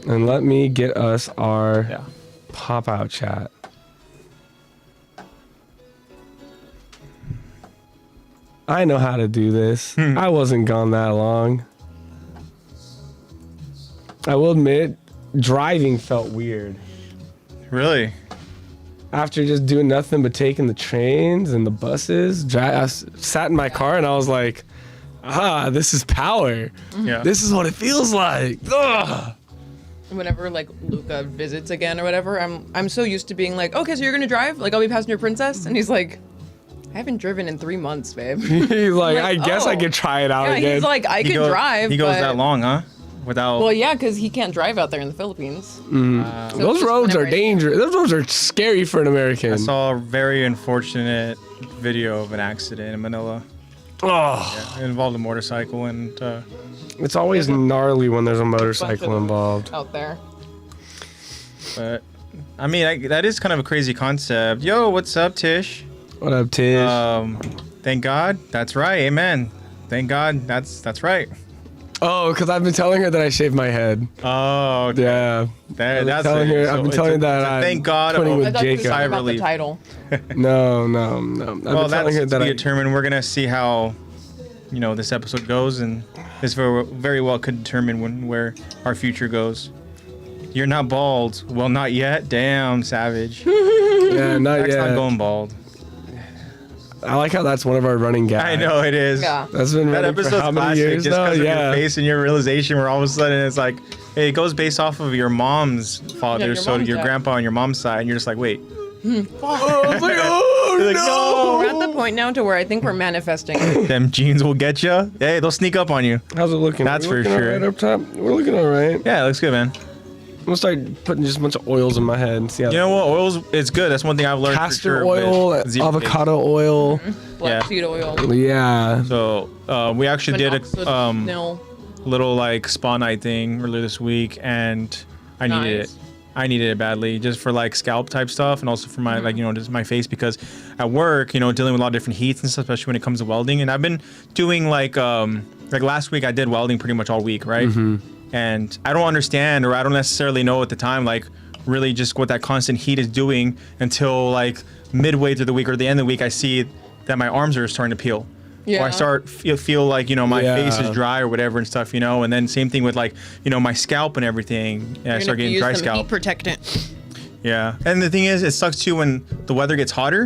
And let me get us our pop-out chat. I know how to do this. I wasn't gone that long. I will admit, driving felt weird. Really? After just doing nothing but taking the trains and the buses, I sat in my car and I was like, this is power. Yeah. This is what it feels like. Ugh. Whenever like Luca visits again or whatever, I'm so used to being like, okay, so you're gonna drive? Like I'll be passenger princess, and he's like, I haven't driven in 3 months, babe. He's like, I guess I could try it out again. He's like, I can drive. He goes that long, huh? Without. Well, yeah, because he can't drive out there in the Philippines. So those roads are dangerous. Those roads are scary for an American. I saw a very unfortunate video of an accident in Manila. Oh. Yeah, it involved a motorcycle and. It's always gnarly when there's a motorcycle involved. Out there. But, I mean, that is kind of a crazy concept. Yo, what's up, Tish? What up, Tish? Thank God. That's right. Amen. Thank God. That's right. Oh, because I've been telling her that I shaved my head. Oh, okay. Yeah. That's I've been telling her that I'm thank God. quitting with I thought you were Jacob. talking about the title. No. I've Well, been telling that's her to that be determined. We're gonna see how, this episode goes, and this very well could determine where our future goes. You're not bald. Well, not yet. Damn, savage. Yeah, not Zach's yet. not going bald. I like how that's one of our running gags. I know it is. Yeah. That's been That running for episode's how many classic, years just now? because of Yeah. your face and your realization, where all of a sudden it's like, hey, it goes based off of your mom's father, your so mom's your dad. grandpa on your mom's side, and you're just like, wait. Oh, I was like, oh, You're like, no. We're at the point now to where I think we're manifesting. Them jeans will get you. Hey, they'll sneak up on you. How's it looking? That's Are we for looking sure. all right up top? We're looking all right. Yeah, it looks good, man. I'm gonna start putting just a bunch of oils in my head and see how. You know what? Oils, it's good. That's one thing I've learned for Castor sure. oil, with zebra cakes. avocado oil. Black seed oil. Yeah. So we actually did a Minoxidil. little like spa night thing earlier this week, and I needed it. Nice. I needed it badly, just for like scalp type stuff, and also for my just my face, because at work, dealing with a lot of different heats and stuff, especially when it comes to welding. And I've been doing like last week I did welding pretty much all week, right? And I don't understand, or I don't necessarily know at the time, like really just what that constant heat is doing until like midway through the week or the end of the week, I see that my arms are starting to peel. Yeah. Or I start feel like my Yeah. face is dry or whatever and stuff, and then same thing with like my scalp and everything. And I start getting dry scalp. Heat protectant. Yeah, and the thing is, it sucks too when the weather gets hotter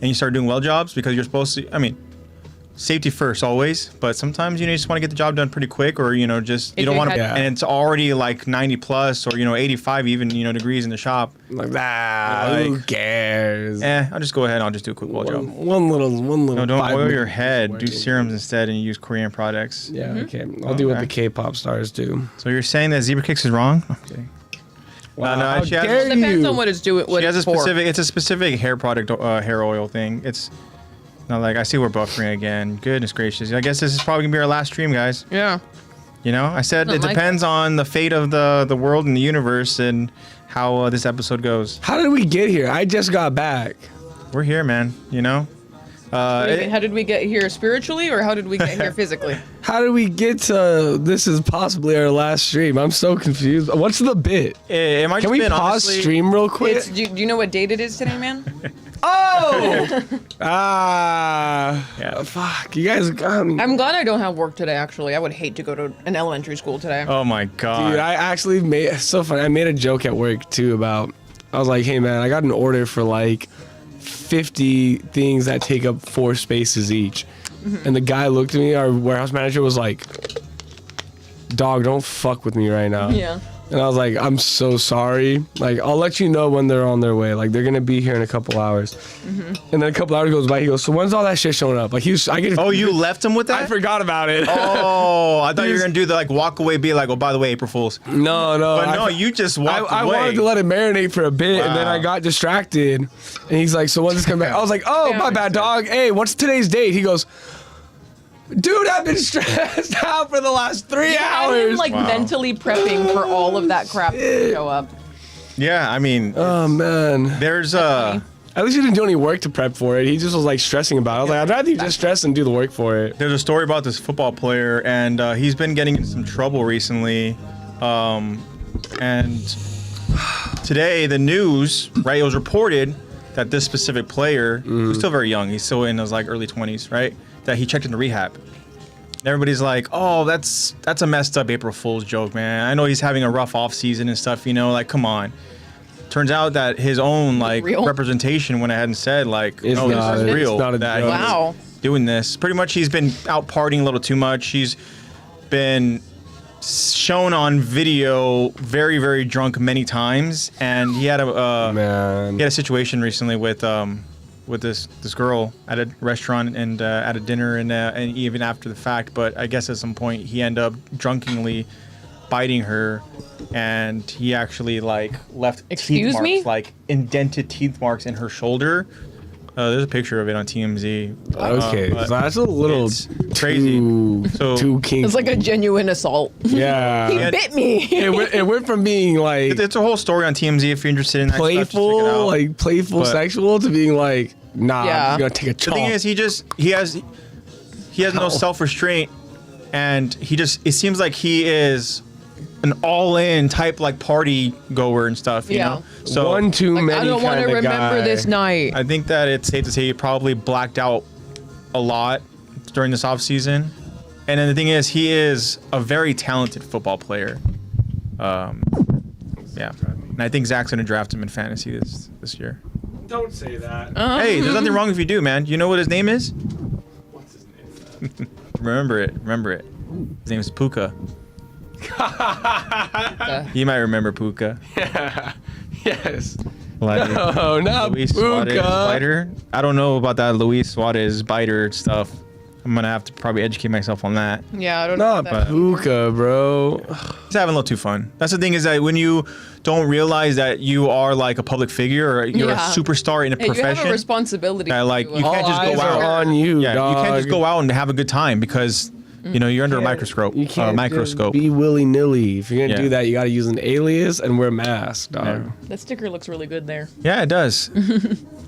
and you start doing weld jobs, because you're supposed to. I mean, safety first always, but sometimes you just want to get the job done pretty quick, or just you don't want to. Yeah. And it's already like 90 plus, or 85 even degrees in the shop. Like that. Who Like- cares? I'll just go ahead and I'll just do a quick weld job. One little. No, don't 5 oil minute your head. Do working. serums instead, and use Korean products. Yeah, okay. I'll do what the K-pop stars do. So you're saying that zebra kicks is wrong? Okay. Wow, no, how she has- dare Depends you? on what it's doing. What She has a it's for. specific. It's a specific hair product, hair oil thing. It's not like I see we're buffering again. Goodness gracious! I guess this is probably gonna be our last stream, guys. Yeah. I said it Don't like depends on the fate of the world and the universe and how this episode goes. How did we get here? I just got back. We're here, man. How did we get here spiritually, or how did we get here physically? How did we get to this is possibly our last stream? I'm so confused. What's the bit? It might Can just we been, pause honestly, stream real quick? Do you know what date it is today, man? Oh! Yeah. Fuck. You guys got me. I'm glad I don't have work today, actually. I would hate to go to an elementary school today. Oh my god. Dude, I actually made it's so funny. I made a joke at work too about. I was like, "Hey man, I got an order for like 50 things that take up 4 spaces each," and the guy looked at me. Our warehouse manager was like, "Dog, don't fuck with me right now." Yeah. And I was like, "I'm so sorry. Like, I'll let you know when they're on their way. Like, they're gonna be here in a couple hours." And then a couple hours goes by. He goes, "So when's all that shit showing up?" Like, I get. Oh, you left him with that? I forgot about it. Oh, I thought you were gonna do the like walk away, be like, oh, by the way, April Fools. No. But no, you just walked I away. wanted to let it marinate for a bit, and then Wow. I got distracted. And he's like, "So when's this coming back?" I was like, "Oh, Yeah. my bad, dog. Hey, what's today's date?" He goes, "Dude, I've been stressed out for the last 3 I'm hours." like Wow. mentally prepping for all of that crap to show up. Yeah, I mean, Oh man. there's At least he didn't do any work to prep for it. He just was like stressing about it. I was like, I'd rather you just stress and do the work for it. There's a story about this football player, and he's been getting in some trouble recently And today, the news, right? It was reported that this specific player, who's still very young, he's still in his like early 20s, right? That he checked into rehab. And everybody's like, "Oh, that's a messed up April Fool's joke, man. I know he's having a rough off season and stuff, you know, like come on." Turns out that his own like representation went ahead and said like, "No, this is real." It's not a joke. Wow. Doing this. Pretty much he's been out partying a little too much. He's been shown on video very, very drunk many times, and he had a situation recently with this girl at a restaurant and at a dinner and even after the fact. But I guess at some point he ended up drunkenly biting her, and he actually like left teeth marks, like indented teeth marks in her shoulder. There's a picture of it on TMZ. Okay, so that's a little crazy. Too kinky. It's like a genuine assault. Yeah. He bit me. It went from being like It's a whole story on TMZ if you're interested in that stuff, just check it playful, out. like playful But- sexual to being like, nah, Yeah. I'm just gonna take a The thing chomp. is, he has no self-restraint, and it seems like he is an all-in type like party goer and stuff, you know. So one too Like, many. I don't want to kinda remember guy. this night. I think that it's safe to say he probably blacked out a lot during this off season. And then the thing is, he is a very talented football player. Yeah, and I think Zach's gonna draft him in fantasy this year. Don't say that. Hey, there's nothing wrong if you do, man. You know what his name is? What's his name? Remember it. His name is Puka. You might remember Puka. Yes. Like, Oh, not Luis Suarez Puka. biter. I don't know about that Luis Suarez biter stuff. I'm gonna have to probably educate myself on that. Yeah, I don't know. Not That. Puka, bro. He's having a little too fun. That's the thing, is that when you don't realize that you are like a public figure or you're a Yeah. superstar in a Hey, you have profession, a responsibility. that, like, to, you All can't just go eyes out. are on you, yeah, dog. you can't just go out and have a good time because you know you're under a microscope. You can't microscope. just be willy-nilly. If you're gonna Yeah. do that, you gotta use an alias and wear a mask, dog. That sticker looks really good there. Yeah, it does.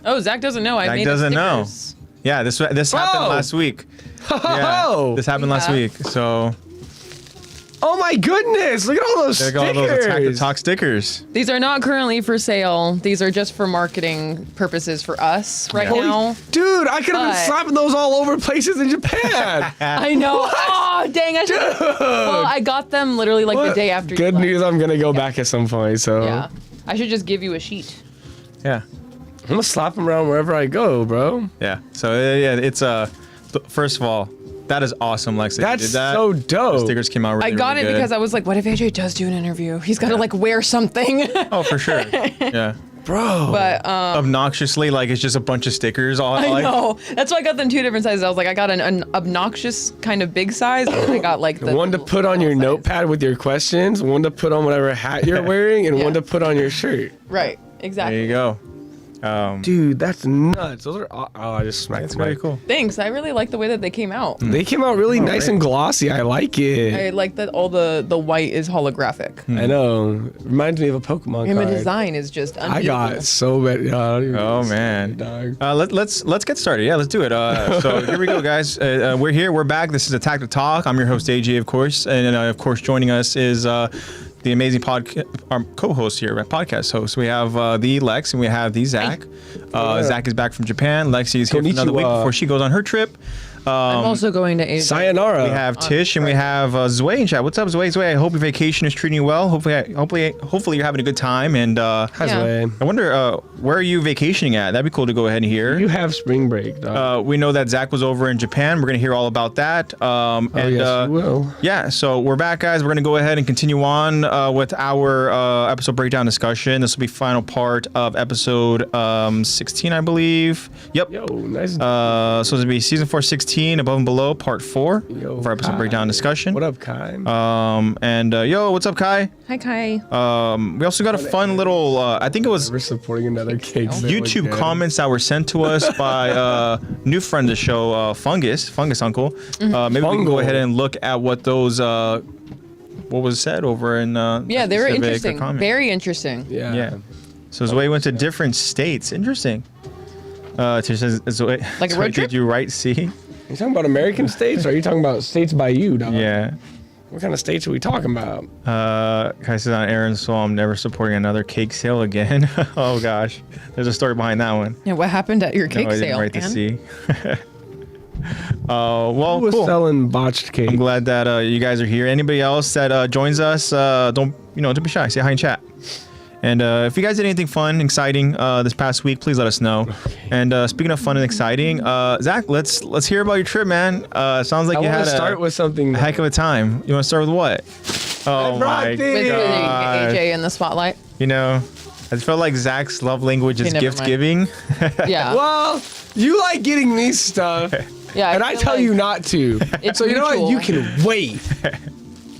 Oh, Zach doesn't know. I Zach made doesn't the know. stickers. Yeah, this happened last week. Yeah, Oh, this happened last Yeah. week. So oh my goodness! Look at all those there go all stickers. those Attack the Talk stickers. These are not currently for sale. These are just for marketing purposes for us right Yeah. now. Dude, I could have been But- slapping those all over places in Japan. I know. Oh, dang! I should. Well, I got them literally like the What? day after. Good you left. news, I'm gonna go back at some point, so Yeah. I should just give you a sheet. Yeah. I'm gonna slap them around wherever I go, bro. Yeah. So yeah, it's first of all, that is awesome, Lexi. That's you did that. so The dope. stickers came out really, I got really it good. because I was like, what if AJ does do an interview? He's got to like wear something. Oh, for sure. Yeah. Bro. But Obnoxiously, like it's just a bunch of stickers. All I like, know. That's why I got them two different sizes. I was like, I got an obnoxious kind of big size, and I got like the one to put on your size. notepad with your questions, one to put on whatever hat you're wearing, and Yeah. one to put on your shirt. Right. There Exactly. you go. Dude, that's nuts. Those are I just smacked That's the very mic. cool. Thanks. I really like the way that they came out. They came out really nice and glossy. I like it. I like that all the white is holographic. I know. Reminds me of a Pokemon And the card. design is just I unbelievable. got so many. Oh man. Dog. Let's get started. Yeah, let's do it. So here we go, guys. We're here. We're back. This is Attack the Talk. I'm your host AJ, of course, and of course joining us is the amazing our co-host here, podcast host. We have the Lex and we have the Zach. Zach is back from Japan. Lexi is here for another week Konnichiwa. before she goes on her trip. I'm also going to Asia. Sayonara. We have Tish and we have Zway in chat. What's up, Zway? Zway, I hope your vacation is treating you well. Hopefully you're having a good time. And How's Yeah. it? I wonder where are you vacationing at? That'd be cool to go ahead and hear. You have spring break, dog. We know that Zach was over in Japan. We're gonna hear all about that. Yes, you will. Yeah, so we're back, guys. We're gonna go ahead and continue on with our episode breakdown discussion. This will be final part of episode 16, I believe. Yep. Yo, nice. So this will be season 4, 16, Above and Below, part 4 Yo, for episode Kai. breakdown discussion. What up, Kai? Yo, what's up, Kai? Hi, Kai. We also got a fun little. I think it was We're supporting another cake. YouTube comments that were sent to us by new friend of the show, Fungus Uncle. Maybe we can go Fungal. ahead and look at what those what was said over in Yeah, they were specific interesting. comment. Very interesting. Yeah. Yeah. So Zoe went to different states. Interesting. Tish says, Zoe, Like a Zoe, road trip? Did you write C? You talking about American states, or are you talking about states by you, dog? Yeah. What kind of states are we talking about? Kai says on Aaron, so I'm never supporting another cake sale again. Oh gosh, there's a story behind that one. Yeah, what happened at your cake No, I didn't sale, write to man? see. Well, Who was cool. selling botched cake? I'm glad that you guys are here. Anybody else that joins us, don't be shy. Say hi in chat. And if you guys did anything fun, exciting this past week, please let us know. Okay. And speaking of fun and exciting, Zach, let's hear about your trip, man. Sounds like you had start with something. a heck of a time. You want to start with what? Oh my With god! AJ in the spotlight. You know, I felt like Zach's love language is never gift mind. giving. Yeah. Well, you like getting me stuff, Yeah. and I feel tell like you not to. it's So you know what? mutual. You can wait.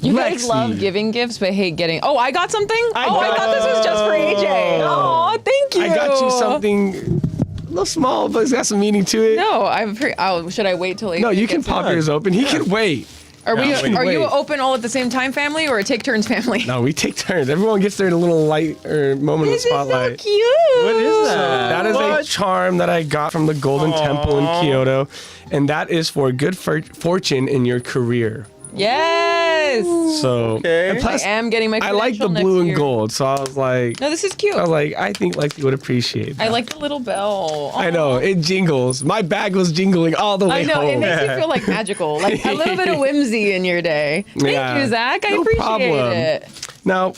You guys Lexy. love giving gifts, but hate getting. Oh, I got something. I got- thought this was just for AJ. Oh, thank you. I got you something a little small, but it's got some meaning to it. No, should I wait till AJ? No, you can gets it? pop yours open. He can wait. Are we? Yeah, wait. Are you Wait. open all at the same time, family, or a take turns, family? No, we take turns. Everyone gets their little light or moment of This is so spotlight. cute. What is that? That is What? a charm that I got from the Golden Temple in Kyoto, and that is for good fortune in your career. Yes. So, Okay. and plus, I am getting my. I like the credential blue next and year. gold, so I was like, No, this is cute. I think Lexi would appreciate that. I like the little bell. I know it jingles. My bag was jingling all the way I know. home. It makes you feel like magical, like a little bit of whimsy in your day. Thank Yeah. you, Zach. I No appreciate problem. it. Now,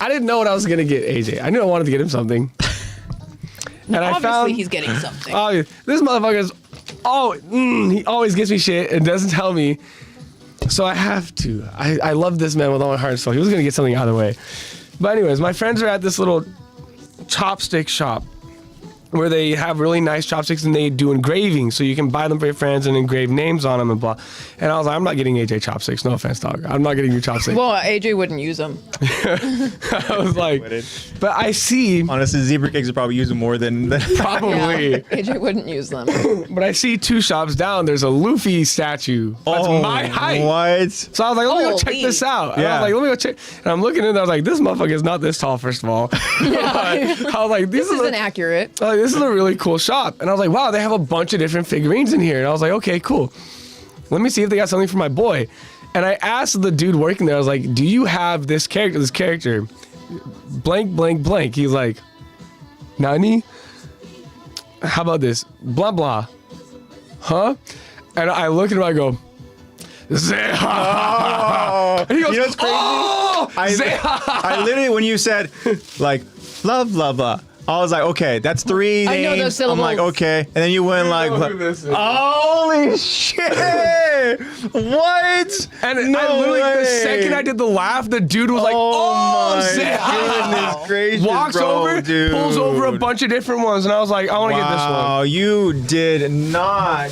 I didn't know what I was gonna get AJ. I knew I wanted to get him something, and I Obviously, found he's getting something. oh, this motherfucker's he always gets me shit and doesn't tell me. So I have to. I love this man with all my heart and soul. He was gonna get something either way. But anyways, my friends are at this little chopstick shop where they have really nice chopsticks and they do engraving, so you can buy them for your friends and engrave names on them and blah. And I was like, I'm not getting AJ chopsticks. No offense, dog. I'm not getting your chopsticks. Well, AJ wouldn't use them. I was like, but I see Honestly, zebra cakes are probably using more than probably. Yeah, AJ wouldn't use them. But I see 2 shops down. There's a Luffy statue. That's my height. What? So I was like, let me go check Holy. this out. And I Yeah. was like, let me go check. And I'm looking in there. I was like, this motherfucker is not this tall, first of all. I was like, This isn't accurate. this is a really cool shop. And I was like, wow, they have a bunch of different figurines in here. And I was like, okay, cool. Let me see if they got something for my boy. And I asked the dude working there, I was like, do you have this character? Blank, blank, blank. He's like, Nani? How about this? Blah, blah. Huh? And I look at him, I go, Zeha. And he goes, You know what's crazy? Oh, Zeha. I literally, when you said, like, love, blah, blah, I was like, okay, that's 3 names. I know those I'm like, syllables. okay. And then you went like, know who this is. holy shit! What? And I literally, the second I did the laugh, the dude was like, oh my Zeha. goodness gracious, Walks bro, over, dude. pulls over a bunch of different ones. And I was like, I want to get this one. Wow, you did not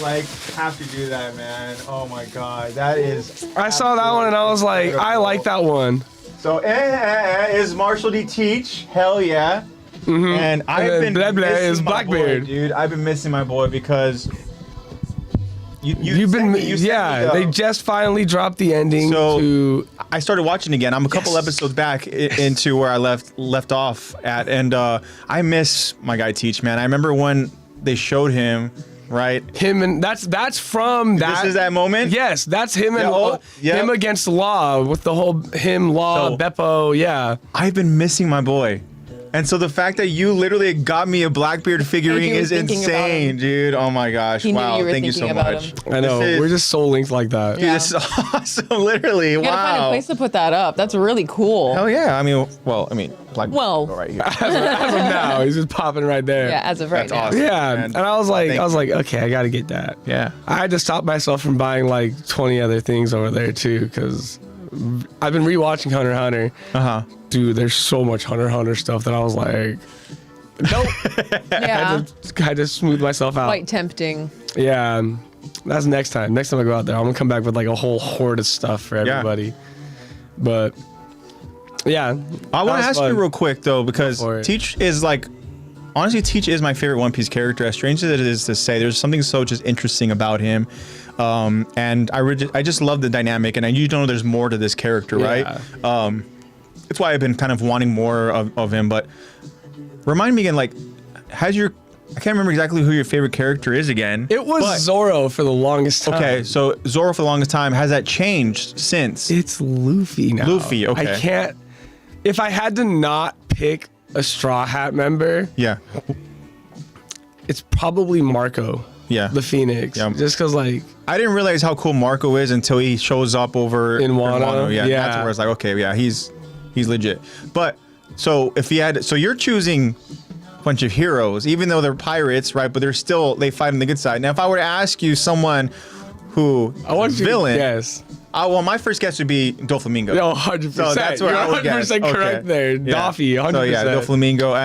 like have to do that, man. Oh my god, that is. I saw that one and I was like, I like that one. So is Marshall D Teach? Hell yeah. And I've then been blah, blah missing is my Blackbeard. boy, dude. I've been missing my boy because You've been, they just finally dropped the ending So- to. I started watching again. I'm a couple Yes. episodes back into where I left off at, and I miss my guy Teach, man. I remember when they showed him, right? Him and that's from that. This is that moment. Yes, that's him and Yeah, oh, yeah. him against Law with the whole Law, So- Beppo, yeah. I've been missing my boy. And so the fact that you literally got me a Blackbeard figurine he is was thinking about insane, him. dude. Oh my gosh. He knew Wow. you were Thank you so thinking about much. him. I know, This is- we're just soul linked like that. Dude, this is awesome, literally. You gotta find a Wow. place to put that up. That's really cool. Hell yeah. I mean, Blackbeard Well. right here. As of now, he's just popping right there. Yeah, as of right That's now. awesome. Yeah, man. and I was like, Thank you. okay, I gotta get that. Yeah. I had to stop myself from buying like 20 other things over there too, because I've been rewatching Hunter x Hunter. Uh-huh. Dude, there's so much Hunter x Hunter stuff that I was like, nope. Yeah. I had to smooth myself out. Quite tempting. Yeah, that's next time. Next time I go out there, I'm gonna come back with like a whole horde of stuff for everybody. But yeah, I want that to was ask fun. you real quick though, because Go for it. Teach is like, honestly, Teach is my favorite One Piece character. As strange as it is to say, there's something so just interesting about him, and I just love the dynamic, and you know there's more to this character, Yeah. right? That's why I've been kind of wanting more of him. But remind me again, like, has your I can't remember exactly who your favorite character is again. It was Zoro for the longest time. Okay, so Zoro for the longest time. Has that changed since? It's Luffy now. Luffy, okay. I can't. If I had to not pick a Straw Hat member, Yeah. it's probably Marco. Yeah. The Phoenix. Yeah. Just because, like, I didn't realize how cool Marco is until he shows up over In Wano? Yeah, Yeah. that's where it's like, okay, yeah, he's legit. But so if he had, so you're choosing a bunch of heroes, even though they're pirates, right? But they fight on the good side. Now, if I were to ask you someone who I want you villain, to guess. well, my first guess would be Doflamingo. No, 100%. So that's where You're I would guess. 100% correct Okay. there. Yeah. Doffy, 100%. So yeah, Doflamingo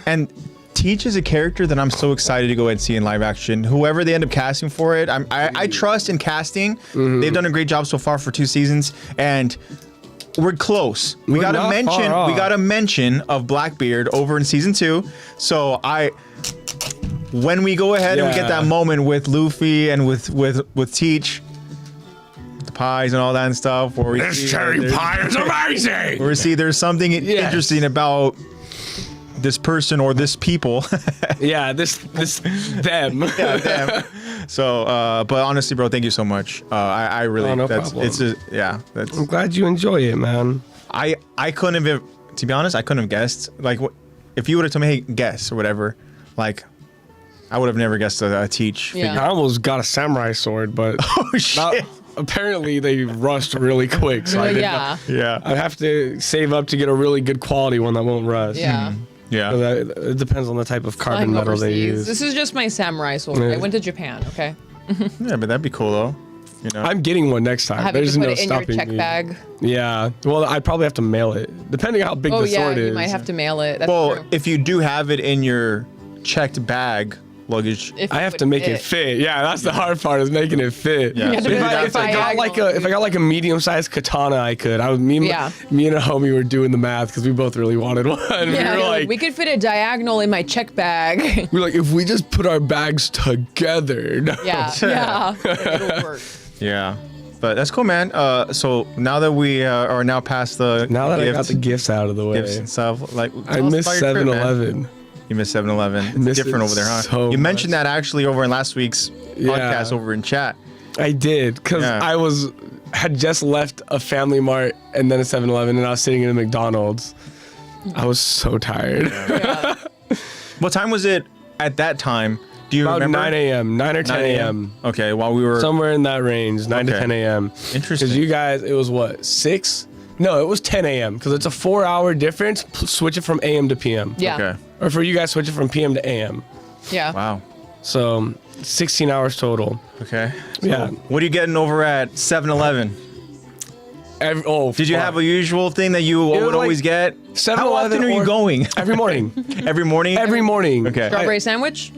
and Teach is a character that I'm so excited to go and see in live action. Whoever they end up casting for it, I trust in casting. Mm-hmm. They've done a great job so far for 2 seasons, and we're close. We We're got not a mention. far off. We got a mention of Blackbeard over in season 2. So when we go ahead and we get Yeah. that moment with Luffy and with Teach, the pies and all that and stuff, where we see pie is amazing. where we see there's something interesting about this person or this people. Yeah, this them. Yeah, damn. So, but honestly, bro, thank you so much. I really, no that's, problem. it's just, yeah, that's, I'm glad you enjoy it, man. I couldn't have, to be honest, I couldn't have guessed. Like, if you would have told me, hey, guess or whatever, like, I would have never guessed a Teach. Yeah. I almost got a samurai sword, but Oh, shit. apparently they rust really quick. So I did not- Yeah. I have to save up to get a really good quality one that won't rust. Yeah. Yeah. So it depends on the type of carbon Flying metal they overseas. use. This is just my samurai sword. Yeah. I went to Japan, okay? Yeah, but that'd be cool though. You know. I'm getting one next time. Having There's to put no it in your stopping check me. bag. Yeah. Well, I'd probably have to mail it, depending on how big Oh the yeah, sword is. you might have to mail it. That's well, true. if you do have it in your checked bag luggage, If I it have would to make it fit. Yeah, that's the hard part is making it fit. Yeah. You have to If put I, it if I got like diagonal. if I got like a medium-sized katana, I could. Me and a homie were doing the math because we both really wanted one. Yeah, we were like, we could fit a diagonal in my check bag. we were like, if we just put our bags together. Yeah, yeah, it'll work. yeah. But that's cool, man. So now that we are now past the Now that I got gifts, the gifts out of the way, gifts and stuff, like I tell us miss about your trip, man. 7-Eleven. You miss 7-Eleven. It's miss different it over there, huh? so You mentioned much. that actually over in last week's Yeah. podcast over in chat. I did because Yeah. I had just left a Family Mart and then a 7-Eleven, and I was sitting in a McDonald's. I was so tired. Yeah. What time was it at that time? Do you About remember? 9 a.m., 9 or 10 a.m. Okay, while we were Somewhere in that range, 9 to Okay. 10 a.m. Interesting. Because you guys, it was what, 6? No, it was 10 a.m. because it's a 4-hour difference. Switch it from a.m. to p.m. Yeah. Okay. Or for you guys, switch it from p.m. to a.m. Yeah. Wow. So 16 hours total. Okay. So Yeah. What are you getting over at 7-Eleven? Did you have a usual thing that you would was like always get? 7-Eleven How often are you or- going? Every morning. Every morning? Every morning. Okay. Strawberry sandwich?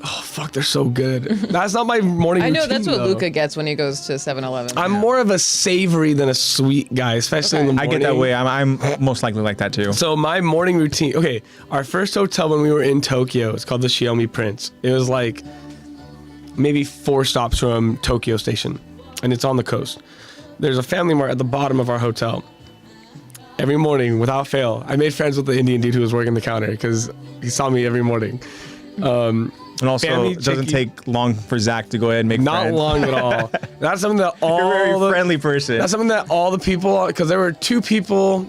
Oh, fuck, they're so good. That's not my morning I know routine, that's what though. Luca gets when he goes to 7-Eleven. I'm more of a savory than a sweet guy, especially in the Okay. I morning. get that way. I'm most likely like that too. So my morning routine, okay, our first hotel when we were in Tokyo, it's called the Xiaomi Prince. It was like maybe 4 stops from Tokyo Station, and it's on the coast. There's a Family Mart at the bottom of our hotel. Every morning, without fail, I made friends with the Indian dude who was working the counter because he saw me every morning. And also, Family it doesn't chicky- take long for Zach to go ahead and make Not friends. long at all. That's something that all You're a very the, friendly person. That's something that all the people, because there were 3 people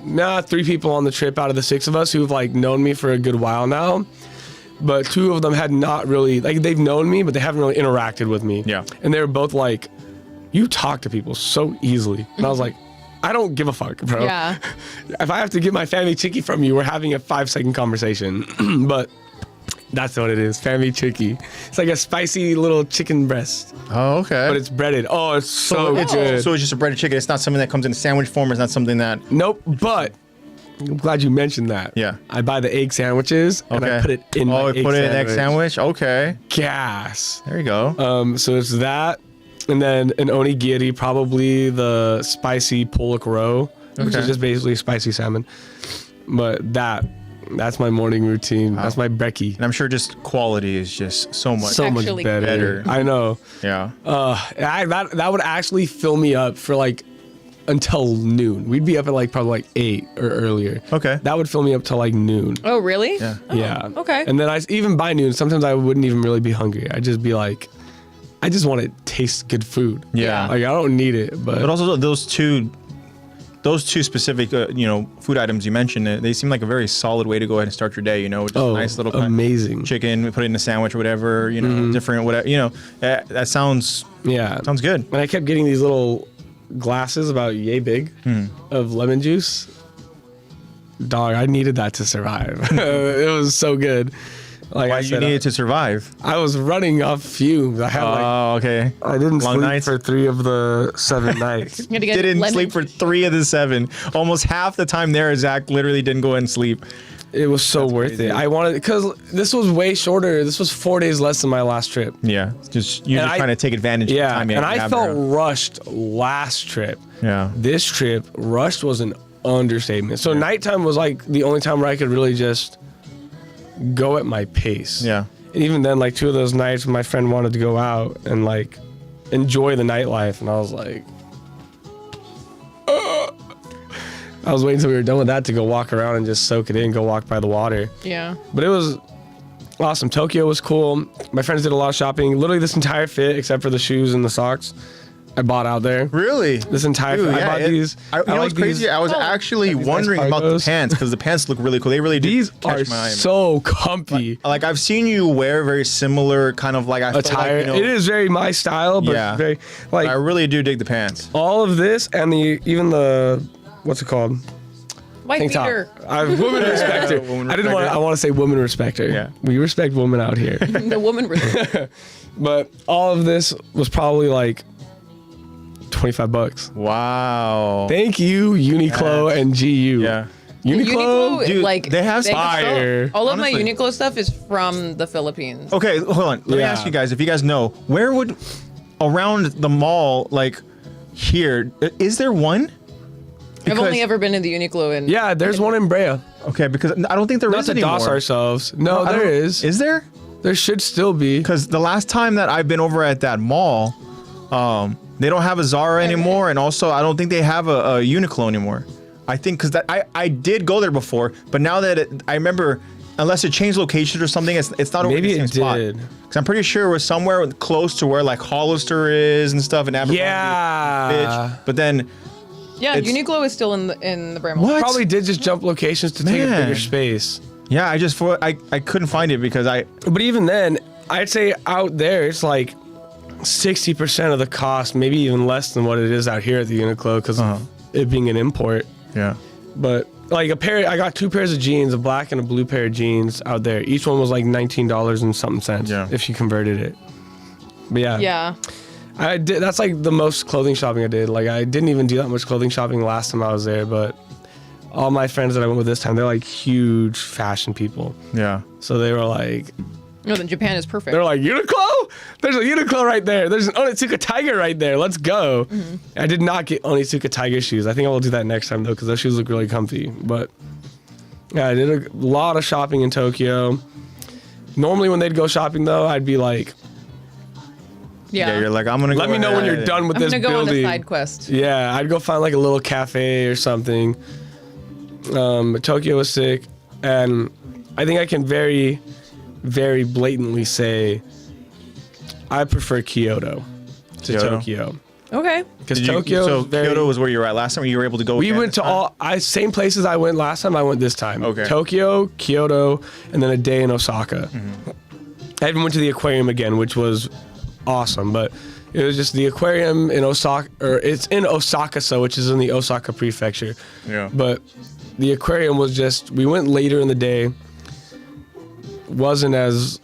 on the trip out of the 6 of us who've like known me for a good while now. But 2 of them had not really, like they've known me, but they haven't really interacted with me. Yeah. And they were both like, you talk to people so easily. And I was like, I don't give a fuck, bro. Yeah. If I have to get my family chicky from you, we're having a 5-second conversation. But that's what it is, family chicky. It's like a spicy little chicken breast, Oh, okay. but it's breaded. Oh, it's so it's, good. so it's just a breaded chicken. It's not something that comes in a sandwich form. It's not something that. Nope, but I'm glad you mentioned that. Yeah. I buy the egg sandwiches and Okay. I put it in my Oh, egg you put it in sandwich. an egg sandwich. Okay. Gas. There you go. So it's that, and then an onigiri, probably the spicy pollock roe, which Okay. is just basically spicy salmon. But that's my morning routine. That's my brekkie. And I'm sure just quality is just so much. So much Actually better. better. I know. Yeah. That would actually fill me up for like until noon. We'd be up at like probably like 8 or earlier. Okay. That would fill me up till like noon. Oh, really? Yeah. Oh, Yeah. Okay. And then even by noon, sometimes I wouldn't even really be hungry. I'd just be like, I just want to taste good food. Yeah. Like I don't need it, But also those two specific, food items you mentioned, they seem like a very solid way to go ahead and start your day. Just a nice little amazing chicken, we put it in a sandwich or whatever. Different whatever. That sounds good. And I kept getting these little glasses about yay big of lemon juice. Dog, I needed that to survive. It was so good. Like Why you needed to survive? I was running off fumes. I had okay. I didn't Long sleep nights? for 3 of the 7 nights. You gotta get Didn't lemon sleep for juice. 3 of the 7. Almost half the time there, Zach literally didn't go ahead and sleep. It was so worth crazy. it. I wanted because this was way shorter. This was 4 days less than my last trip. Yeah, you're just trying to take advantage of the Yeah, time you and have I there. felt rushed last trip. Yeah. This trip, rushed was an understatement. So nighttime was like the only time where I could really just go at my pace. Yeah. And even then, like 2 of those nights, my friend wanted to go out and like enjoy the nightlife, and I was like, I was waiting until we were done with that to go walk around and just soak it in, go walk by the water. Yeah. But it was awesome. Tokyo was cool. My friends did a lot of shopping. Literally this entire fit, except for the shoes and the socks, I bought out there. Really? This entire fit. I bought these. I was crazy. I was actually nice wondering about the cargos. pants because the pants look really cool. They really do These catch are my eye. so comfy. Like I've seen you wear very similar kind of like I feel Attire. like, It is very my style, but Yeah. very like I really do dig the pants. all of this and even the what's it called? White Tank top. beater. Woman respecter. Woman I didn't want. respecter. I want to say woman respecter. Yeah. We respect women out here. The woman really. But all of this was probably like $25. Wow. Thank you, Uniqlo Yes. and GU. Yeah. Uniqlo, Dude, like they have fire. All of Honestly. my Uniqlo stuff is from the Philippines. Okay, hold on. Let me Yeah. ask you guys if you guys know where would around the mall like here is there one? I've only ever been in the Uniqlo and Yeah, there's one in Brea. Okay, because I don't think there Not is to anymore. DOS ourselves. No, I there don't- is. Is there? There should still be. Because the last time that I've been over at that mall, they don't have a Zara anymore, and also I don't think they have a Uniqlo anymore. I think because I did go there before, but now that I remember, unless it changed locations or something, it's not over Maybe the same it spot. did. Because I'm pretty sure it was somewhere close to where like Hollister is and stuff, and Abercrombie. Yeah. Fitch. But then yeah, It's- Uniqlo is still in the Brea Mall. What? Probably did just jump locations to take a Man. bigger space. yeah, I couldn't find it because But even then, I'd say out there it's like 60% of the cost, maybe even less than what it is out here at the Uniqlo because of it being an import. yeah. But like I got 2 pairs of jeans, a black and a blue pair of jeans out there. Each one was like $19 and something cents if you converted it. But yeah. Yeah. I did. That's like the most clothing shopping I did. Like I didn't even do that much clothing shopping last time I was there, but all my friends that I went with this time, they're like huge fashion people. Yeah. So they were like, No, then Japan is perfect. they're like, Uniqlo? There's a Uniqlo right there. There's an Onitsuka Tiger right there. Let's go. I did not get Onitsuka Tiger shoes. I think I will do that next time though, because those shoes look really comfy. But yeah, I did a lot of shopping in Tokyo. Normally when they'd go shopping though, I'd be like, yeah. You're like I'm gonna. let go me know when ahead. you're done with I'm this gonna go on building. a side quest. Yeah, I'd go find like a little cafe or something. But Tokyo was sick, and I think I can very, very blatantly say I prefer Kyoto to Kyoto? Tokyo Okay. because Did you- Tokyo. So is very, Kyoto was where you were at last time. You were able to go. we again went this to time? all same places I went last time. I went this time. Okay. Tokyo, Kyoto, and then a day in Osaka. I even went to the aquarium again, which was awesome, but it was just the aquarium in Osaka, or it's in Osaka, which is in the Osaka prefecture. Yeah. But the aquarium was just, we went later in the day, wasn't as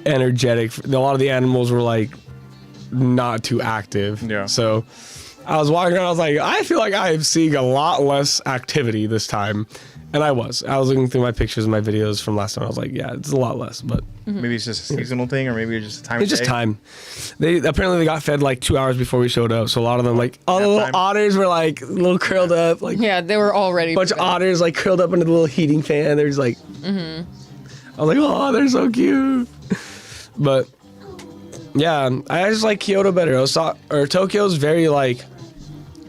energetic. A lot of the animals were like not too active. Yeah. So I was walking around, I was like, I feel like I am seeing a lot less activity this time. And I was looking through my pictures and my videos from last time. I was like, yeah, it's a lot less, but Maybe it's just a seasonal thing, or maybe it's just a time. it's of just day. time. They got fed like 2 hours before we showed up. So a lot of them, like all the Nap little time. otters were like a little curled up, like Yeah, they were all ready. a bunch of otters like curled up under the little heating fan. They're just like, I was like, oh, they're so cute. But yeah, I just like Kyoto better. Tokyo's very like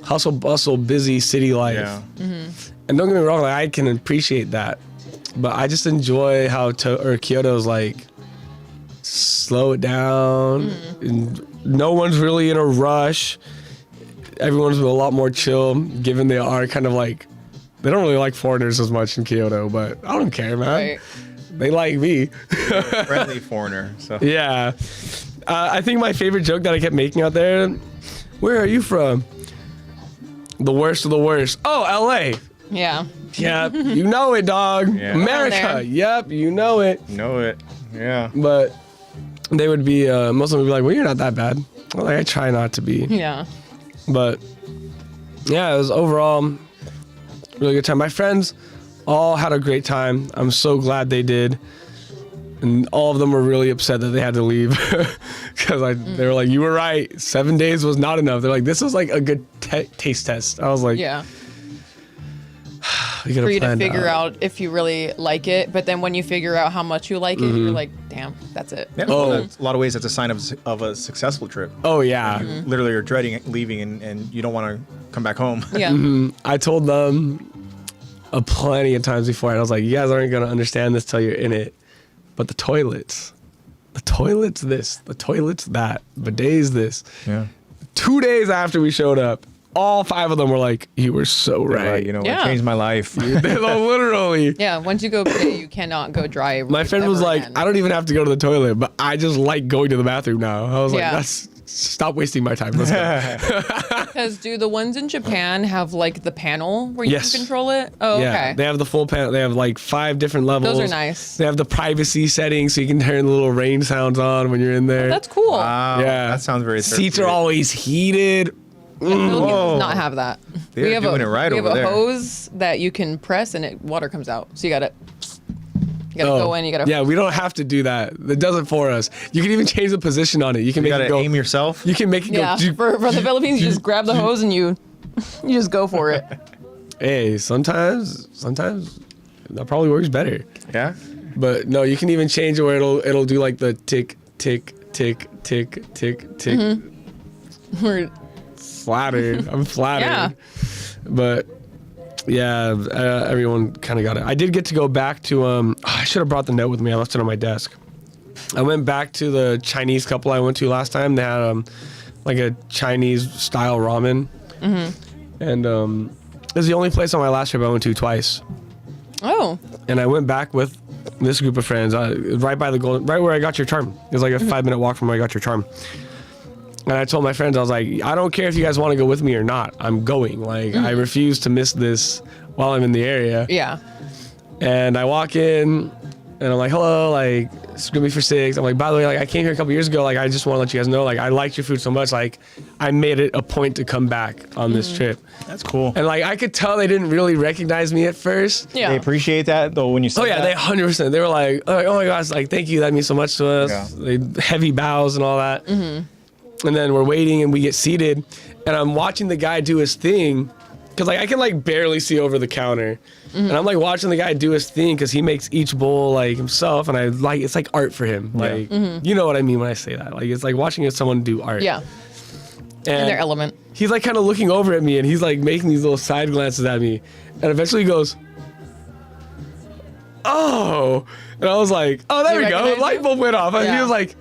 hustle bustle, busy city life. Yeah. And don't get me wrong, like I can appreciate that, but I just enjoy how Kyoto's like slow it down. And no one's really in a rush. Everyone's a lot more chill, given they are kind of like, they don't really like foreigners as much in Kyoto, but I don't care, man. Right. They like me. Friendly foreigner. So Yeah. I think my favorite joke that I kept making out there, where are you from? The worst of the worst. Oh, LA. Yeah. Yep, you know it, dog. Yeah. America. There. Yep, you know it. know it. Yeah. But they would be, most of them would be like, well, you're not that bad. Like, I try not to be. Yeah. But yeah, it was overall really good time. My friends all had a great time. I'm so glad they did. And all of them were really upset that they had to leave because they were like, you were right. 7 days was not enough. They're like, this was like a good taste test. I was like, Yeah. we For you to figure out if you really like it, but then when you figure out how much you like it, you're like, damn, that's it. Yeah, Oh. well, that's, a lot of ways that's a sign of a successful trip. Oh, yeah. Literally, you're dreading leaving and you don't want to come back home. Yeah. I told them plenty of times before, and I was like, you guys aren't going to understand this till you're in it. But the toilets this, the toilets that, bidets this. Yeah. 2 days after we showed up, all 5 of them were like, you were so right. You know, Yeah. it changed my life. Literally. Yeah. Once you go pay, you cannot go dry. My friend was ever like, again. I don't even have to go to the toilet, but I just like going to the bathroom now. I was Yeah. like, stop wasting my time. Let's go. Because do the ones in Japan have like the panel where you Yes. can control it? Oh, Yeah, okay. they have the full panel. They have like 5 different levels. Those are nice. They have the privacy settings so you can turn the little rain sounds on when you're in there. That's cool. Wow. Yeah. That sounds very Seats are therapeutic. always heated. Philippines Whoa. does not have that. They're doing it right we have over a there. hose that you can press and water comes out. So you gotta go in. You gotta. Yeah, we don't have to do that. It does it for us. You can even change the position on it. You can You make got it to go. aim yourself. You can make it Yeah. go. For the Philippines, you just grab the hose and you just go for it. Hey, sometimes that probably works better. Yeah. But no, you can even change it where it'll do like the tick tick tick tick tick tick. We're- Flattered. I'm flattered. Yeah. But yeah, everyone kind of got it. I did get to go back to. I should have brought the note with me. I left it on my desk. I went back to the Chinese couple I went to last time. They had like a Chinese style ramen, and it was the only place on my last trip I went to twice. Oh. And I went back with this group of friends right by the golden, right where I got your charm. It was like a 5-minute walk from where I got your charm. And I told my friends, I was like, I don't care if you guys want to go with me or not. I'm going. Like, I refuse to miss this while I'm in the area. Yeah. And I walk in, and I'm like, hello, like, screw me for 6. I'm like, by the way, like, I came here a couple years ago. Like, I just want to let you guys know, like, I liked your food so much. Like, I made it a point to come back on this trip. That's cool. And, like, I could tell they didn't really recognize me at first. Yeah. They appreciate that though when you say Oh yeah, that. they 100%. They were like, oh my gosh, like thank you, that means so much to us. Yeah. They heavy bows and all that. And then we're waiting and we get seated, and I'm watching the guy do his thing, cause like I can like barely see over the counter, and I'm like watching the guy do his thing, cause he makes each bowl like himself, and I like it's like art for him. Like you know what I mean when I say that. Like it's like watching someone do art. Yeah. In their element. He's like kind of looking over at me, and he's like making these little side glances at me, and eventually he goes, oh, and I was like, oh, there You we go. recognize Light you? bulb went off. And he Yeah. was like,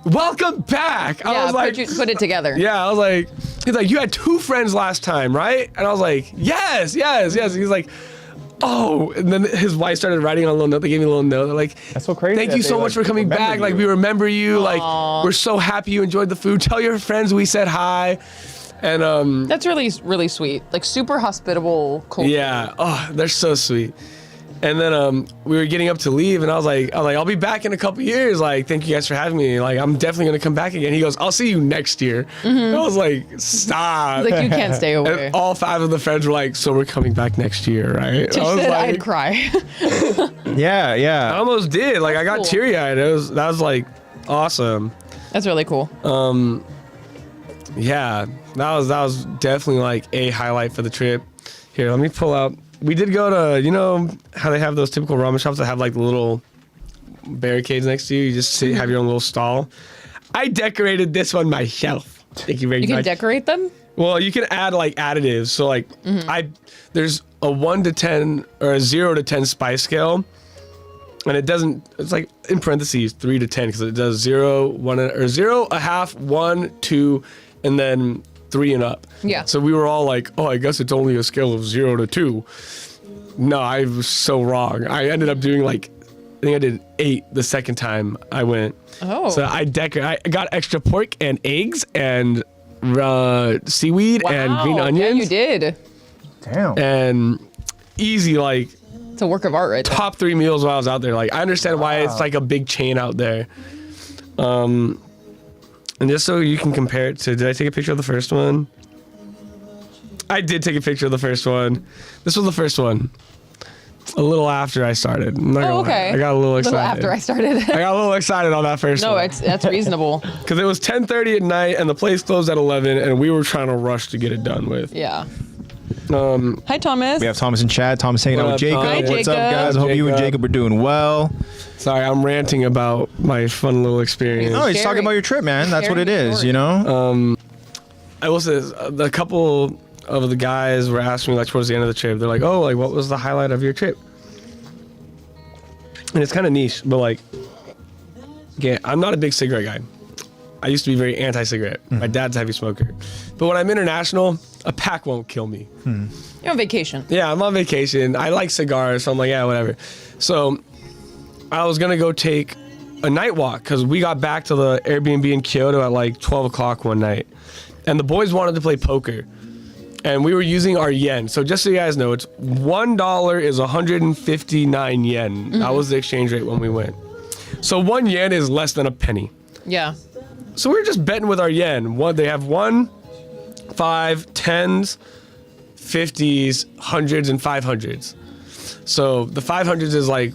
welcome back. I Yeah. was like, Put it together. yeah, I was like, he's like, you had 2 friends last time, right? And I was like, yes. He's like, oh, and then his wife started writing on a little note. They gave me a little note. They're like, That's so crazy. thank that you they, so like, much for coming remember back. Like, you. we remember you. Aw. Like, we're so happy you enjoyed the food. Tell your friends we said hi. And That's really, really sweet. Like super hospitable, cool. yeah, oh, they're so sweet. And then we were getting up to leave, and I was like, I'll be back in a couple years. Like, thank you guys for having me. Like, I'm definitely gonna come back again. He goes, I'll see you next year. And I was like, stop. Like you can't stay away. And all 5 of the friends were like, so we're coming back next year, right? I was Said like, I'd cry. Yeah, I yeah. almost did. Like, I got cool. teary eyed. That was like awesome. That's really cool. Yeah, that was definitely like a highlight for the trip. Here, let me pull out. We did go to, you know how they have those typical ramen shops that have like the little barricades next to you. You just sit, have your own little stall. I decorated this one myself. Thank you very You can much. decorate them? Well, you can add like additives. So like there's a 1 to 10 or a 0 to 10 spice scale. And it doesn't, it's like in parentheses 3 to 10 because it does 0, 1, or 0, a half, 1, 2, and then 3 and up. Yeah. So we were all like, oh, I guess it's only a scale of 0 to 2. No, I was so wrong. I ended up doing like, I think I did 8 the second time I went. Oh. So I got extra pork and eggs and seaweed and green onions. Yeah, you did. Damn. And easy, like, It's a work of art right there. top 3 meals while I was out there. Like, I understand why it's like a big chain out there. And just so you can compare it to, did I take a picture of the first one? I did take a picture of the first one. This was the first one. A little after I started. I'm not gonna lie. Okay. I got a little excited. after I started. I got a little excited on that first No, one. that's reasonable. Because it was 10:30 at night and the place closed at 11 and we were trying to rush to get it done with. Yeah. Hi, Thomas. We have Thomas and Chad. Thomas hanging What out with up, Jacob. Tom? Hi, What's up, Jacob. guys? I hope you and Jacob. Jacob are doing well. Sorry, I'm ranting about my fun little experience. No, he's Sharing- talking about your trip, man. That's what it sharing is, story. you know? I will say this, a couple of the guys were asking me like towards the end of the trip, they're like, oh, like what was the highlight of your trip? And it's kind of niche, but like, again, I'm not a big cigarette guy. I used to be very anti-cigarette. My dad's a heavy smoker. But when I'm international, a pack won't kill me. You're on vacation. Yeah, I'm on vacation. I like cigars, so I'm like, yeah, whatever. So I was gonna go take a night walk because we got back to the Airbnb in Kyoto at like 12 o'clock one night. And the boys wanted to play poker. And we were using our yen. So just so you guys know, it's $1 is 159 yen. That was the exchange rate when we went. So 1 yen is less than a penny. Yeah. So we were just betting with our yen. They have 1, 5, 10s, 50s, 100s, and 500s. So the 500s is like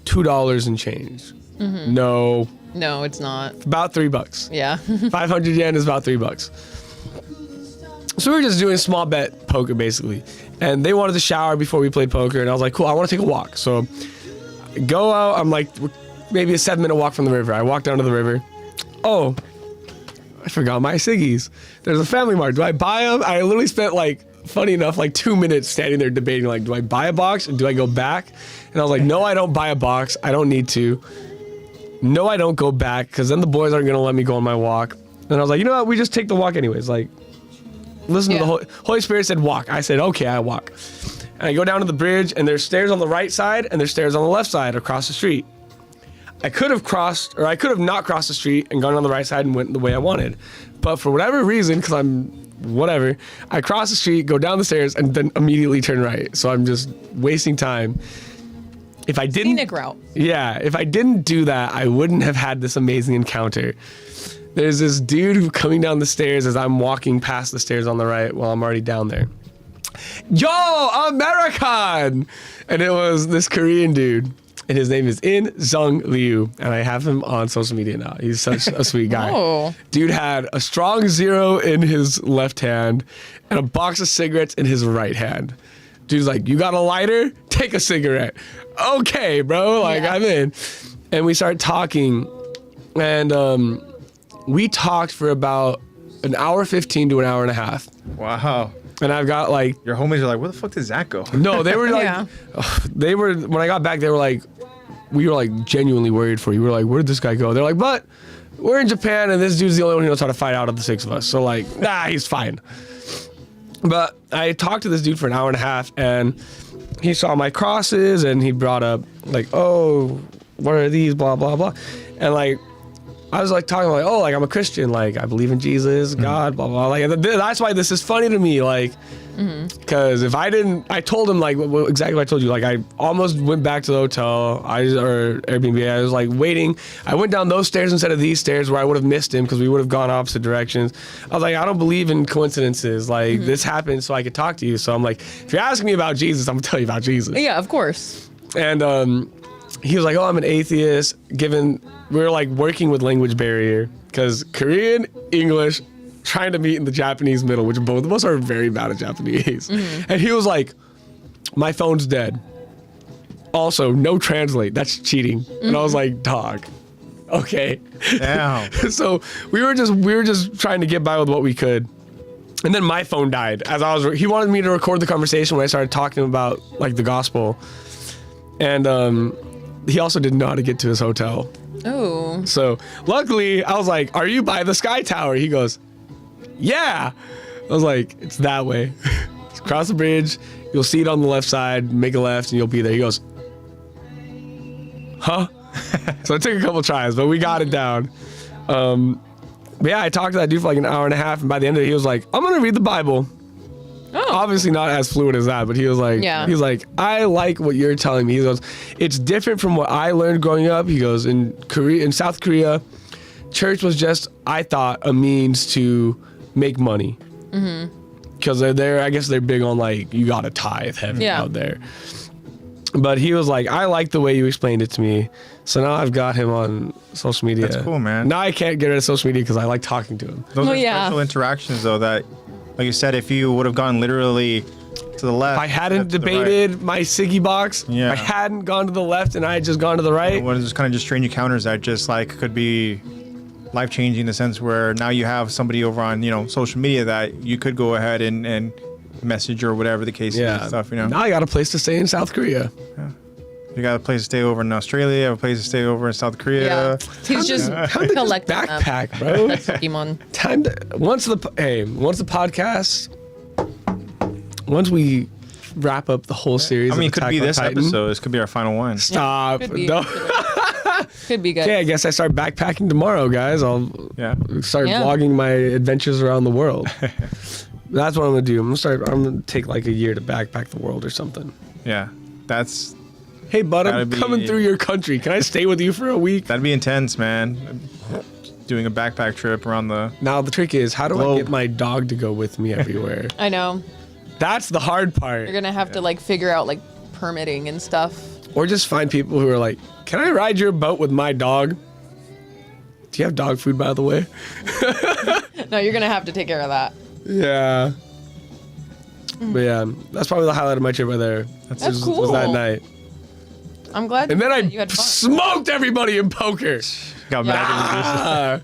$2 and change. No, No, it's not. about $3. Yeah. 500 yen is about $3. So we were just doing small bet poker basically. And they wanted to shower before we played poker. And I was like, cool, I want to take a walk. So I go out, I'm like, maybe a 7-minute walk from the river. I walk down to the river. Oh, I forgot my ciggies. There's a Family Mart. Do I buy them? I literally spent like, funny enough, like 2 minutes standing there debating like, do I buy a box or do I go back? And I was like, no, I don't buy a box. I don't need to. No, I don't go back because then the boys aren't going to let me go on my walk. And I was like, you know what? We just take the walk anyways. Like, listen to the Holy Spirit said walk. I said, okay, I walk. And I go down to the bridge and there's stairs on the right side and there's stairs on the left side across the street. I could have crossed, or I could have not crossed the street and gone on the right side and went the way I wanted. But for whatever reason, because I'm whatever, I cross the street, go down the stairs, and then immediately turn right. So I'm just wasting time. If I didn't, Scenic route. yeah, if I didn't do that, I wouldn't have had this amazing encounter. There's this dude who's coming down the stairs as I'm walking past the stairs on the right while I'm already down there. Yo, American! And it was this Korean dude. And his name is In Zung Liu. And I have him on social media now. He's such a sweet guy. Oh. Dude had a strong 0 in his left hand and a box of cigarettes in his right hand. Dude's like, you got a lighter? Take a cigarette. Okay, bro. Like, Yeah. I'm in. And we start talking. And we talked for about an hour 15 to an hour and a half. Wow. And I've got like, Your homies are like, where the fuck does that go? no, they were like, Yeah. they were, when I got back, they were like, we were like genuinely worried for you. We were like, where'd this guy go? They're like, but we're in Japan and this dude's the only one who knows how to fight out of the 6 of us. So like, nah, he's fine. But I talked to this dude for an hour and a half and he saw my crosses and he brought up like, oh, what are these? Blah, blah, blah. And like, I was like talking like, oh, like I'm a Christian, like I believe in Jesus, God, blah, blah. Like that's why this is funny to me. Like, because if I didn't, I told him like exactly what I told you. Like I almost went back to the hotel, or Airbnb. I was like waiting. I went down those stairs instead of these stairs where I would have missed him because we would have gone opposite directions. I was like, I don't believe in coincidences. Like this happened so I could talk to you. So I'm like, if you're asking me about Jesus, I'm gonna tell you about Jesus. Yeah, of course. And he was like, oh, I'm an atheist. Given we were like working with language barrier because Korean, English, trying to meet in the Japanese middle, which both of us are very bad at Japanese. And he was like, my phone's dead. Also, no translate. That's cheating. And I was like, dog, okay. Damn. So we were just trying to get by with what we could. And then my phone died as he wanted me to record the conversation when I started talking about like the gospel. And he also didn't know how to get to his hotel. Oh. So luckily I was like, are you by the Sky Tower? He goes, yeah. I was like, it's that way. Cross the bridge. You'll see it on the left side, make a left and you'll be there. He goes, huh? So it took a couple tries, but we got it down. But yeah, I talked to that dude for like an hour and a half, and by the end of it, he was like, I'm gonna read the Bible. Oh. Obviously not as fluid as that, but he was like, I like what you're telling me. He goes, it's different from what I learned growing up. He goes, in South Korea, church was just, I thought, a means to make money. Because I guess they're big on like, you gotta tithe heavy out there. But he was like, I like the way you explained it to me. So now I've got him on social media. That's cool, man. Now I can't get rid of social media because I like talking to him. Those are special interactions, though, that, like you said, if you would have gone literally to the left. I hadn't debated my Siggy box. Yeah. I hadn't gone to the left and I had just gone to the right. One of those kind of just strange encounters that just like could be life-changing in the sense where now you have somebody over on, social media that you could go ahead and message or whatever the case is and stuff, Now I got a place to stay in South Korea. Yeah. You got a place to stay over in Australia, you have a place to stay over in South Korea. Yeah. He's just collecting backpack, bro. Pokemon. Time to once the podcast, once we wrap up the whole series. I mean, of it could be this Titan, episode. This could be our final one. Stop. Could be. No. Could be good. Okay, I guess I start backpacking tomorrow, guys. I'll start vlogging my adventures around the world. That's what I'm gonna do. I'm gonna take like a year to backpack the world or something. Yeah, that's. Hey, bud, I'm coming through your country. Can I stay with you for a week? That'd be intense, man. Doing a backpack trip around the. Now the trick is, how do globe. I get my dog to go with me everywhere? I know. That's the hard part. You're gonna have to like figure out like permitting and stuff. Or just find people who are like, can I ride your boat with my dog? Do you have dog food, by the way? No, you're gonna have to take care of that. Yeah. But yeah, that's probably the highlight of my trip right there. That's cool. Was that night. I'm glad. And then you had fun. smoked everybody in poker. Got mad.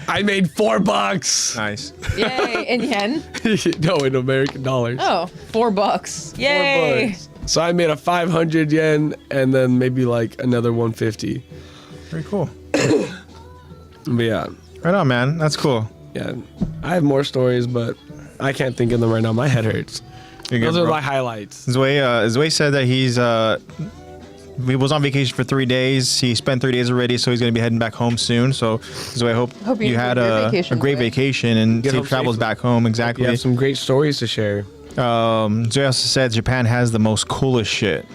I made $4. Nice. Yay! In yen? No, in American dollars. Oh, $4. Yay! $4. So I made a 500 yen and then maybe like another 150. Very cool. But yeah. Right on, man. That's cool. Yeah. I have more stories, but I can't think of them right now. My head hurts. Those are my highlights. Zway said that he was on vacation for 3 days. He spent 3 days already, so he's going to be heading back home soon. So I hope you had a great vacation and safe travels back home. Exactly. You have some great stories to share. Zoe also said Japan has the most coolest shit.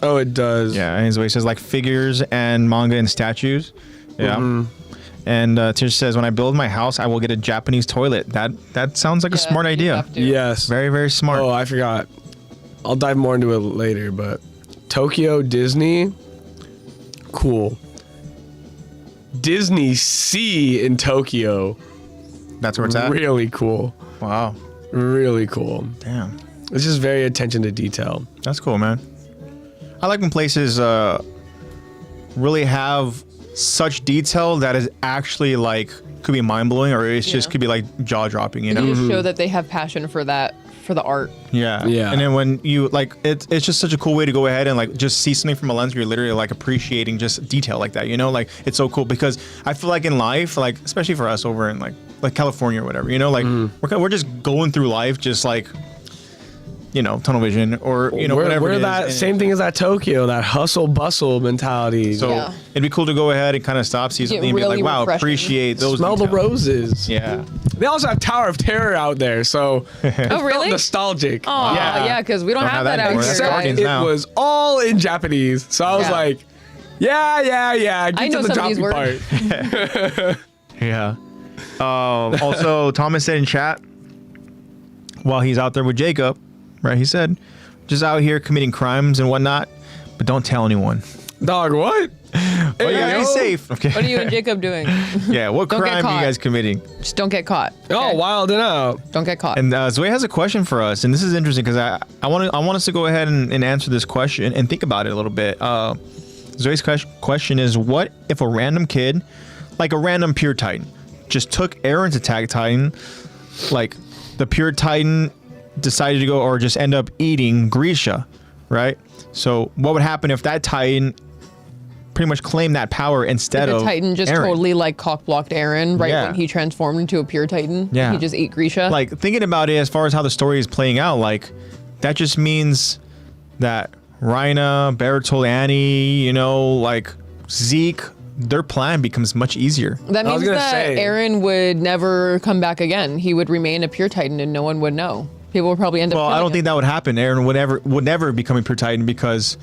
Oh, it does. Yeah, and Zoe says like figures and manga and statues. Yeah. Mm-hmm. And Tish says, when I build my house, I will get a Japanese toilet. That sounds like a smart idea. Yes. Very, very smart. Oh, I forgot. I'll dive more into it later, but Tokyo Disney, cool. Disney Sea in Tokyo. That's where it's at? Really cool. Wow. Really cool. Damn. It's just very attention to detail. That's cool, man. I like when places really have such detail that is actually like could be mind blowing, or it's just could be like jaw dropping. You know, just show that they have passion for that, for the art. Yeah, yeah. And then when you like, it's just such a cool way to go ahead and like just see something from a lens where you're literally like appreciating just detail like that. You know, like it's so cool because I feel like in life, like especially for us over in like California or whatever, you know, like we're just going through life just like, you know, tunnel vision or, you know, whatever it is. That same thing as that Tokyo, that hustle bustle mentality. So it'd be cool to go ahead and kind of stop, see something and be like, wow, appreciate those. Smell the roses. Yeah. They also have Tower of Terror out there, so oh really? Nostalgic. Oh yeah, because we don't have that out here. Except it was all in Japanese, so I was like, yeah. Get to the dropping part. Yeah. Also, Thomas said in chat while he's out there with Jacob. Right, he said, just out here committing crimes and whatnot, but don't tell anyone. Dog, what? Well, you're gonna be safe. Okay. What are you and Jacob doing? Yeah, what crime are you guys committing? Just don't get caught. Okay? Oh, wilding out. Don't get caught. And Zoe has a question for us, and this is interesting because I want us to go ahead and answer this question and think about it a little bit. Zoe's question is, what if a random kid, like a random pure Titan, just took Aaron's Attack Titan, like the pure Titan decided to go or just end up eating Grisha, right? So what would happen if that Titan pretty much claimed that power instead The of Titan just Eren? totally like cock-blocked Eren right Yeah. when he transformed into a pure Titan. Yeah. He just ate Grisha. Like, thinking about it as far as how the story is playing out, like, that just means that Rhina, Bertolt, Annie, like, Zeke, their plan becomes much easier. that I was means gonna that say- Eren would never come back again. He would remain a pure Titan and no one would know. People would probably end up Well, I killing don't think him. that would happen. Eren would never become a pure Titan because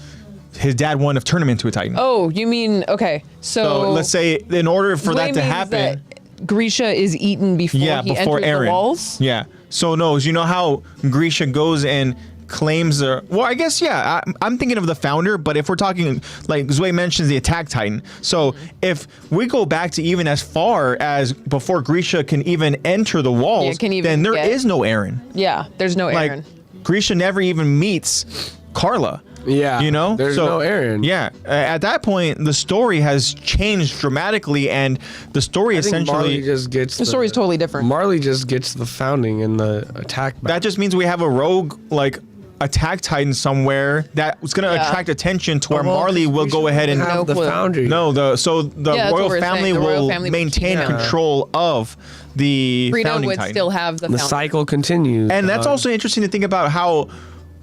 his dad wouldn't have turned him into a Titan. Oh, you mean, okay. So let's say in order for Sway that to means happen, that Grisha is eaten before he before enters Eren. the walls? Yeah. So no, you know how Grisha goes and claims the. Well, I guess yeah. I'm thinking of the founder, but if we're talking like Zway mentions the Attack Titan, so if we go back to even as far as before Grisha can even enter the walls, can even then there get- is no Eren. Yeah, there's no Like Eren. Grisha never even meets Carla. Yeah. So, There's no Eren. Yeah. At that point, the story has changed dramatically, and the story I think essentially. Marley just gets The story's totally different. Marley just gets the founding and the attack back. That just means we have a rogue like Attack Titan somewhere that's going to Yeah. attract attention to where Well, Marley will we go should ahead and have No the clue. foundry. no the Yeah, that's royal what we're family saying. The royal will family would maintain keep- control of the Frida founding would Titan. still have the the founding. cycle continues. And that's also interesting to think about how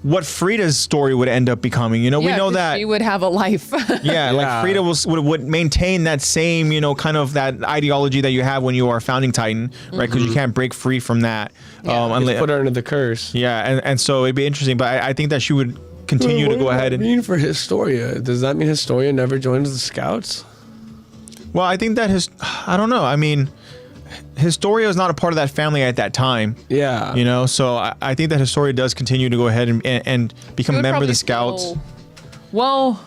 what Frida's story would end up becoming. We Yeah, know 'cause that she would have a life. Yeah, like Yeah. Frida would maintain that same, kind of that ideology that you have when you are a founding Titan, right? Because you can't break free from that. Yeah. Just put her under the curse. Yeah, and so it'd be interesting, but I think that she would continue to What go does ahead that and. mean for Historia? Does that mean Historia never joins the Scouts? Well, I think that I don't know. I mean, Historia is not a part of that family at that time. Yeah. So I think that Historia does continue to go ahead and become a She would member of probably the Scouts. still- Well,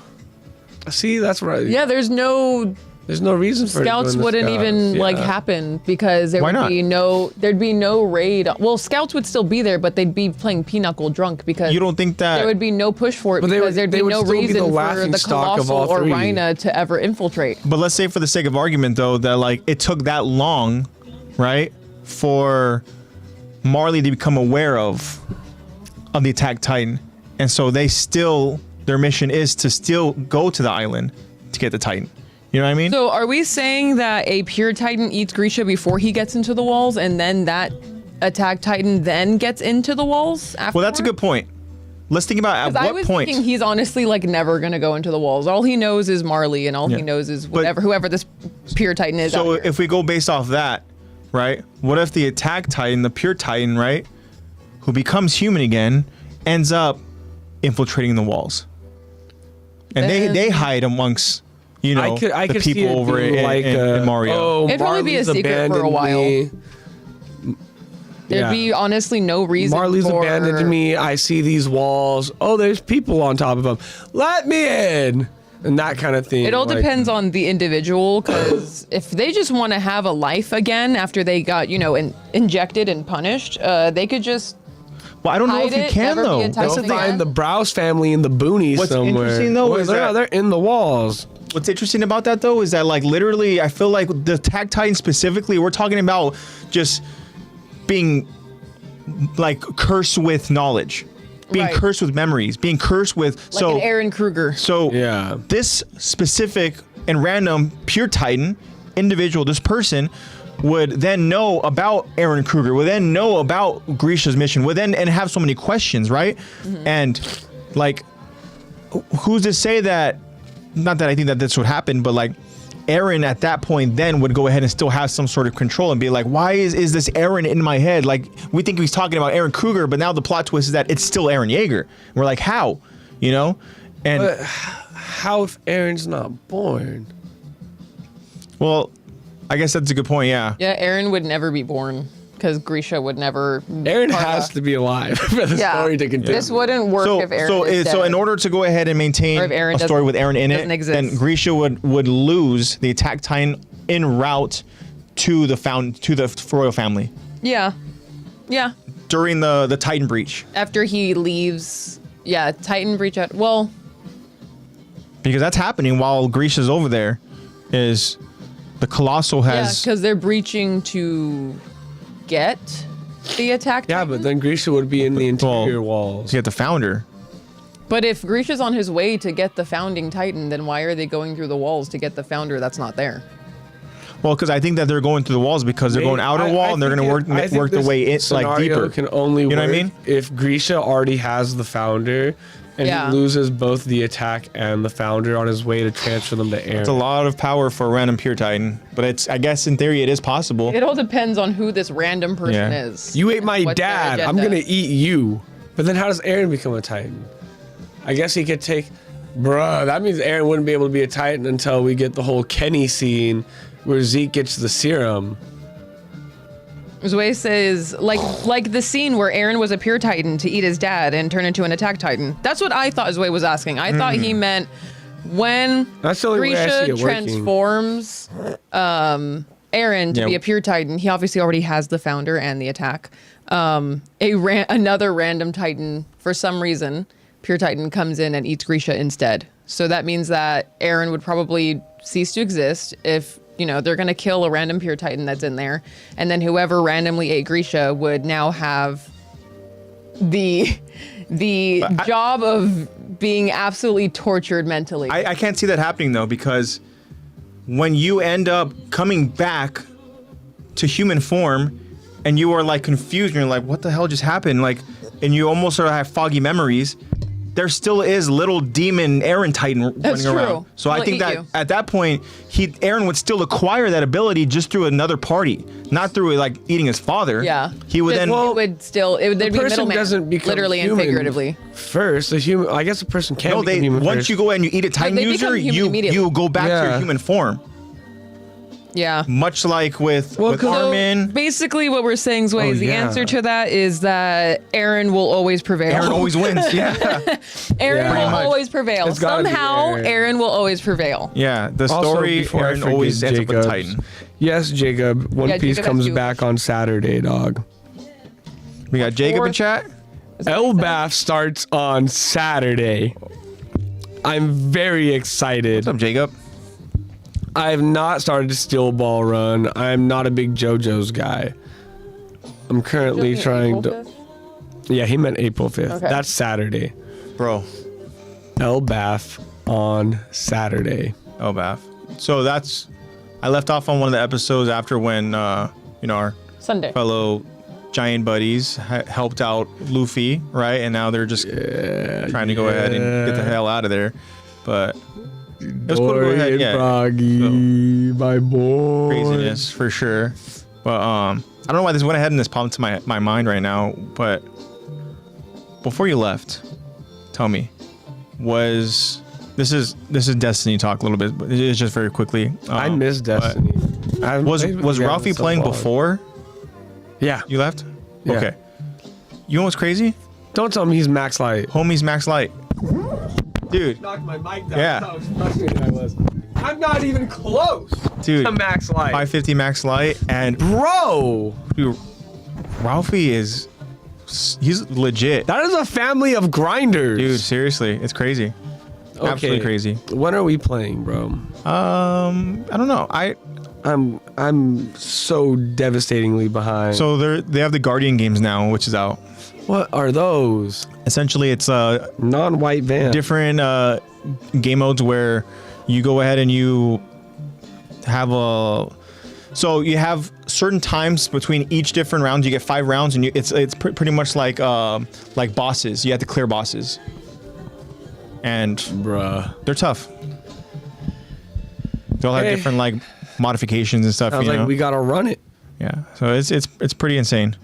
See, that's right. yeah, there's no There's no reason for Scouts it to join the wouldn't Scouts. even like Yeah. happen because there Why would not? there'd be no raid. Well, Scouts would still be there, but they'd be playing pinochle drunk because You don't think that? there would be no push for it But they because would- there'd they be would no still be the reason for laughing the stock of Colossal all or three. Rhina to ever infiltrate. But let's say for the sake of argument, though, that like it took that long, right, for Marley to become aware of the Attack Titan, and so their mission is to still go to the island to get the Titan. You know what I mean? So are we saying that a pure Titan eats Grisha before he gets into the walls, and then that Attack Titan then gets into the walls afterwards? Well, that's a good point. Let's think about at I what was point. thinking he's honestly like never gonna go into the walls. All he knows is Marley, and all Yeah. he knows is But- whoever this pure Titan is. So out here. if we go based off that, right? What if the Attack Titan, the pure Titan, right, who becomes human again, ends up infiltrating the walls, and Then- they hide amongst I the could see people it over being in Mario. Oh, It'd probably be a Marley's secret for a abandoned while. me. There'd Yeah. be honestly no reason. Marley's for... abandoned me. I see these walls. Oh, there's people on top of them. Let me in. And that kind of thing. It all like- depends on the individual, because if they just want to have a life again after they got injected and punished, they could just Well, I don't know hide if you it, can never be though. attacked That's They'll the thing. again. find the Browse family in the boonies What's somewhere. interesting, though, is that- they're in the walls. What's interesting about that though is that like literally, I feel like the Attack Titan specifically, we're talking about just being like cursed with knowledge, being Right. cursed with memories, being cursed with like an Aaron Kruger. So Yeah. this specific and random pure Titan individual, this person would then know about Aaron Kruger, would then know about Grisha's mission, would then and have so many questions, right? And like, who's to say that? Not that I think that this would happen, but like, Aaron at that point then would go ahead and still have some sort of control and be like, why is this Aaron in my head? Like, we think he's talking about Aaron Kruger, but now the plot twist is that it's still Aaron Yeager. And we're like, how? And But how if Aaron's not born? well, I guess that's a good point. Yeah. Yeah, Aaron would never be born because Grisha would never. Aaron has to be alive for the story to continue. This wouldn't work if Aaron is dead. So in order to go ahead and maintain Or if Aaron a story doesn't- with Aaron in it, doesn't exist. then Grisha would lose the Attack Titan en route to the royal family Yeah. during the Titan breach, After he leaves, Titan breach out. Well, because that's happening while Grisha's over there. Is the Colossal has because they're breaching to get the attack Yeah, Titan. but then Grisha would be in the interior Well, walls. You get the founder. But if Grisha's on his way to get the founding Titan, then why are they going through the walls to get the founder that's not there? Well, because I think that they're going through the walls because they're going outer wall and they're going to work their way in like Scenario deeper. can only You know work what I mean? if Grisha already has the founder and Yeah. he loses both the attack and the founder on his way to transfer them to Aaron. It's a lot of power for a random pure titan, but it's I guess in theory it is possible. It all depends on who this random person Yeah. is. You ate my What's their dad. I'm agenda. gonna eat you. But then how does Aaron become a Titan? I guess he could take, bruh. That means Aaron wouldn't be able to be a Titan until we get the whole Kenny scene where Zeke gets the serum. Zwei says, like the scene where Aaron was a pure Titan to eat his dad and turn into an attack Titan. That's what I thought Zwei was asking. I thought he meant when That's the only way I see Grisha it working. transforms Aaron to Yeah. be a pure Titan. He obviously already has the founder and the attack. Another random Titan, for some reason, pure Titan comes in and eats Grisha instead. So that means that Aaron would probably cease to exist if, you know, they're going to kill a random pure Titan that's in there. And then whoever randomly ate Grisha would now have the job of being absolutely tortured mentally. I can't see that happening though because when you end up coming back to human form and you are like confused and you're like, what the hell just happened? Like, and you almost sort of have foggy memories. There still is little demon Aaron Titan running true. around. So I He'll think eat that you. at that point, Aaron would still acquire that ability just through another party, not through like eating his father. Yeah. He would then. It would still, there'd be person middleman, doesn't become literally and human figuratively. First, the human. I guess a person can No, become human once first. you go and you eat a Titan they become user, human immediately. you go back to Yeah. your human form. Yeah. Much like with Well, 'cause- Armin. Basically, what we're saying, Zwei, Oh, is the yeah. answer to that is that Aaron will always prevail. Aaron always wins. Yeah. Aaron Yeah. will Pretty much. always prevail. It's gotta be Somehow, Aaron. Aaron will always prevail. Yeah. The Also, story, before I Aaron forget, always ends up with Jacobs. Titan. Yes, Jacob. One Yeah, Piece Jacob has comes Jewish. back on Saturday, dog. We got Jacob in Fourth- chat. Elbaf starts on Saturday. I'm very excited. What's up, Jacob? I have not started to Steel Ball Run. I'm not a big JoJo's guy. I'm currently trying to. Yeah, he meant April 5th. Okay. That's Saturday. Bro. Elbaf on Saturday. Oh, Bath. So that's. I left off on one of the episodes after when, our Sunday. fellow giant buddies helped out Luffy, right? And now they're just trying to go ahead and get the hell out of there. But it was cool to go ahead. Yeah. Froggy, my boy. Craziness for sure. But I don't know why this went ahead and this popped to my mind right now. But before you left, tell me, this is Destiny talk a little bit, but it's just very quickly. I miss Destiny. I haven't Was played with was you guys Ralphie in so playing long. before Yeah. you left? Yeah. Okay. You know what's crazy? Don't tell me he's Max Light. Homie's Max Light. Dude, Knocked my mic down. Yeah. That's how frustrated I was. I'm not even close dude. to Max Light. 550 Max Light and Bro, dude, Ralphie he's legit. that is a family of grinders. Dude, seriously, it's crazy. Absolutely crazy. When are we playing, bro? I don't know. I'm so devastatingly behind. So they have the Guardian games now, which is out. what are those? Essentially, it's Non-white van. different game modes where you go ahead and you have so you have certain times between each different rounds. You get 5 rounds, and it's pretty much like bosses. You have to clear bosses, and Bruh. they're tough. They all have Hey. different like modifications and stuff. I was you like, know? we gotta run it. Yeah, so it's pretty insane.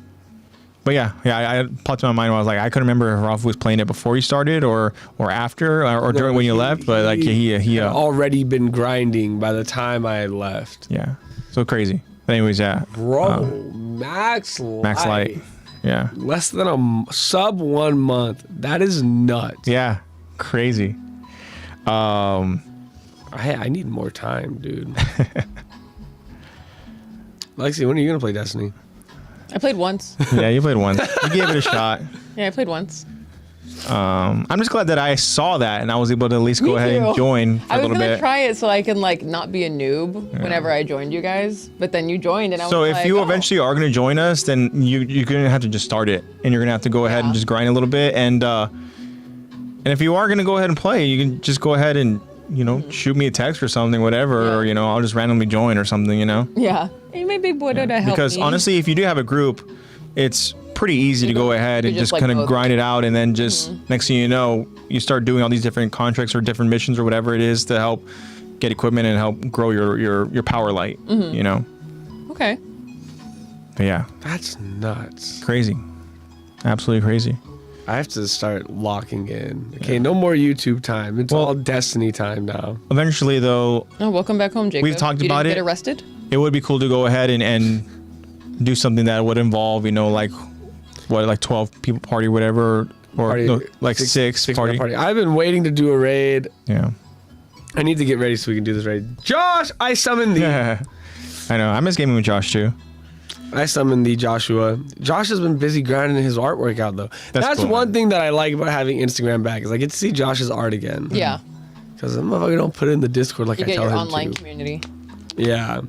But yeah, I popped in my mind when I was like, I couldn't remember if Ralph was playing it before you started or after or during when you left. But like he had already been grinding by the time I had left. yeah, so crazy. But anyways, yeah, Bro, Max Light. Max Light, yeah, Less than a sub 1 month. That is nuts. yeah, crazy. Hey, I need more time, dude. Lexi, when are you gonna play Destiny? I played once. Yeah, you played once. You gave it a shot. Yeah, I played once. I'm just glad that I saw that and I was able to at least go ahead and join for I a was little gonna bit. try it so I can like not be a noob whenever I joined you guys, but then you joined and I was So like, if you oh. eventually are going to join us, then you're going to have to just start it, and you're going to have to go ahead and just grind a little bit, and if you are going to go ahead and play, you can just go ahead and shoot me a text or something, whatever, or I'll just randomly join or something, Yeah, you may be able to help Because me. honestly, if you do have a group, it's pretty easy to go ahead and just like kind of both. grind it out, and then just next thing you know, you start doing all these different contracts or different missions or whatever it is to help get equipment and help grow your power light, Okay. But yeah, That's nuts. crazy, absolutely crazy. I have to start locking in. Okay, no more YouTube time. It's all Destiny time now. Eventually, though, Oh, welcome back home, Jacob. We've talked You about didn't it. Get arrested? it would be cool to go ahead and do something that would involve, like 12 people party, whatever, or Party- no, like six party. I've been waiting to do a raid. Yeah. I need to get ready so we can do this raid. Josh, I summoned thee. I know. I miss gaming with Josh too. I summoned thee, Joshua. Josh has been busy grinding his artwork out though. That's cool, one man. thing that I like about having Instagram back is I get to see Josh's art again. Yeah. Because the motherfucker don't put it in the Discord like You I get tell your him online to. community. Yeah.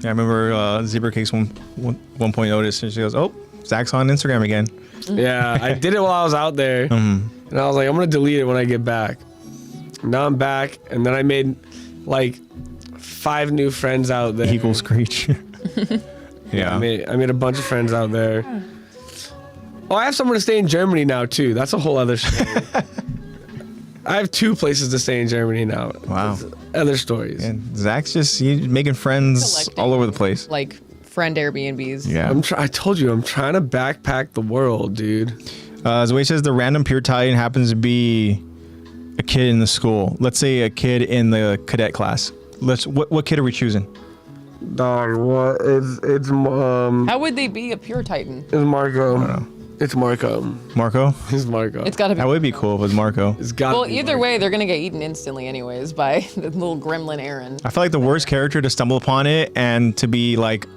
Yeah, I remember Zebra Cakes one point noticed, and she goes, "Oh, Zach's on Instagram again." Yeah. I did it while I was out there. And I was like, I'm going to delete it when I get back. Now I'm back. And then I made like 5 new friends out there. Eagle Screech. Yeah. I made a bunch of friends out there. Oh, I have somewhere to stay in Germany now too. That's a whole other story. I have 2 places to stay in Germany now. Wow. That's other stories. And Zach's just making friends Collecting. all over the place. Like friend Airbnbs. Yeah. I told you, I'm trying to backpack the world, dude. Zoe says the random pure titan happens to be a kid in the school. Let's say a kid in the cadet class. What kid are we choosing? Dog, what? It's How would they be a pure Titan? It's Marco. It's Marco. Marco? It's Marco. It's got to be. That would be cool if it was Marco. It's got. Well, either way, they're gonna get eaten instantly, anyways, by the little gremlin Aaron. I feel like the worst character to stumble upon it and to be like,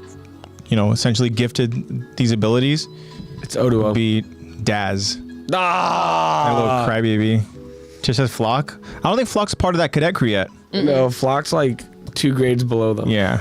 essentially gifted these abilities It's Oduo. would be Daz. That little crybaby. Just says Flock. I don't think Flock's part of that cadet crew yet. No, Flock's like 2 grades below them. Yeah.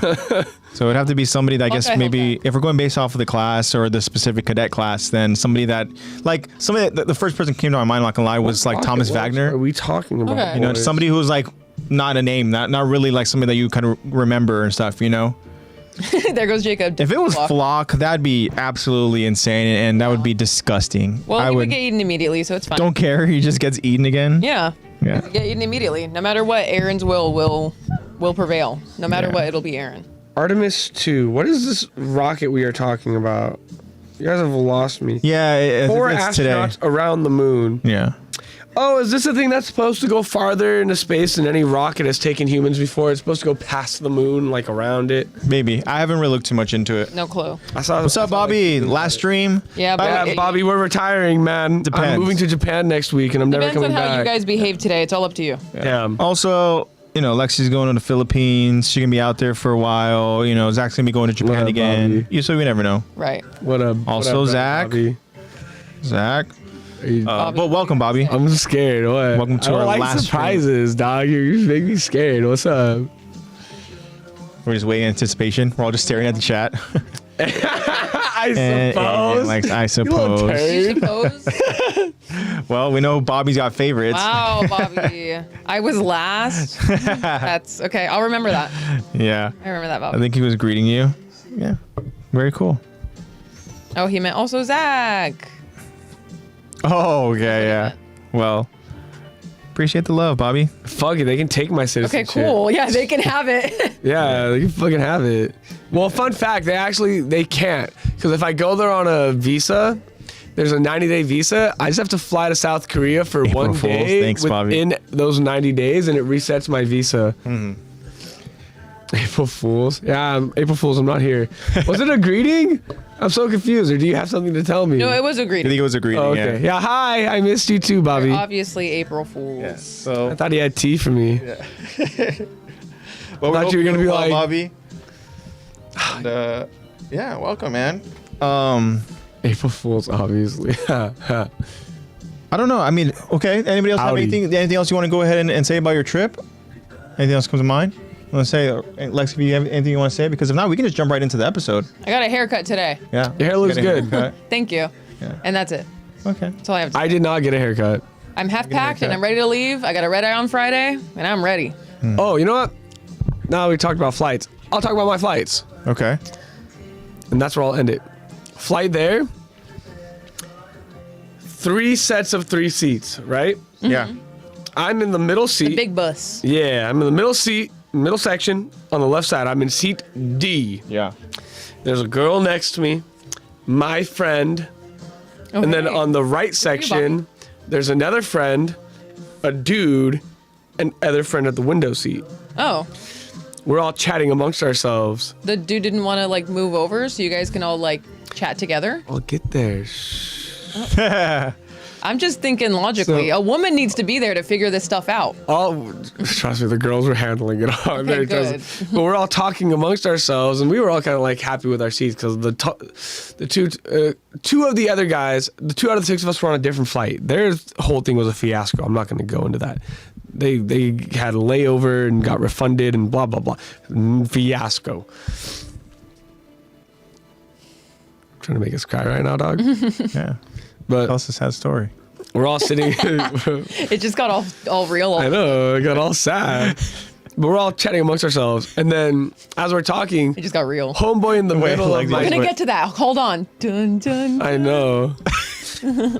So it'd have to be somebody that I guess I hope maybe not. if we're going based off of the class or the specific cadet class, then somebody that the first person came to my mind, not gonna lie, was like Thomas What are Wagner. we talking about? Okay. You know, boys? somebody who was like not a name, not really like somebody that you kind of remember and stuff, There goes Jacob. If it was Flock, that'd be absolutely insane and that would be disgusting. Well, I he would get eaten immediately, so it's fine. don't care, he just gets eaten again. Yeah. Yeah. Get eaten immediately. No matter what, Aaron's will prevail. No matter what, it'll be Aaron. Artemis 2. What is this rocket we are talking about? You guys have lost me. Yeah, I 4 think it's today. astronauts around the moon. Yeah. Oh, is this the thing that's supposed to go farther into space than any rocket has taken humans before? It's supposed to go past the moon, like around it. Maybe. I haven't really looked too much into it. No clue. What's up, Bobby? Last stream? Yeah, but Yeah, Bobby, we're retiring, man. Depends. I'm moving to Japan next week, and I'm never depends on coming how back. you guys behave today. It's all up to you. Damn. Also, Lexi's going to the Philippines. She's going to be out there for a while. Zach's going to be going to Japan up, again. Bobby? So we never know. Right. What up? Also, what up, Zach. Bobby? Zach. Are you- Well, welcome, Bobby. I'm scared. What? Welcome to I don't our like last surprises, dog. You just make me scared. What's up? We're just waiting in anticipation. We're all just staring at the chat. I And suppose. like, I You little suppose. turd. Suppose. Well, we know Bobby's got favorites. Wow, Bobby. I was last. That's okay. I'll remember that. Yeah. I remember that, I Bobby. think he was greeting you. Yeah. Very cool. Oh, he meant also Zach. Oh, okay. Yeah. meant. Well, appreciate the love, Bobby. Fuck it. They can take my Okay, citizenship. cool. Yeah, they can have it. Yeah, they can fucking have it. Well, fun fact, they can't. Because if I go there on a visa, there's a 90-day visa. I just have to fly to South Korea for April 1 Fools. day Thanks, Bobby. within those 90 days, and it resets my visa. April Fools? Yeah, April Fools, I'm not here. Was it a greeting? I'm so confused. Or do you have something to tell me? No, it was I agreed. think it was a greeting. Oh, okay. Yeah, hi. I missed you too, Bobby. Obviously, April Fools. So, I thought he had tea for me. well, thought you were gonna be like- Bobby. And, yeah, welcome, man. April Fools, obviously. I I don't know. I mean, okay. Anybody else have Howdy. anything else you want to go ahead and say about your trip? Anything else comes to mind? You want to say, Lex, if you have anything you want to say? Because if not, we can just jump right into the episode. I got a haircut today. Yeah. Your hair looks You got a good. haircut. Thank you. Yeah. And that's it. Okay. That's all I have to say. I did not get a haircut. I'm half packed and haircut. I'm ready to leave. I got a red eye on Friday and I'm ready. Oh, you know what? Now we talked about flights. I'll talk about my flights. Okay. And that's where I'll end it. Flight there. 3 sets of 3 seats, right? Yeah. I'm in the middle seat. Big bus. Yeah, I'm in the middle seat, middle section on the left side. I'm in seat D. Yeah. There's a girl next to me, my friend, and then on the right section, there's another friend, a dude, and other friend at the window seat. Oh, We're all chatting amongst ourselves. the dude didn't want to like move over so you guys can all like chat together. I'll get there. I'm just thinking logically. So- A woman needs to be there to figure this stuff out. Trust me, the girls were handling it all. Very good. But we're all talking amongst ourselves, and we were all kind of like happy with our seats because the two of the other guys, the 2 out of the 6 of us were on a different flight. Their whole thing was a fiasco. I'm not going to go into that. They had a layover and got refunded and blah blah blah. Fiasco. Trying to make us cry right now, dog. Yeah. But That's a sad story. we're all sitting. It just got all real. I know, it got all sad. But we're all chatting amongst ourselves. And then as we're talking, It just got real. homeboy in the middle of Lexi, We're my... gonna get to that. Hold on. Dun dun. I know.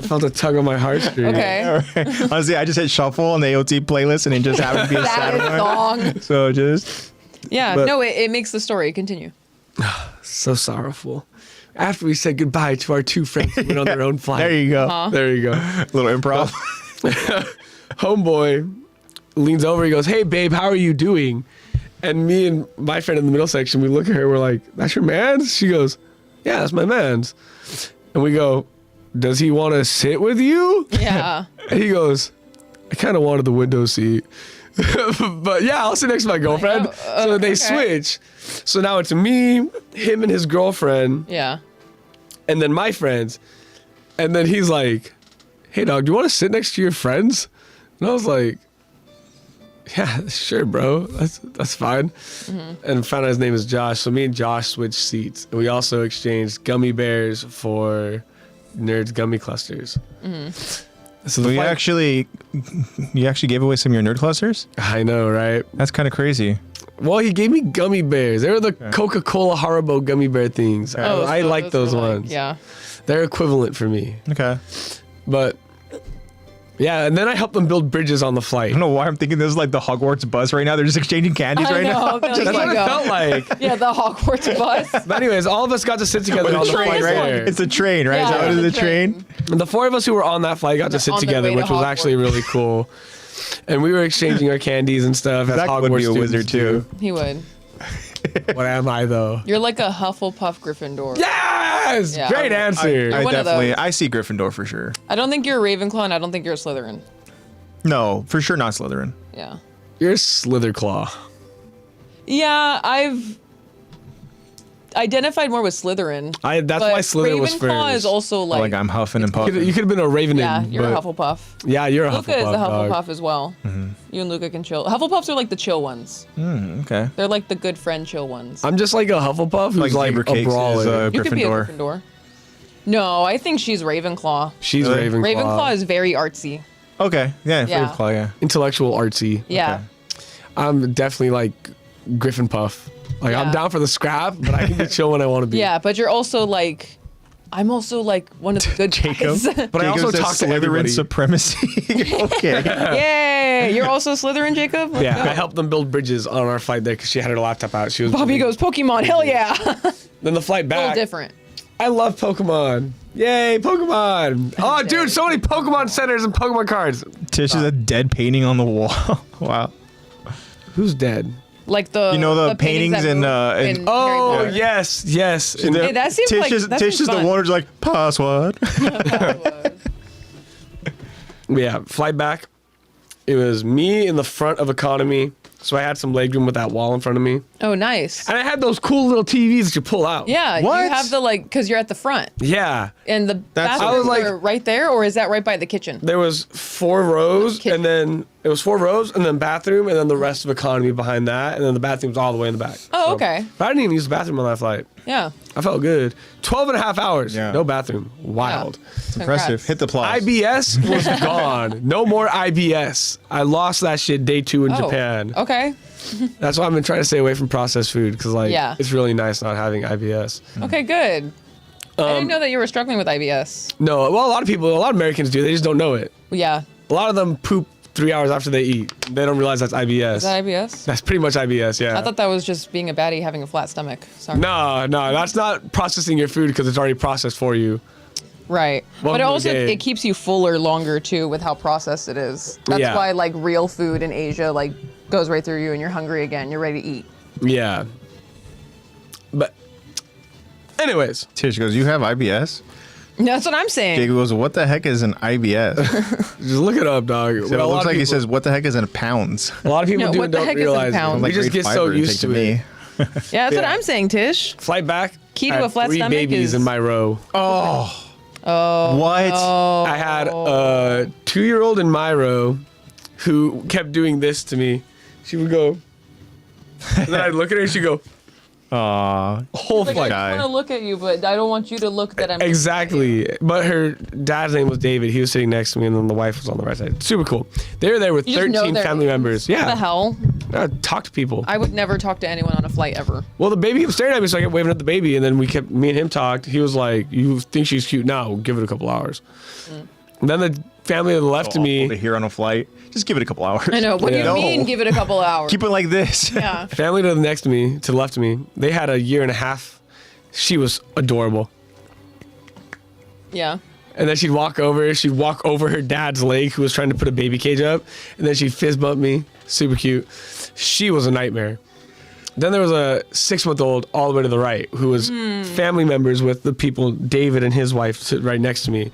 Felt a tug on my heartstring. Okay. All right. Honestly, I just hit shuffle on the AOT playlist and it just happened to be a sad That one. song. So just Yeah. But- No, it makes the story continue. So sorrowful. After we said goodbye to our 2 friends who went on their own flight. there you go. There you go. Little improv. Homeboy leans over. He goes, "Hey, babe, how are you doing?" And me and my friend in the middle section, we look at her. We're like, "That's your man's?" She goes, "Yeah, that's my man's." And we go, "Does he want to sit with you?" Yeah. And he goes, "I kind of wanted the window seat." But yeah, I'll sit next to my girlfriend. So they okay. switch. So now it's me, him and his girlfriend, Yeah. and then my friends. And then he's like, "Hey, dog, do you want to sit next to your friends?" And I was like, "Yeah, sure, bro. That's fine." And found out his name is Josh. So me and Josh switched seats. And we also exchanged gummy bears for Nerds gummy clusters. So the So you flight- actually gave away some of your nerd clusters? I know, right? That's kind of crazy. Well, he gave me gummy bears. They were the Coca-Cola Haribo gummy bear things. I so like those were like- ones. yeah. They're equivalent for me. Okay. But yeah, and then I helped them build bridges on the flight. I don't know why I'm thinking this is like the Hogwarts bus right now. They're just exchanging candies I right know. now. There That's you what it go. felt like. Yeah, the Hogwarts bus. But anyways, all of us got to sit together on the train, flight right? there. It's a train, right? Yeah, is that what it's it is? a A train? And the 4 of us who were on that flight got to sit On their together, way to which was actually Hogwarts. really cool. And we were exchanging our candies and stuff. As Zach would Hogwarts be a students wizard too. He would. do. What am I though? You're like a Hufflepuff Gryffindor. Yes, Yeah. great answer. I one of definitely, those. I see Gryffindor for sure. I don't think you're a Ravenclaw, and I don't think you're a Slytherin. No, for sure not Slytherin. Yeah. You're a Slitherclaw. Yeah, I've identified more with Slytherin. That's but why Slytherin was Ravenclaw first. is also Like, like. I'm huffing and You puffing. could have been a Ravenin. Yeah, you're a but- Hufflepuff. Yeah, you're a Luca Hufflepuff. is a dog. Hufflepuff as well. You and Luca can chill. Hufflepuffs are like the chill ones. Okay. They're like the good friend chill ones. I'm just like a Hufflepuff who's like Zebra a Cakes is, brawler. You could be a Gryffindor. Gryffindor. No, I think she's Ravenclaw. She's Really? Ravenclaw. Ravenclaw is very artsy. Okay. Yeah. Yeah. Ravenclaw, yeah. Intellectual, artsy. Yeah. I'm definitely like Griffin Puff. Like I'm Yeah. down for the scrap, but I can be chill when I want to be. Yeah, but you're also like, I'm also like one of the good Jacob. guys. But I also Jacob talk says to Slytherin everybody. supremacy. Okay. Yay! You're also Slytherin, Jacob? Let's Yeah, go. I helped them build bridges on our flight there because she had her laptop out. She was. Bobby goes, Pokemon, hell yeah! A Then the flight little back. different. I love Pokemon. Yay, Pokemon! Oh, dude, so many Pokemon centers and Pokemon cards. Tish is a dead painting on the wall. Wow. Who's dead? Like the You know the paintings that in, move in- Harry Oh, Potter. yes, yes. And Hey, that seems Tish like is, that Tish seems is the fun. water's like, password. yeah, flight back. It was me in the front of economy, So I had some legroom with that wall in front of me. Oh, nice. And I had those cool little TVs that you pull out. Yeah, What? you have the because you're at the front. Yeah. And the That's- bathrooms I was like- are right there, or is that right by the kitchen? There was 4 rows, Kitchen. and then it was 4 rows, and then bathroom, and then the rest of economy behind that, and then the bathroom's all the way in the back. Oh, okay. But I didn't even use the bathroom on that flight. Yeah. I felt good. 12 and a half hours. Yeah. No bathroom. Wild. It's impressive. Congrats. Hit the applause. IBS was gone. No more IBS. I lost that shit day 2 in Oh, Japan. Okay. That's why I've been trying to stay away from processed food because Yeah. it's really nice not having IBS. Okay, good. I didn't know that you were struggling with IBS. No, well, a lot of Americans do. They just don't know it. Yeah. A lot of them poop 3 hours after they eat. They don't realize that's IBS. Is that IBS? That's pretty much IBS, yeah. I thought that was just being a baddie having a flat stomach. Sorry. No, that's not processing your food because it's already processed for you. Right. Welcome But to the also game. it keeps you fuller longer too with how processed it is. That's Yeah. why like real food in Asia like goes right through you and you're hungry again. You're ready to eat. Yeah. But, anyways, Tish goes, you have IBS? That's what I'm saying. Jake goes, what the heck is an IBS? just look it up, dog. So it looks like he says, what the heck is in pounds? a lot of people No, do what and the don't heck is in realize it. pounds? We just grade get so fiber used take to it. Yeah, that's what Yeah. I'm saying, Tish. Flight back. Key to I a had flat 3 stomach babies is- in my row. Oh. Oh. What? I had a 2-year-old in my row who kept doing this to me. She would go, and then I'd look at her and she'd go, Aw. whole Like, flight. I want to look at you, but I don't want you to look that I'm Exactly. But her dad's name was David. He was sitting next to me, and then the wife was on the right side. Super cool. They were there with You just know 13 their family names. members. What the Yeah. hell? Talk to people. I would never talk to anyone on a flight ever. Well, the baby kept staring at me, so I kept waving at the baby, and then me and him talked. He was like, "You think she's cute now? Give it a couple hours." And then the family to the left to me, To hear on a flight. Just give it a couple hours. I know. What do you Yeah. mean? Give it a couple hours. Keep it like this. Yeah. family to the next to me, to the left of me, they had a year and a half. She was adorable. Yeah. And then she'd walk over her dad's leg who was trying to put a baby cage up, and then she'd fist bump me. Super cute. She was a nightmare. Then there was a 6-month-old all the way to the right who was family members with the people, David and his wife, sit right next to me.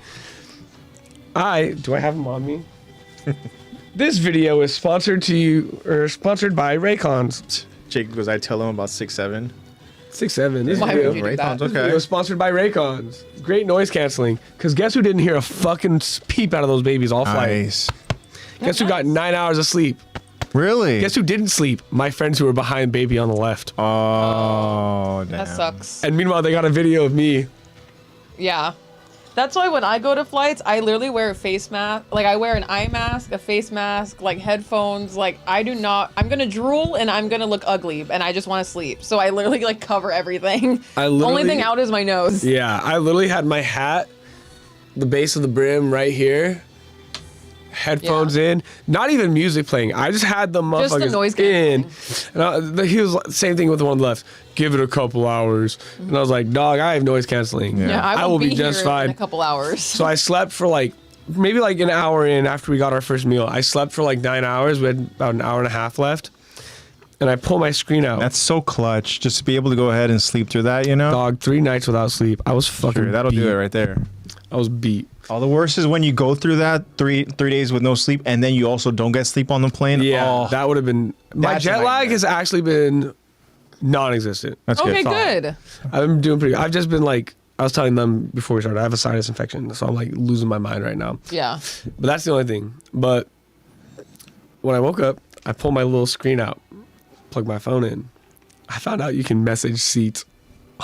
Do I have them on me? This video is sponsored by Raycons. Jake goes, I tell him about 6'7". 6'7". This Why video, would you do that? Raycons, okay. video is sponsored by Raycons. Great noise canceling. Because guess who didn't hear a fucking peep out of those babies all flight? Nice. Guess who got 9 hours of sleep? Really? Guess who didn't sleep? My friends who were behind baby on the left. Oh, damn. That sucks. And meanwhile, they got a video of me. Yeah. That's why when I go to flights, I literally wear a face mask. Like, I wear an eye mask, a face mask, like headphones. Like, I'm going to drool and I'm going to look ugly and I just want to sleep. So I literally, like, cover everything. Only thing out is my nose. Yeah, I literally had my hat, the base of the brim right here, headphones in, not even music playing. I just had the motherfuckers Just the noise in. canceling. And he was same thing with the one on the left. Give it a couple hours, and I was like, dog, I have noise canceling. Yeah, I will will be just here fine. in a couple hours. So I slept for maybe an hour in after we got our first meal. I slept for 9 hours. We had about an hour and a half left. And I pull my screen out. That's so clutch. Just to be able to go ahead and sleep through that, you know? Dog, 3 nights without sleep. I was fucking Sure, that'll beat. do it right there. I was beat. All the worst is when you go through that three days with no sleep, and then you also don't get sleep on the plane. Yeah, Oh, that would have been... My That's a jet lag nightmare. has actually been non-existent. that's Okay, good. good. I've been doing pretty good. I've just been I was telling them before we started, I have a sinus infection, so I'm losing my mind right now. Yeah. But that's the only thing. But when I woke up, I pulled my little screen out, plugged my phone in. I found out you can message seats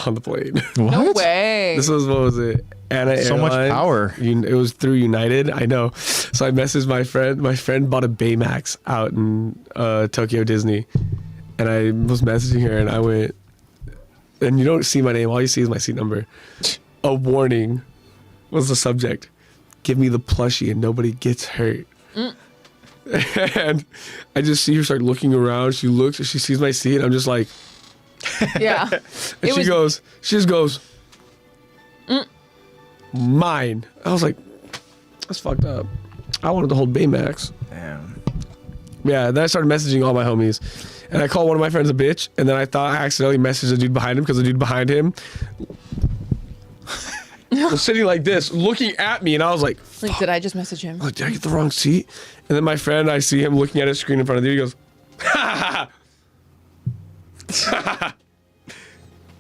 on the plane. What? No way. This was, what was it? Anna So much Airlines. power. It was through United. I know. So I messaged my friend. My friend bought a Baymax out in Tokyo Disney. And I was messaging her and I went, and you don't see my name. All you see is my seat number. A warning was the subject. Give me the plushie and nobody gets hurt. And I just see her start looking around. She looks, she sees my seat. I'm just like, Yeah. and she just goes, mine. I was like, that's fucked up. I wanted to hold Baymax. Damn. Yeah, then I started messaging all my homies. And I called one of my friends a bitch, and then I thought I accidentally messaged the dude behind him because the dude behind him was sitting like this, looking at me, and I was like, Like, did I just message him? did I get the wrong seat? And then my friend, I see him looking at his screen in front of the dude, he goes, ha ha ha,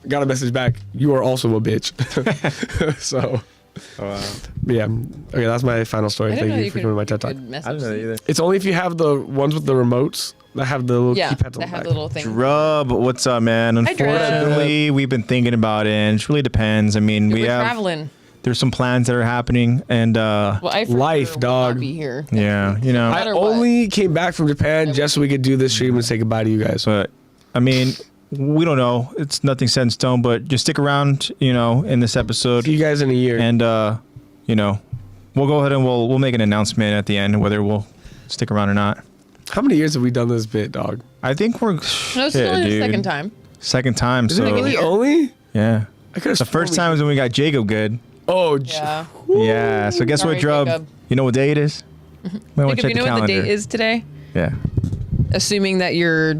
Got a message back. You are also a bitch. So, yeah. Okay, that's my final story. Thank you for doing my TED Talk. I didn't know that either. It's only if you have the ones with the remotes that have the little keypads on the that have back. the little thing. Drub, what's up, man? Drub. Unfortunately, we've been thinking about it, and it really depends. I mean, We're traveling. There's some plans that are happening, and Well, I for Life, sure will dog. not be here. yeah, you know. I matter what. only came back from Japan just so we could do this stream and say goodbye to you guys. But I mean, we don't know. It's nothing set in stone, but just stick around, you know, in this episode, See you guys in a year. and you know, we'll go ahead and we'll make an announcement at the end whether we'll stick around or not. How many years have we done this bit, dog? I think we're No, it's shit, only the dude. second time. Second time. Is So it really only? yeah, I could have the first time was when we got Jacob good. Oh, Yeah. Yeah. So guess Sorry, what, Drub? Jacob. You know what day it is? Might wanna Jacob, check you know the what the calendar. date is today? Yeah. Assuming that you're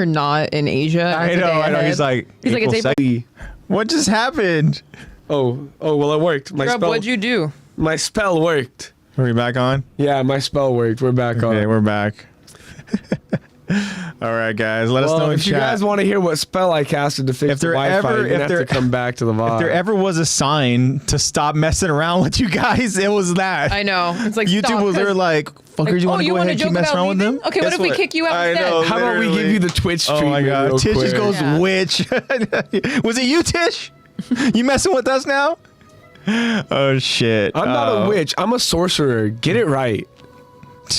not in Asia. I It's a know. day I know. ahead. He's like it's April. 2nd. What just happened? Oh, well, it worked. My Rob, spell. what'd you do? My spell worked. Are we back on? Yeah, my spell worked. We're back on. Okay, we're back. All right, guys. Let us know Well, in if you chat. guys want to hear what spell I casted to fix If the there Wi-Fi, ever- you're gonna if have there- to come back to the VOD. If there ever was a sign to stop messing around with you guys, it was that. I know. It's like YouTube stop, was there 'cause- like, fuckers, you want to go wanna ahead and keep joke messing about around with them? leaving? Okay, what Guess if we kick you out I instead? know, How about we give literally. you the Twitch Oh stream? my god, real Tish quick? just goes Yeah. witch. Was it you, Tish? You messing with us now? Oh shit. I'm not a witch. I'm a sorcerer. Get it right.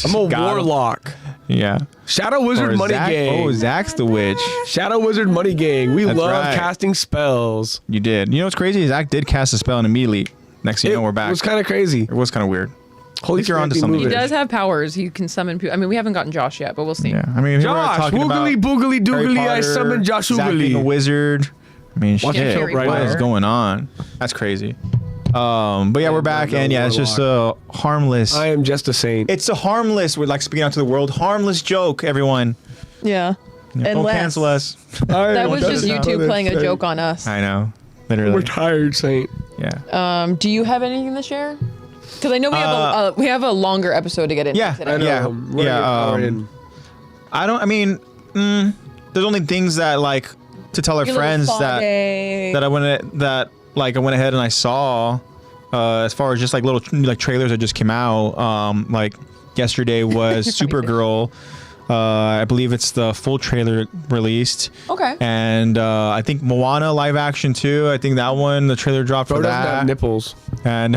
I'm a Got him. warlock. Yeah. Shadow Wizard Or Money Zach, Gang. oh, Zach's the witch. Shadow Wizard Money Gang. We That's love right. casting spells. You did. You know what's crazy? Zach did cast a spell and immediately next thing you know we're back. It was kind of crazy. It was kind of weird. Holy you're onto Spirit, something. He moving. does have powers. He can summon people. I mean, we haven't gotten Josh yet, but we'll see. Yeah. I mean, here we're Josh, talking about woogly boogly Harry doogly, I Potter, summon Josh Zach being a Oogly. wizard. I mean, Watch shit. it Harry right What now. is going on? That's crazy. But yeah, we're back, no, and yeah, it's just a harmless. I am just a saint. It's a harmless. We're like speaking out to the world. Harmless joke, everyone. Yeah. Don't Unless- cancel us. That was Don't just do that. YouTube playing a joke on us. I know. Literally. We're tired, saint. Yeah. Do you have anything to share? Because I know we have a longer episode to get into Yeah, today. I know. Yeah, We're yeah, an hour in. I don't. I mean, there's only things that like to tell our Your little friends spa that day. I went ahead and I saw. As far as just like little like trailers that just came out. Like yesterday was Supergirl. I believe it's the full trailer released. Okay. And I think Moana live action too. I think that one, the trailer dropped Bro for doesn't have that. nipples. And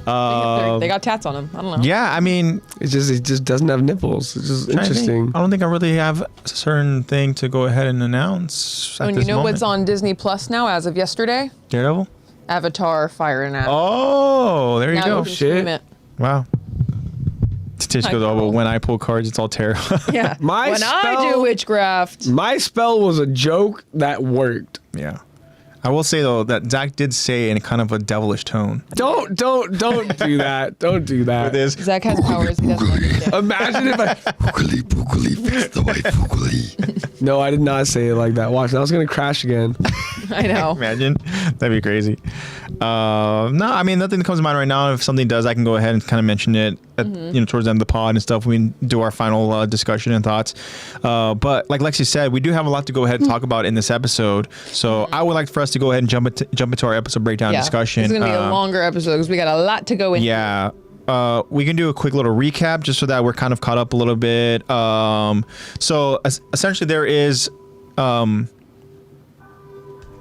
They got tats on them. I don't know. yeah, I mean, It just doesn't have nipples. It's just trying to think. interesting. I don't think I really have a certain thing to go ahead and announce. At And this you know moment. what's on Disney Plus now as of yesterday? Daredevil? Avatar: Fire and Ash. Oh, there you now go. you can shit. stream it. Wow. Tish I goes, oh, know. but when I pull cards, it's all terrible. Yeah. My when I spell- do witchcraft. My spell was a joke that worked. Yeah. I will say, though, that Zach did say in kind of a devilish tone. Don't do that. Don't do that. This. Zach has powers. He doesn't understand. Imagine if I. Boogly, boogly, fix the white boogly. No, I did not say it like that. Watch, now it's gonna crash again. I know. Imagine. That'd be crazy. No, I mean, nothing comes to mind right now. If something does, I can go ahead and kind of mention it at, towards the end of the pod and stuff. We can do our final discussion and thoughts. But like Lexy said, we do have a lot to go ahead and talk about in this episode. So I would like for us to go ahead and jump into our episode breakdown discussion. It's gonna be a longer episode because we got a lot to go into. Yeah. We can do a quick little recap just so that we're kind of caught up a little bit. So essentially there is,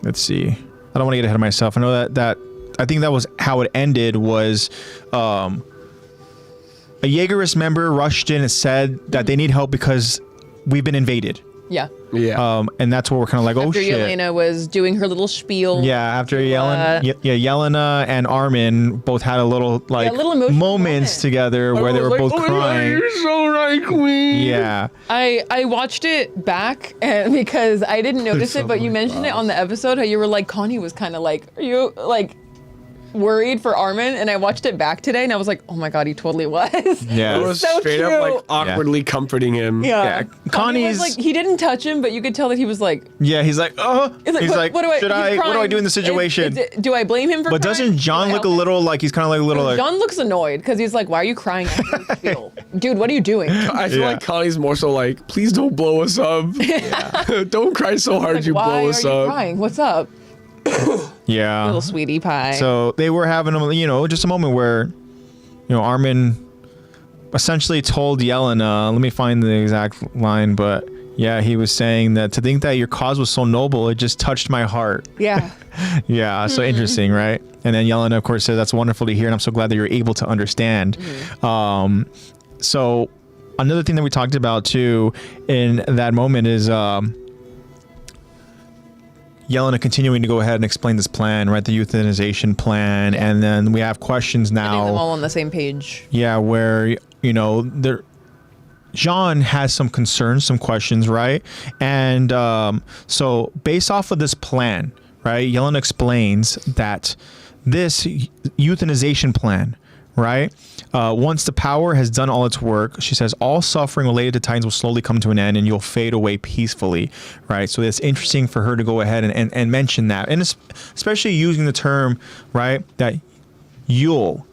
let's see. I don't want to get ahead of myself. I know that I think that was how it ended was, a Jaegerist member rushed in and said that they need help because we've been invaded. Yeah. Yeah. And that's where we're kind of like, oh After shit. Yelena was doing her little spiel. Yeah, after Yelena and Armin both had a little like little emotional moments moment. together where they were both crying. You're so right, queen. Yeah, I watched it back and because I didn't notice it, but you mentioned it on the episode how you were like Connie was kind of like, are you like worried for Armin, and I watched it back today, and I was like, oh my god, he totally was. Yeah. I He's was so straight cute. up like awkwardly comforting him. Yeah. Connie Connie's was like, he didn't touch him, but you could tell that he was like, yeah, he's like, oh, it's he's like, what do I, should he's I, what do I crying. do in this situation? Do I blame him for But crying? doesn't John Do I look a help him? little like he's kind of like a little like, John looks annoyed because he's like, why are you crying after you feel? Dude, what are you doing? I feel Yeah. like Connie's more so like, please don't blow us up. Don't cry so hard Like, you why blow are us you up. crying? What's up? yeah. Little sweetie pie. So they were having, just a moment where, Armin essentially told Yelena, let me find the exact line, but yeah, he was saying that to think that your cause was so noble, it just touched my heart. yeah. Yeah, so interesting, right? And then Yelena, of course, said, that's wonderful to hear, and I'm so glad that you're able to understand. So another thing that we talked about, too, in that moment is Yelena continuing to go ahead and explain this plan, right? The euthanization plan. And then we have questions Getting them now. all on the same page. Yeah, where, Jean has some concerns, some questions, right? And so based off of this plan, right, Yelena explains that this euthanization plan, right, once the power has done all its work, she says, all suffering related to Titans will slowly come to an end and you'll fade away peacefully, right? So it's interesting for her to go ahead and mention that. And especially using the term, right, that you'll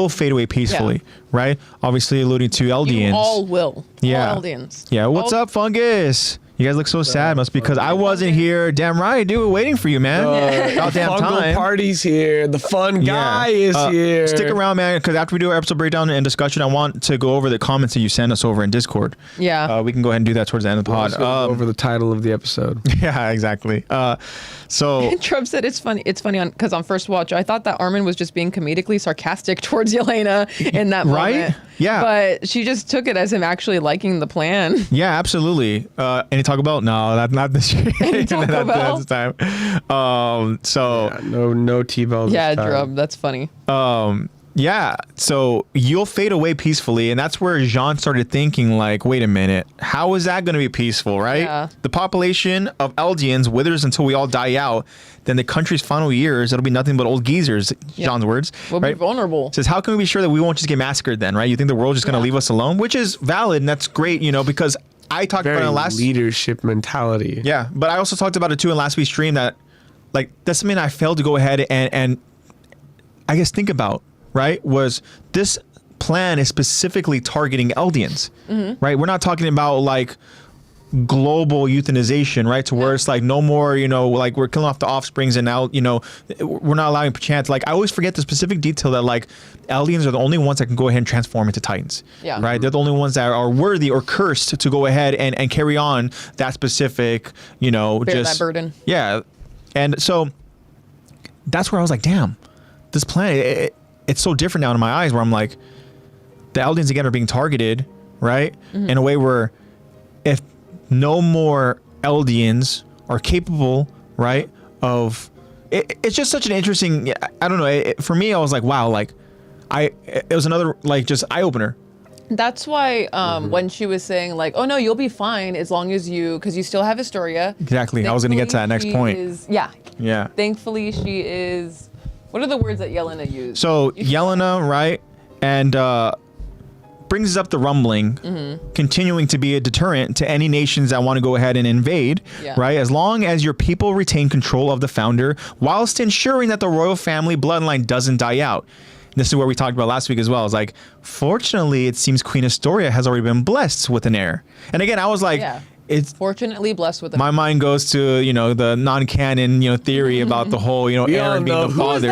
fade away peacefully, right? Obviously alluding to Eldians. You all will. Yeah. All Eldians. Yeah, what's up, Fungus? You guys look so sad. Must be because I wasn't here. Damn right, dude. Waiting for you, man. About damn Fungal time. party's here. The fun guy is here. Stick around, man, because after we do our episode breakdown and discussion, I want to go over the comments that you sent us over in Discord. Yeah. We can go ahead and do that towards the end of the pod. Let's go over the title of the episode. Yeah, exactly. So Trump said it's funny because on first watch I thought that Armin was just being comedically sarcastic towards Yelena in that Right? moment. Yeah. But she just took it as him actually liking the plan. yeah, absolutely. Any Taco Bell? No, that's not this year. Any Taco Bell? That's the time. So. Yeah, no T-bells. Yeah, this time. Drub, that's funny. Yeah, so you'll fade away peacefully, and that's where Jean started thinking, like, wait a minute, how is that going to be peaceful, right? Yeah. The population of Eldians withers until we all die out, then the country's final years, it'll be nothing but old geezers, Jean's words, We'll right? be vulnerable. Says, how can we be sure that we won't just get massacred then, right? You think the world's just going to leave us alone? Which is valid, and that's great, because I talked Very about it in last... leadership mentality. Yeah, but I also talked about it, too, in last week's stream that, like, that's something I failed to go ahead and I guess think about. Right, was this plan is specifically targeting Eldians, right? We're not talking about like global euthanization, right? To where it's like no more, like we're killing off the offsprings and now, we're not allowing chance. Like I always forget the specific detail that like Eldians are the only ones that can go ahead and transform into Titans, right? They're the only ones that are worthy or cursed to go ahead and carry on that specific, Bear that burden. Yeah, and so that's where I was like, damn, this plan. It's so different now in my eyes where I'm like, the Eldians again are being targeted, right? In a way where if no more Eldians are capable, right, of... It's just such an interesting... I don't know. For me, I was like, wow, like, it was another, like, just eye-opener. That's why when she was saying like, oh no, you'll be fine as long as because you still have Historia. Exactly. I was going to get to that next point. Yeah. Thankfully, she is... What are the words that Yelena used? So Yelena, right, and brings up the rumbling, continuing to be a deterrent to any nations that want to go ahead and invade, right? As long as your people retain control of the founder, whilst ensuring that the royal family bloodline doesn't die out. This is where we talked about last week as well. It's like, fortunately, it seems Queen Historia has already been blessed with an heir. And again, I was like, it's fortunately blessed with. My mind goes to the non-canon theory about the whole Aaron being the father.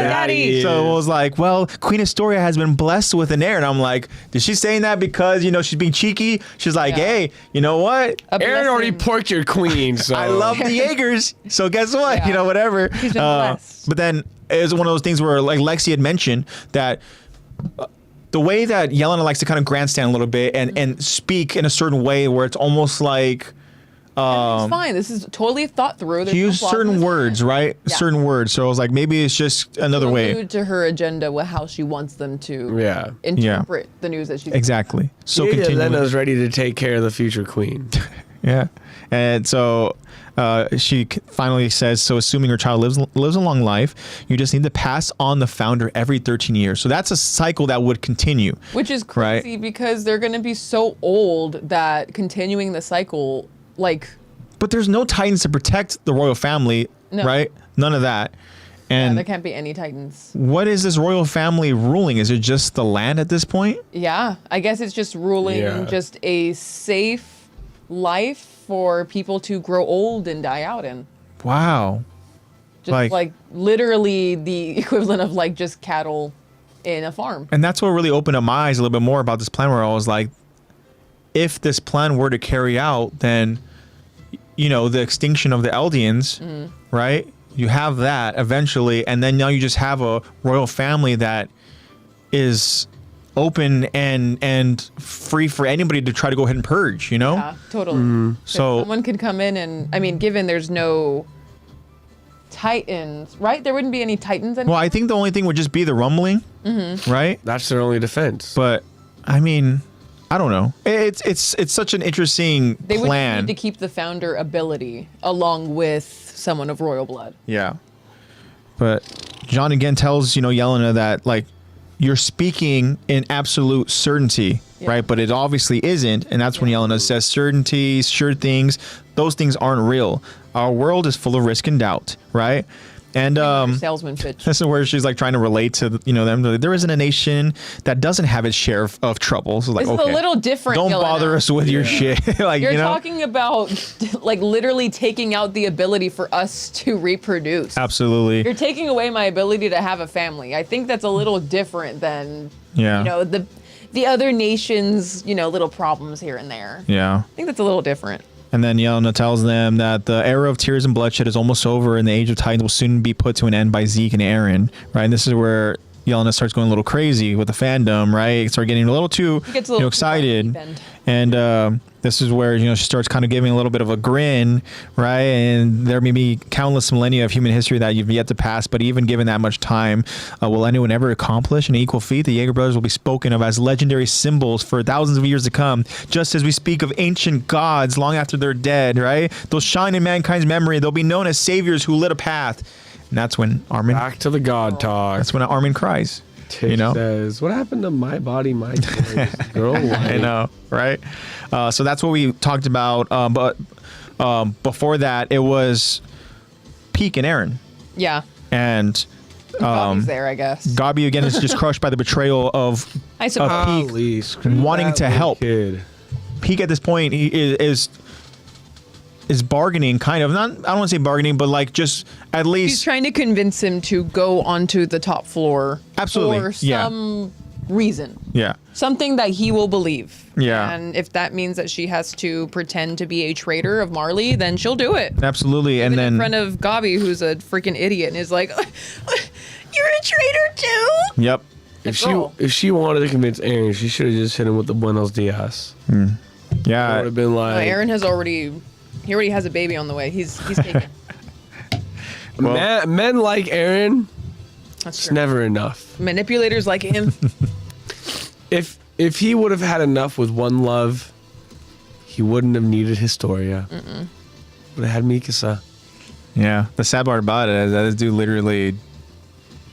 So it was like, well, Queen Historia has been blessed with an heir, and I'm like, is she saying that because she's being cheeky? She's like, hey, you know what? Aaron already porked your queen. So I love the Jaegers. So guess what? Whatever. He's been blessed. But then it was one of those things where, like Lexy had mentioned, that. The way that Yelena likes to kind of grandstand a little bit and speak in a certain way where it's almost like. It's fine. This is totally thought through. She used certain words, right? Yeah. Certain words. So I was like, maybe it's just another way. Allude to her agenda with how she wants them to interpret the news that she's exactly. So Yelena's ready to take care of the future queen. Yeah. And so she finally says, so assuming her child lives a long life, you just need to pass on the founder every 13 years. So that's a cycle that would continue. Which is crazy because they're going to be so old that continuing the cycle, like... But there's no Titans to protect the royal family, right? None of that. And there can't be any Titans. What is this royal family ruling? Is it just the land at this point? Yeah, I guess it's just ruling just a safe life for people to grow old and die out in. Wow. Just like literally the equivalent of like just cattle in a farm. And that's what really opened up my eyes a little bit more about this plan, where I was like, if this plan were to carry out, then, you know, the extinction of the Eldians, right? You have that eventually, and then now you just have a royal family that is open and free for anybody to try to go ahead and purge, you know? Yeah, totally. So someone could come in and, I mean, given there's no Titans, right? There wouldn't be any Titans anymore. Well, I think the only thing would just be the rumbling, right? That's their only defense. But I mean, I don't know. It's such an interesting They plan. would need to keep the founder ability along with someone of royal blood. Yeah. But John again tells, you know, Yelena that, like, you're speaking in absolute certainty, right? But it obviously isn't. And that's when Yelena says certainty, sure things, those things aren't real. Our world is full of risk and doubt, right? And salesman pitch. this is where she's like trying to relate to, you know, them. There isn't a nation that doesn't have its share of trouble. So like, It's okay, a little different. don't Yelena. bother us with your shit. Like, You're you know, talking about like literally taking out the ability for us to reproduce. absolutely. You're taking away my ability to have a family. I think that's a little different than you know the other nations, you know, little problems here and there. Yeah. I think that's a little different. And then Yelena tells them that the era of tears and bloodshed is almost over, and the age of Titans will soon be put to an end by Zeke and Eren. Right, and this is where Yelena starts going a little crazy with the fandom. Right, start getting a little too excited, and this is where, you know, she starts kind of giving a little bit of a grin. Right, and there may be countless millennia of human history that you've yet to pass, but even given that much time, will anyone ever accomplish an equal feat? The Jaeger brothers will be spoken of as legendary symbols for thousands of years to come, just as we speak of ancient gods long after they're dead. Right, they'll shine in mankind's memory. They'll be known as saviors who lit a path. And that's when Armin. Back to the God talk. That's when Armin cries. Tish, you know, says, "What happened to my body, my choice, girl?" I know, right? So that's what we talked about. But before that, it was Peak and Eren. Yeah. And Gabi's there, I guess. Gabi again is just crushed by the betrayal of Peak wanting to help. Kid. Peak at this point he is bargaining, kind of. Not, I don't want to say bargaining, but like just at least He's trying to convince him to go onto the top floor. Absolutely, For some reason. Yeah. Something that he will believe. Yeah. And if that means that she has to pretend to be a traitor of Marley, then she'll do it. Absolutely. And Even then in front of Gabi, who's a freaking idiot, and is like, "You're a traitor too?" Yep. If she wanted to convince Eren, she should have just hit him with the Buenos Dias. Yeah. It would have been No, like Eren has already. He already has a baby on the way. He's taken. men like Eren. That's It's true. never enough. Manipulators like him. If he would have had enough with one love, he wouldn't have needed Historia. Would have had Mikasa. Yeah. The sad part about it is that this dude literally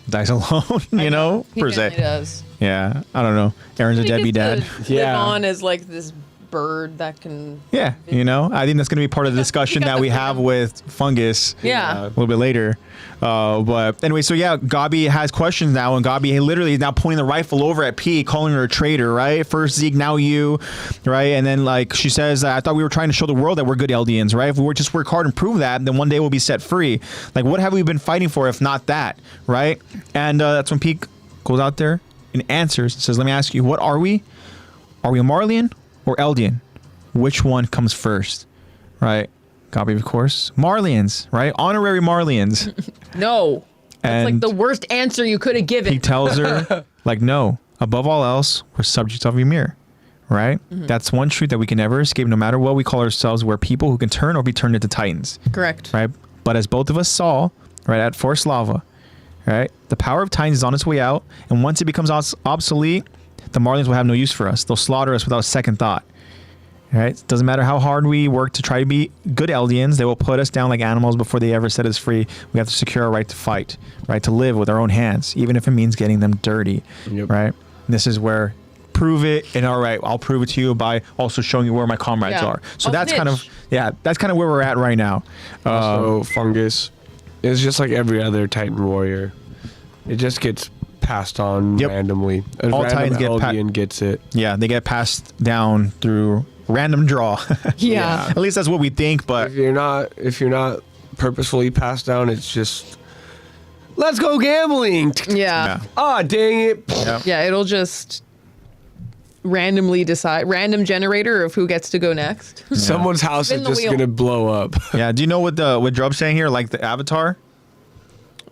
dies alone, you know, He per definitely se. does. Yeah. I don't know. Aaron's a He deadbeat gets dad. to live Yeah. on as like this bird that can. Yeah. You know, I think that's going to be part of the discussion that we have with Fungus. Yeah. A little bit later. But anyway, so yeah, Gabi has questions now, and Gabi literally is now pointing the rifle over at P, calling her a traitor, right? First Zeke, now you, right? And then like she says, I thought we were trying to show the world that we're good Eldians, right? If we were just work hard and prove that, then one day we'll be set free. Like, what have we been fighting for if not that, right? And that's when P goes out there and answers and says, let me ask you, what are we? Are we a Marleyan or Eldian? Which one comes first, right? Gabi, of course. Marleyans, right? Honorary Marleyans. No. That's like And the worst answer you could have given. he tells her, like, no, above all else, we're subjects of Ymir, right? That's one truth that we can never escape, no matter what we call ourselves. We're people who can turn or be turned into titans, Correct. right? But as both of us saw, right, at Forest Lava, right, the power of titans is on its way out, and once it becomes obsolete, the Marleyans will have no use for us. They'll slaughter us without a second thought. Right? Doesn't matter how hard we work to try to be good Eldians, they will put us down like animals before they ever set us free. We have to secure our right to fight, right? To live with our own hands, even if it means getting them dirty, right? And this is where prove it, and all right, I'll prove it to you by also showing you where my comrades are. So that's kind of where we're at right now. So fungus is just like every other Titan warrior. It just gets passed on randomly. All Titans gets it. Yeah, they get passed down through random draw. Yeah. At least that's what we think, but if you're not purposefully passed down, it's just let's go gambling. Yeah. Ah, dang it. Yeah, it'll just randomly decide, random generator of who gets to go next. Someone's house is just gonna blow up. Yeah. Do you know what Drub's saying here? Like the Avatar?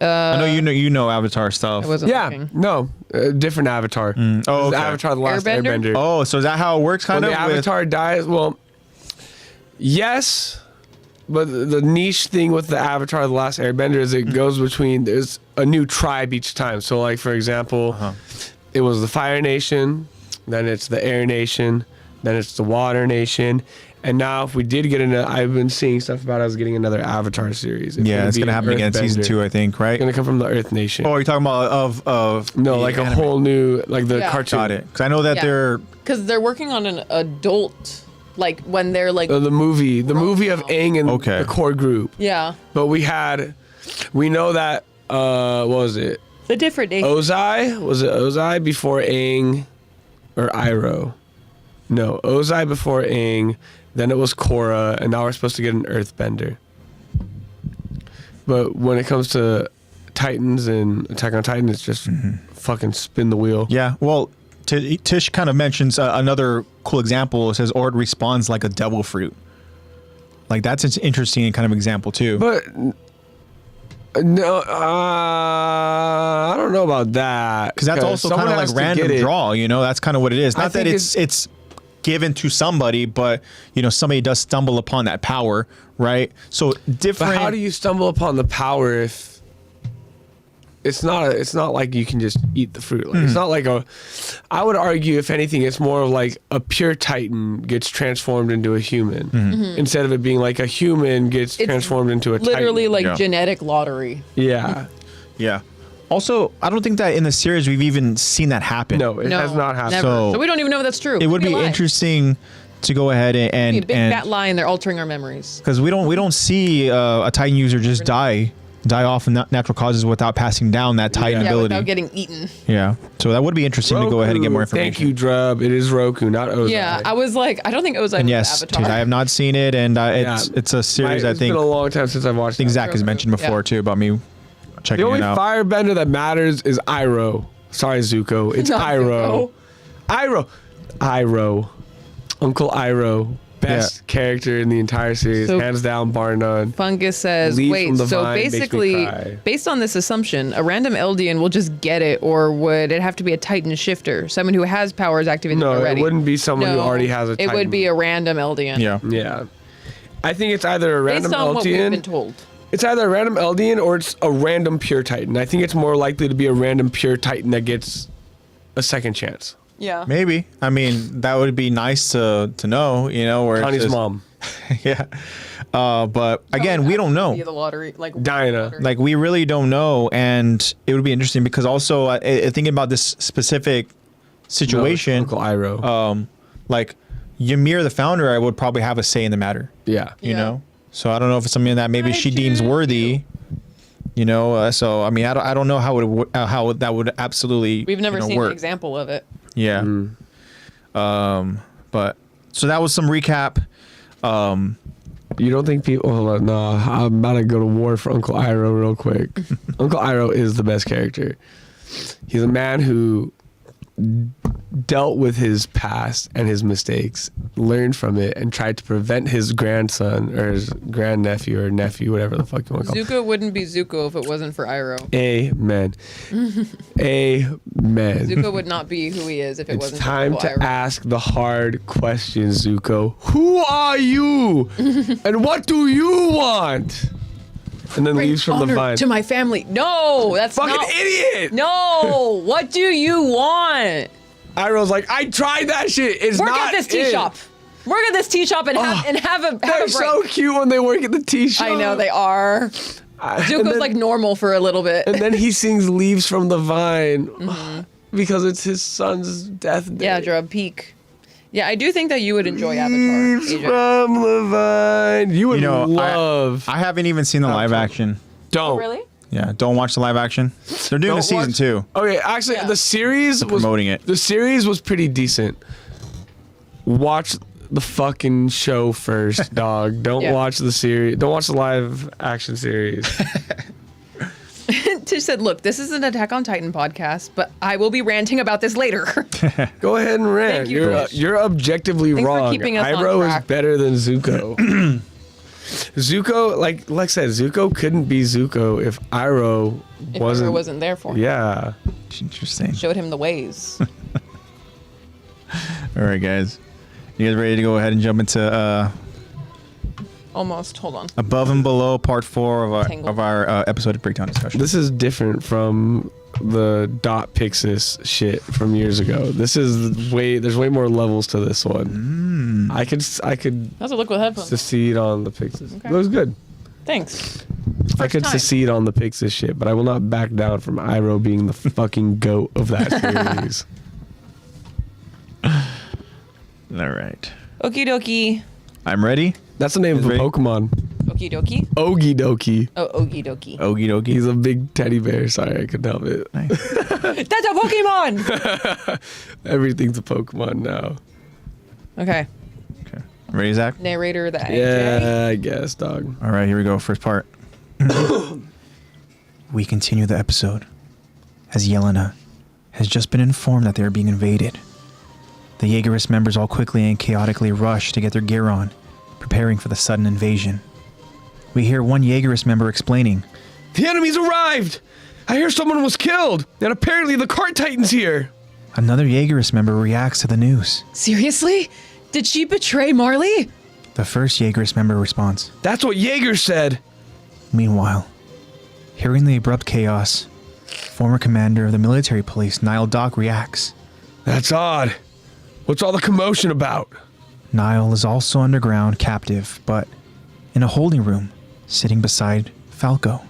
I know you know Avatar stuff. I wasn't looking. No, different Avatar. Oh, okay. Avatar: The Last Airbender? Airbender. Oh, so is that how it works? When the Avatar dies, well, yes, but the niche thing with the Avatar: The Last Airbender is it goes between, there's a new tribe each time. So, like for example, it was the Fire Nation, then it's the Air Nation, then it's the Water Nation. And now, if we did get I've been seeing stuff about us getting another Avatar series. It's gonna happen again in season 2, I think, right? It's gonna come from the Earth Nation. Oh, you're talking about of no, like anime. a whole new, like the cartoon. Got it. Because I know that they're because they're working on an adult, like when they're like the movie of Aang and the core group. Yeah. But we know that what was it? The different nation. Ozai? Was it Ozai before Aang or Iroh? No, Ozai before Aang. Then it was Korra, and now we're supposed to get an Earthbender. But when it comes to Titans and Attack on Titan, it's just fucking spin the wheel. Yeah, well, Tish kind of mentions another cool example. It says Ord responds like a devil fruit. Like that's an interesting kind of example too. But no, I don't know about that. Because that's also kind of like random draw. You know, that's kind of what it is. Not that it's given to somebody, but somebody does stumble upon that power, right? So different. But how do you stumble upon the power if it's not like you can just eat the fruit? Like, it's not like I would argue, if anything, it's more of like a pure Titan gets transformed into a human instead of it being like a human gets transformed into a Titan. Literally like genetic lottery. Yeah. Yeah. Also, I don't think that in the series we've even seen that happen. No, it has not happened. Never. So we don't even know if that's true. It would be interesting to go ahead and a big fat lie, and they're altering our memories. Because we don't see a Titan user just die off of natural causes without passing down that Titan ability. Without getting eaten. Yeah. So that would be interesting to go ahead and get more information. Thank you, Drub. It is Roku, not Ozai. Yeah, I was like, I don't think Ozai and was yes, Avatar. I have not seen it, and it's a series I think. It's been a long time since I've watched it. I think Zach has mentioned before too about me checking it out. The only firebender that matters is Iroh. Sorry, Zuko. It's Iroh. Iroh. Uncle Iroh. Best character in the entire series, hands down, bar none. Fungus says, wait, so basically, based on this assumption, a random Eldian will just get it, or would it have to be a Titan shifter? Someone who has powers activated already? No, it wouldn't be someone who already has a Titan. It would be a random Eldian. Yeah. I think it's either a random Based on Eldian. what we've been told. It's either a random Eldian or it's a random pure Titan. I think it's more likely to be a random pure Titan that gets a second chance. Yeah. Maybe. I mean, that would be nice to know, where Connie's mom. Yeah. But again, we don't know. The lottery, like Diana. Like, we really don't know. And it would be interesting because also thinking about this specific situation. Uncle Iroh. Like Ymir, the founder, I would probably have a say in the matter. Yeah. You know? So I don't know if it's something that maybe she deems worthy. So I mean, I don't know how that would absolutely. We've never seen work. an example of it. Yeah. But so that was some recap. You don't think people? Hold on, no, I'm about to go to war for Uncle Iroh real quick. Uncle Iroh is the best character. He's a man who dealt with his past and his mistakes, learned from it, and tried to prevent his grandson or his grandnephew or nephew, whatever the fuck you want to call him. Zuko wouldn't be Zuko if it wasn't for Iroh. Amen. Amen. Zuko would not be who he is if it wasn't for time Uncle to Iroh. ask the hard questions, Zuko. Who are you? And what do you want? And then leaves from the vine. To my family. No, that's Fucking not. idiot! No, what do you want? Iroh's like, I tried that shit. It's Work not at this tea it. shop. Work at this tea shop and have a They're break. so cute when they work at the tea shop. I know they are. And Zuko's then- like normal for a little bit. And then he sings "Leaves from the Vine" Mm-hmm. because it's his son's death day. Yeah, Drub Peak. Yeah, I do think that you would enjoy Avatar. Leaves AJ. from the vine. You would love. I haven't even seen the live action. Don't. Oh, really? Yeah, don't watch the live action. They're doing a Don't season watch- 2. Okay, actually, Yeah. the series was promoting it. The series was pretty decent. Watch the fucking show first, dog. Don't Yeah. watch the series. Don't watch the live action series. Tish said, look, this is an Attack on Titan podcast, but I will be ranting about this later. Go ahead and rant. Thank you, Fish. You're objectively Thanks for wrong. keeping us on Iroh is track. better than Zuko. Zuko, like Lex said, Zuko couldn't be Zuko if Iroh If wasn't. Iroh wasn't there for him. Yeah. Interesting. Showed him the ways. All right, guys. You guys ready to go ahead and jump into Almost. Hold on. above and below part 4 Tangled. of our episode breakdown discussion? This is different from the dot Pixis shit from years ago. This is there's way more levels to this one. I could How's it look with headphones? secede on the Pixis. Okay. It was good. Thanks. I could time. secede on the Pixis shit, but I will not back down from Iroh being the fucking goat of that series. All right. Okie dokie. I'm ready. That's the name of a Ready? Pokemon. Okie dokie. Ogie dokie. Oh, okie dokie. Okie dokie. He's a big teddy bear. Sorry, I couldn't help it. Nice. That's a Pokemon! Everything's a Pokemon now. Okay. Okay. Ready, Zach? Narrator, the AJ. Yeah, I guess, dog. All right, here we go. First part. We continue the episode as Yelena has just been informed that they are being invaded. The Jaegerist members all quickly and chaotically rush to get their gear on, preparing for the sudden invasion. We hear one Jaegerist member explaining, The enemy's arrived! I hear someone was killed, and apparently the cart titan's here. another Jaegerist member reacts to the news. Seriously? Did she betray Marley? The first Jaegerist member responds. That's what Jaeger said. Meanwhile, hearing the abrupt chaos, former commander of the military police, Niall Dock, reacts. That's odd. What's all the commotion about? Niall is also underground, captive, but in a holding room, sitting beside Falco.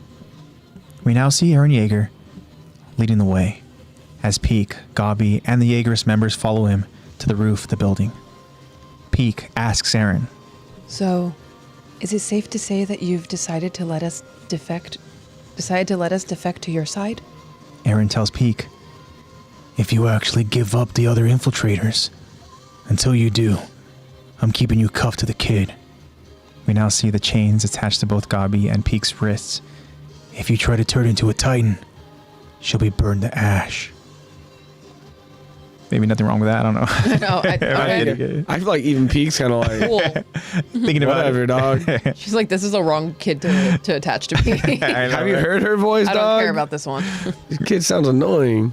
We now see Eren Yeager leading the way, as Peak, Gabi, and the Jaegerist members follow him to the roof of the building. Peak asks Eren, So, is it safe to say that you've decided to let us defect to your side? Eren tells Peak, if you actually give up the other infiltrators, until you do, I'm keeping you cuffed to the kid. We now see the chains attached to both Gabi and Peak's wrists. If you try to turn into a Titan, she'll be burned to ash. Maybe nothing wrong with that, I don't know. No, okay. I feel like even Peak's kind of like, Cool. Thinking about whatever, it. dog. She's like, this is a wrong kid to attach to me. Have you heard her voice, I dog? don't care about this one. This kid sounds annoying.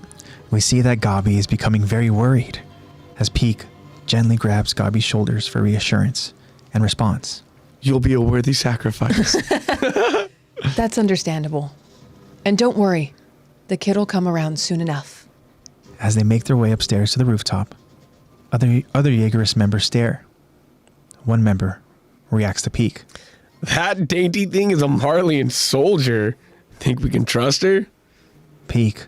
We see that Gabi is becoming very worried, as Peak gently grabs Gabi's shoulders for reassurance and responds. You'll be a worthy sacrifice. That's understandable. And don't worry, the kid will come around soon enough. As they make their way upstairs to the rooftop, other Jaegerist members stare. One member reacts to Peak. That dainty thing is a Marleyan soldier. Think we can trust her? Peak,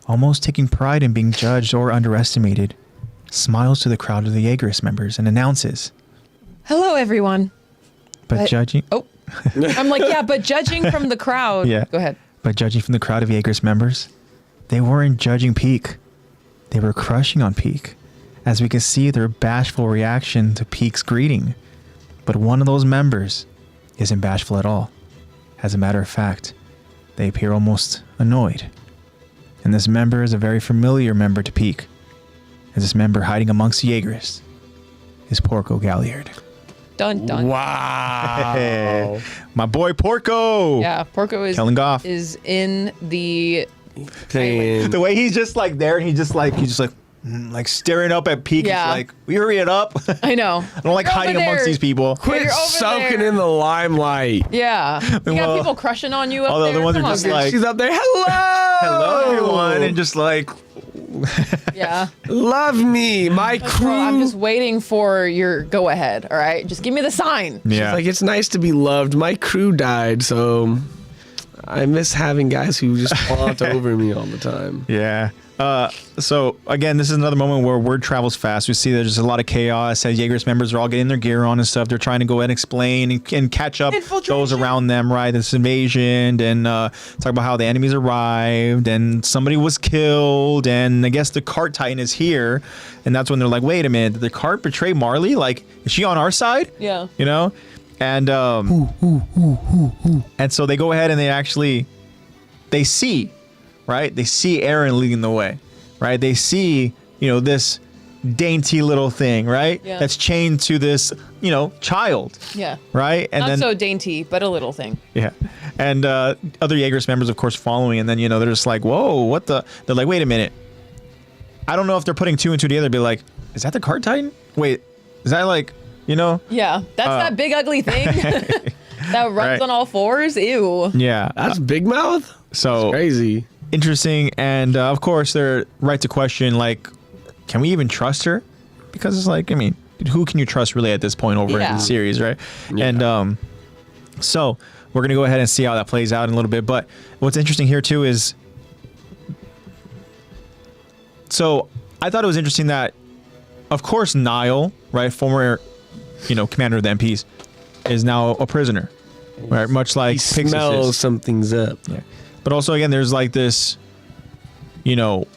almost taking pride in being judged or underestimated, smiles to the crowd of the Jaegerist members and announces, Hello, everyone. but judging I'm like, yeah, but judging from the crowd. Yeah. Go ahead. But judging from the crowd of Jaegerist members, they weren't judging Peak. They were crushing on Peak, as we can see their bashful reaction to Peak's greeting. But one of those members isn't bashful at all. As a matter of fact, they appear almost annoyed. And this member is a very familiar member to Peak, as this member hiding amongst the Jaegerists is Porco Galliard. Dun dun. Wow. My boy Porco! Yeah, Porco Killing Goff. is in the. Saying, The way he's just like there and he's just like staring up at Peak. Yeah. He's like, we hurry it up. I know. I don't like You're hiding over amongst there. these people. quit you're over soaking there. in the limelight. Yeah. You got Well, people crushing on you up all the there. other ones are Come on, just guys. like- She's up there. Hello. Hello, everyone. And just like, Yeah. Love me, my crew. Bro, I'm just waiting for your go ahead. All right, just give me the sign. She's Yeah. like, it's nice to be loved. My crew died, so I miss having guys who just flaunt over me all the time. Yeah. So again, this is another moment where word travels fast. We see there's a lot of chaos as Jaeger's members are all getting their gear on and stuff. They're trying to go ahead and explain and catch up those around them, right? This invasion and talk about how the enemies arrived and somebody was killed and I guess the cart titan is here. And that's when they're like, wait a minute, did the cart betray Marley? Like, is she on our side? Yeah. You know? And and so they go ahead and they see, right? They see Aaron leading the way, right? They see, this dainty little thing, right? Yeah. That's chained to this, child, Yeah. right? And Not then so dainty, but a little thing. yeah, and other Jaeger's members, of course, following, and then they're just like, whoa, what the? They're like, wait a minute. I don't know if they're putting two and two together. Be like, is that the cart titan? Wait, is that like, Yeah, that's that big ugly thing that runs Right. on all fours. Ew. Yeah. That's Big Mouth? So Crazy. interesting, and of course they're right to question, like, can we even trust her? Because it's like, I mean, who can you trust really at this point over in the series, right? Yeah. And so we're gonna go ahead and see how that plays out in a little bit. But what's interesting here too is, so I thought it was interesting that, of course, Niall, right, former, commander of the MPs, is now a prisoner, right? Much like He Pixis smells is. something's up. Yeah. But also, again, there's like this,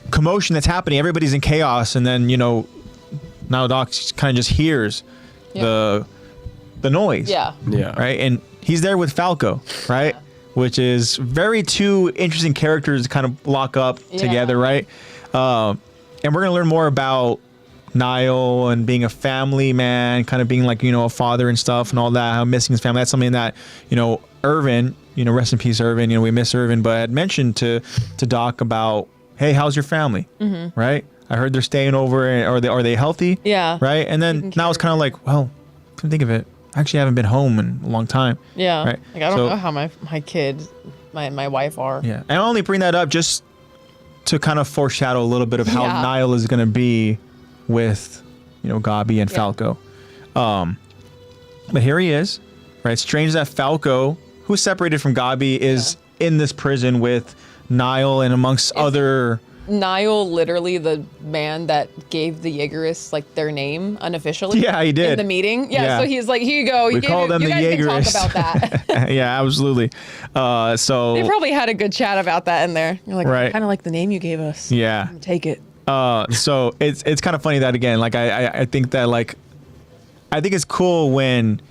commotion that's happening. Everybody's in chaos, and then now Doc kind of just hears the noise. Yeah. Yeah. Right, and he's there with Falco, right, which is very two interesting characters to kind of lock up together, right? And we're gonna learn more about Niall and being a family man, kind of being like a father and stuff and all that. How missing his family. That's something that Irvin, rest in peace, Irvin. We miss Irvin, but I had mentioned to Doc about, hey, how's your family? Mm-hmm. Right? I heard they're staying over. Are they healthy? Yeah. Right? And then now it's kind of like, well, couldn't think of it. I actually haven't been home in a long time. Yeah. Right? Like I don't So- know how my kids, my wife are. Yeah. And I only bring that up just to kind of foreshadow a little bit of how Niall is going to be with, Gabi and Falco. But here he is, right? Strange that Falco, who's separated from Gabi, is in this prison with Niall and amongst other. Niall, literally the man that gave the Jaegerists like their name unofficially. Yeah, he did. In the meeting. Yeah. So he's like, here you go. We call them you the guys Jaegerists. can talk about that. Yeah, absolutely. So They probably had a good chat about that in there. You're like, Right. kind of like the name you gave us. yeah. Take it. So it's kind of funny that, again, like I think that, like, I think it's cool when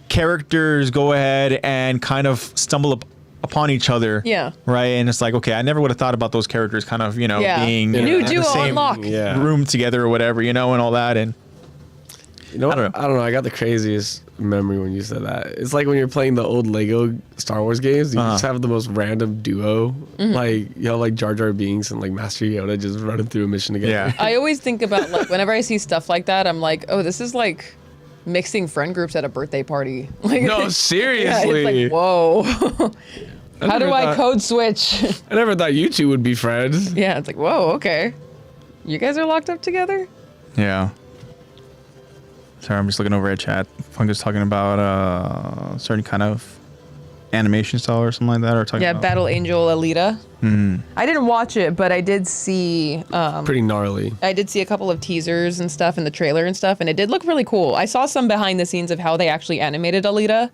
characters go ahead and kind of stumble upon each other. Yeah. Right. And it's like, okay, I never would have thought about those characters kind of, being New in the duo same unlock. Yeah. room together or whatever, and all that. And You know what? I don't know. I don't know. I got the craziest memory when you said that. It's like when you're playing the old Lego Star Wars games, you just have the most random duo. Like, like Jar Jar Binks and like Master Yoda just running through a mission together. Yeah. I always think about, like, whenever I see stuff like that, I'm like, oh, this is like mixing friend groups at a birthday party. Like, No, yeah, seriously. it's like, whoa. How do I thought- code switch? I never thought you two would be friends. Yeah, it's like, whoa, okay. You guys are locked up together? yeah. Sorry, I'm just looking over at chat. Fungus talking about certain kind of animation style or something like that, or talking Yeah, about Battle Angel Alita. I didn't watch it, but I did see Pretty gnarly. a couple of teasers and stuff in the trailer and stuff, and it did look really cool. I saw some behind the scenes of how they actually animated Alita,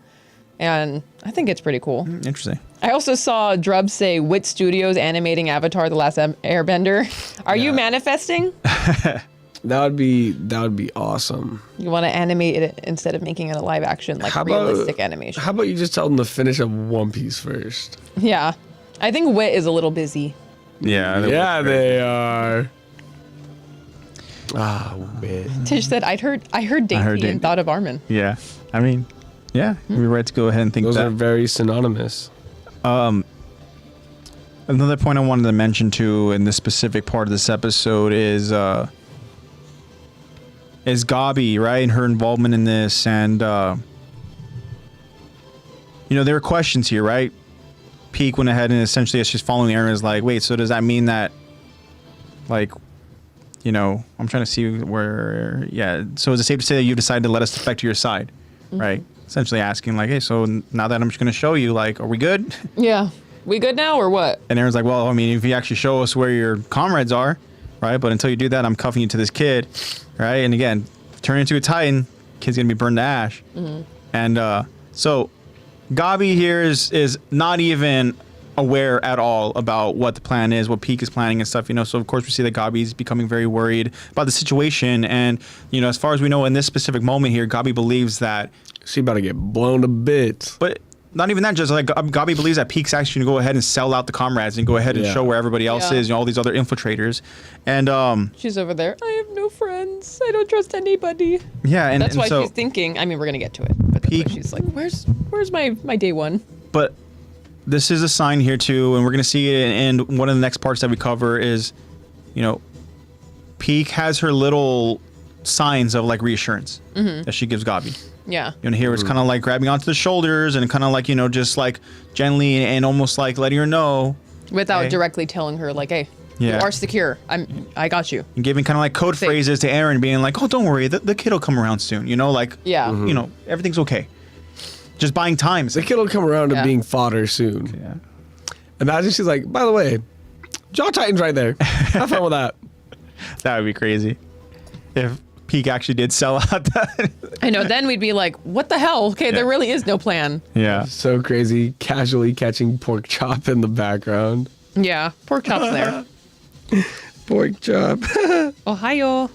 and I think it's pretty cool. Interesting. I also saw Drub say Wit Studios animating Avatar: The Last Airbender. Are you manifesting? That would be awesome. You want to animate it instead of making it a live action, like realistic animation? How about you just tell them to finish up One Piece first? Yeah. I think Wit is a little busy. Yeah. Yeah, they are. Man. Tish said, I heard dainty dainty. and thought of Armin. Yeah. I mean, yeah, you're right to go ahead and think Those that. are very synonymous. Another point I wanted to mention too in this specific part of this episode is Gabi, right, and her involvement in this, and there are questions here, right? Peak went ahead and essentially, as she's following Aaron, is like, wait, so does that mean that like, you know, I'm trying to see where, yeah. So is it safe to say that you've decided to let us defect to your side, right? Essentially asking like, hey, so now that I'm just going to show you, like, are we good? Yeah. We good now or what? And Aaron's like, well, I mean, if you actually show us where your comrades are, right? But until you do that, I'm cuffing you to this kid, right? And again, turn into a Titan, kid's going to be burned to ash. And so Gabi here is not even aware at all about what the plan is, what Peak is planning and stuff, you know. So of course we see that Gabi's becoming very worried about the situation, and you know, as far as we know in this specific moment here, Gabi believes that She about to get blown to bits. but not even that, just like Gabi believes that Peak's actually gonna go ahead and sell out the comrades and go ahead and Yeah. show where everybody else Yeah. is, you know, all these other infiltrators. And She's over there. I have no friends. I don't trust anybody. yeah, and That's why so, she's thinking. I mean, we're gonna get to it. But that's why Peak- she's like, where's my day one? but this is a sign here too, and we're gonna see it in one of the next parts that we cover is, you know, Peak has her little signs of like reassurance that she gives Gabi. Yeah. You know, here it's kind of like grabbing onto the shoulders and kind of like, you know, just like gently and almost like letting her know, Without Okay. directly telling her like, hey, Yeah. you are secure. I got you. and giving kind of like code Safe. phrases to Aaron, being like, oh, don't worry, the kid will come around soon. You know, like, Yeah. you know, everything's okay. Just buying time. The kid will come around to Yeah. being fodder soon. Yeah. Imagine she's like, by the way, Jaw Titan's right there. Have fun with that. That would be crazy if Peak actually did sell out that. I know. Then we'd be like, what the hell? Okay, there really is no plan. Yeah. So crazy, casually catching pork chop in the background. Yeah. Pork chop's there. Pork chop. Ohio.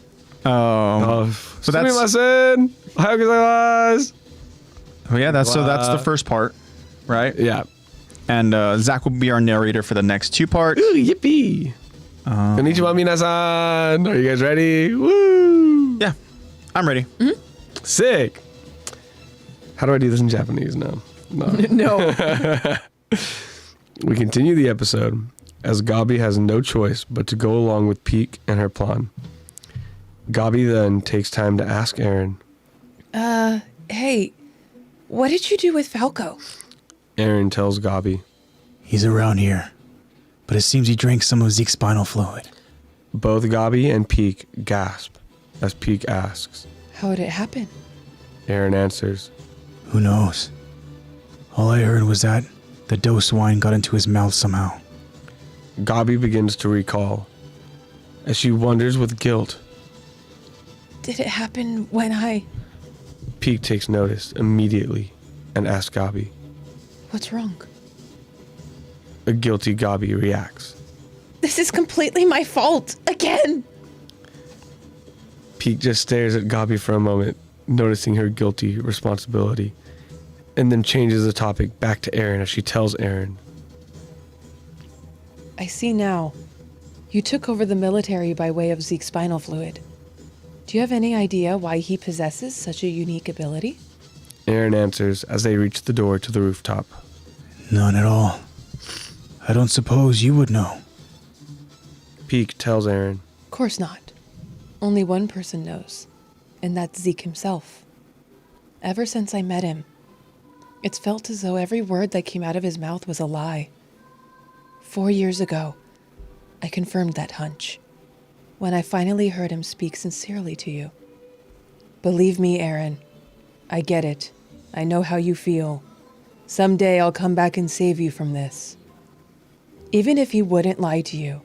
Oh, So that's- lesson. Ohayou gozaimasu. Well, yeah, so that's the first part, right? Yeah. And Zach will be our narrator for the next two parts. Ooh, yippee. Konnichiwa minasan. Are you guys ready? Woo. Yeah, I'm ready. Sick. How do I do this in Japanese now? No. No. We continue the episode as Gabi has no choice but to go along with Peak and her plan. Gabi then takes time to ask Aaron. Hey, what did you do with Falco? Aaron tells Gabi. He's around here, but it seems he drank some of Zeke's spinal fluid. Both Gabi and Peak gasp as Peak asks. How did it happen? Aaron answers. Who knows? All I heard was that the dose wine got into his mouth somehow. Gabi begins to recall as she wonders with guilt. Did it happen when I... Peak takes notice immediately and asks Gabi. What's wrong? A guilty Gabi reacts. This is completely my fault. Again. Peak just stares at Gabi for a moment, noticing her guilty responsibility, and then changes the topic back to Aaron as she tells Aaron. I see now. You took over the military by way of Zeke's spinal fluid. Do you have any idea why he possesses such a unique ability? Aaron answers as they reach the door to the rooftop. None at all. I don't suppose you would know. Peak tells Aaron. Of course not. Only one person knows, and that's Zeke himself. Ever since I met him, it's felt as though every word that came out of his mouth was a lie. 4 years ago, I confirmed that hunch, when I finally heard him speak sincerely to you. Believe me, Aaron, I get it. I know how you feel. Someday I'll come back and save you from this. Even if he wouldn't lie to you,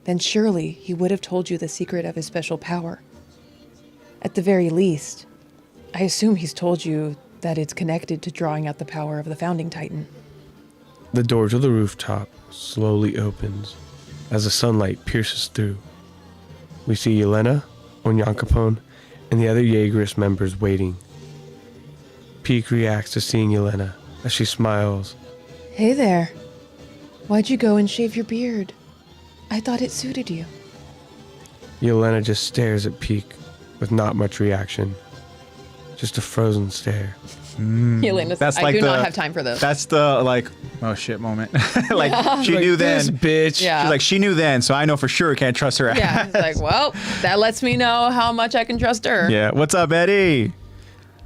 then surely he would have told you the secret of his special power. At the very least, I assume he's told you that it's connected to drawing out the power of the founding Titan. The door to the rooftop slowly opens as the sunlight pierces through. We see Yelena, Onyankopon, and the other Jaegerist members waiting. Peak reacts to seeing Yelena as she smiles. Hey there. Why'd you go and shave your beard? I thought it suited you. Yelena just stares at Peak with not much reaction. Just a frozen stare. Yelena's, That's I like do not the- have time for this. That's the like, oh shit moment. Like she knew then. This bitch. Yeah. She's like, she knew then, so I know for sure can't trust her. Yeah, it's like, well, that lets me know how much I can trust her. Yeah. What's up, Eddie?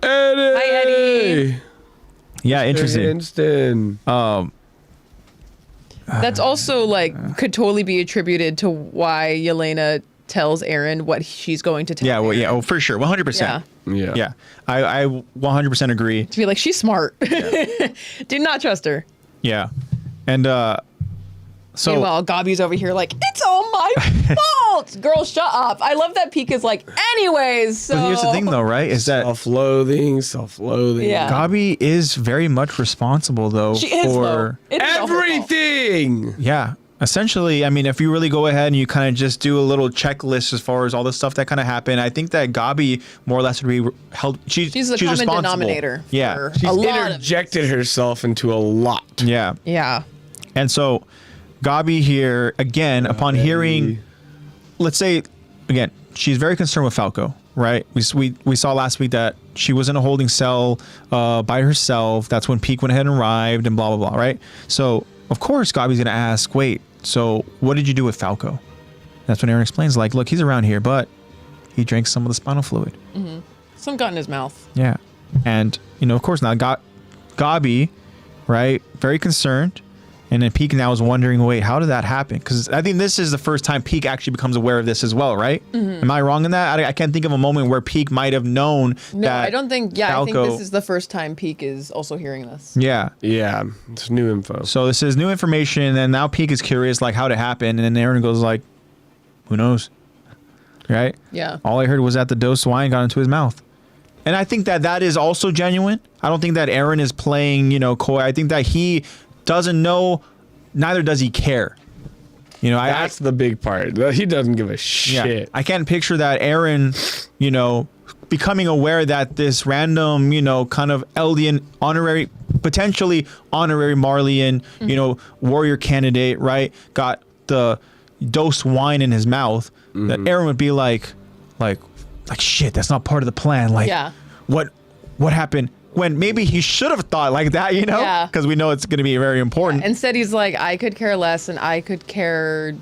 Eddie! Hi, Eddie. Yeah, interesting. Instant. That's also like could totally be attributed to why Yelena tells Aaron what she's going to tell. Yeah, well, Aaron. yeah, oh, for sure, 100%. Yeah. Yeah, I 100% agree. To be like, she's smart. Do not trust her. Yeah, and so Meanwhile, Gabi's over here like, it's all my fault. Girl, shut up. I love that Peak is like, anyways. So but here's the thing, though, right? Is that Self-loathing. Yeah. Gabi is very much responsible, though, she is though. for It is all her fault. everything. yeah. Essentially, I mean, if you really go ahead and you kind of just do a little checklist as far as all the stuff that kind of happened, I think that Gabi more or less would be held. She's She's the common responsible. denominator. Yeah, For She's a lot of interjected herself into a lot. yeah. Yeah. And so, Gabi here again, upon hearing, let's say, again, she's very concerned with Falco, right? We saw last week that she was in a holding cell by herself. That's when Peak went ahead and arrived, and blah blah blah, right? So of course, Gabi's gonna ask, wait, so what did you do with Falco? That's when Aaron explains, like, look, he's around here, but he drank some of the spinal fluid. Some got in his mouth. Yeah, and of course now Gabi, right, very concerned. And then Peak now is wondering, wait, how did that happen? Because I think this is the first time Peak actually becomes aware of this as well, right? Am I wrong in that? I can't think of a moment where Peak might have known No, that I don't think. Yeah, Falco, I think this is the first time Peak is also hearing this. Yeah. Yeah, it's new info. So this is new information, and then now Peak is curious, like, how it happened. And then Aaron goes like, who knows? Right? Yeah. All I heard was that the dose of wine got into his mouth. And I think that is also genuine. I don't think that Aaron is playing, coy. I think that he doesn't know, neither does he care. That's the big part. He doesn't give a shit. Yeah, I can't picture that Aaron, becoming aware that this random, kind of Eldian potentially honorary Marleyan, warrior candidate, right, got the dosed wine in his mouth. That Aaron would be like, shit, that's not part of the plan. Like, Yeah. what happened? When maybe he should have thought like that, Yeah. because we know it's going to be very important. Instead, he's like, I could care less, and I could care.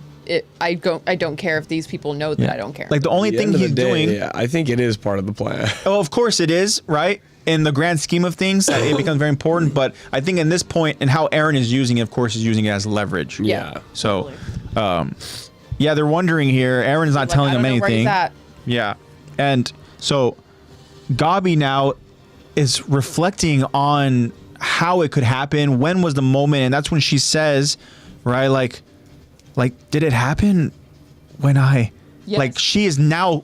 I don't care if these people know that I don't care. Like the only At the thing end of the he's day, doing. yeah, I think it is part of the plan. Well, of course it is, right? In the grand scheme of things, it becomes very important. But I think in this point, and how Aaron is using it, of course, is using it as leverage. Yeah. So, yeah, they're wondering here. Aaron's not Like, telling I don't them know where he's anything. at. Yeah. And so Gabi now is reflecting on how it could happen. When was the moment? And that's when she says, right, like, did it happen when Yes. like, she is now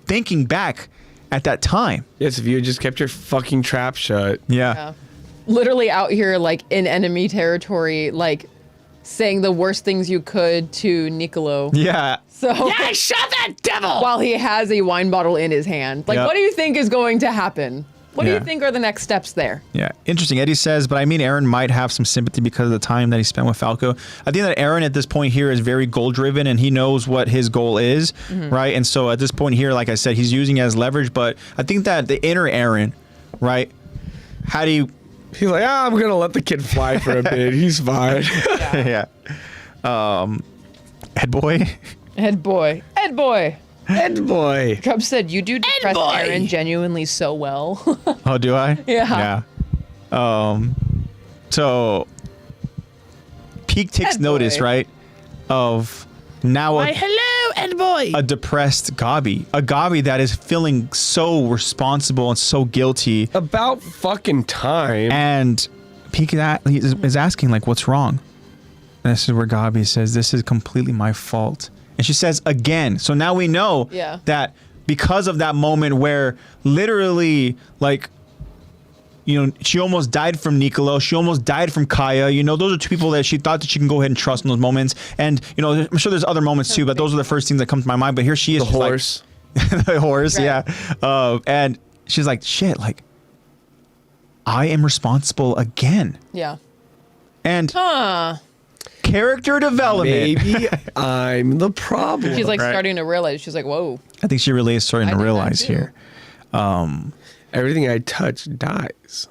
thinking back at that time. Yes, if you had just kept your fucking trap shut. Yeah. Literally out here, like in enemy territory, like saying the worst things you could to Niccolo. Yeah. So Yeah, shut that devil! while he has a wine bottle in his hand, like, Yeah. what do you think is going to happen? What do Yeah. you think are the next steps there? Yeah, interesting. Eddie says, but I mean, Aaron might have some sympathy because of the time that he spent with Falco. I think that Aaron at this point here is very goal driven, and he knows what his goal is, right? And so at this point here, like I said, he's using it as leverage. But I think that the inner Aaron, right? How do you? He's like, I'm gonna let the kid fly for a bit. He's fine. Yeah. Head boy. Head boy. Head boy. Head boy. Trump said, you do depress boy. Aaron genuinely so well. Oh, do I? Yeah. Yeah. So Peak takes Head notice, boy. right? Of now hello, Ed boy. a depressed Gabi, a Gabi that is feeling so responsible and so guilty, About fucking time. and Peak is asking, like, what's wrong? And this is where Gabi says, this is completely my fault. And she says again. So now we know Yeah. that because of that moment where literally, like, she almost died from Niccolo. She almost died from Kaya. Those are two people that she thought that she can go ahead and trust in those moments. And, I'm sure there's other moments too, but those are the first things that come to my mind. But here she is. The she's like- horse. the horse, Right. yeah. And she's like, shit, like, I am responsible again. Yeah. And Huh. character development. Maybe I'm the problem. She's like Right. starting to realize. She's like, whoa. I think she really is starting I to did that realize too. here. Everything I touch dies.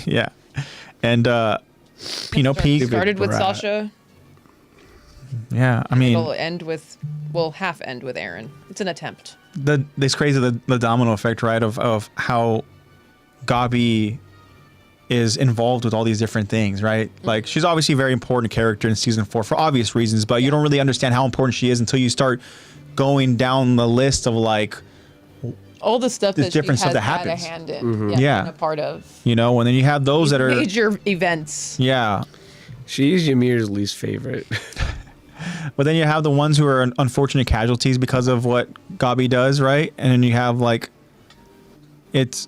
Yeah. And, Peak. Started with brat. Sasha. Yeah. I mean, It'll end with, half end with Aaron. It's an attempt. this crazy, the domino effect, right? Of how Gabi is involved with all these different things, right? Like she's obviously a very important character in season 4 for obvious reasons, but you don't really understand how important she is until you start going down the list of like all the stuff that she different has stuff that had a happens. hand in, Yeah. been a part of. You know, and then you have those that are major events. yeah. She's Ymir's least favorite. But then you have the ones who are unfortunate casualties because of what Gabi does, right? And then you have like, it's,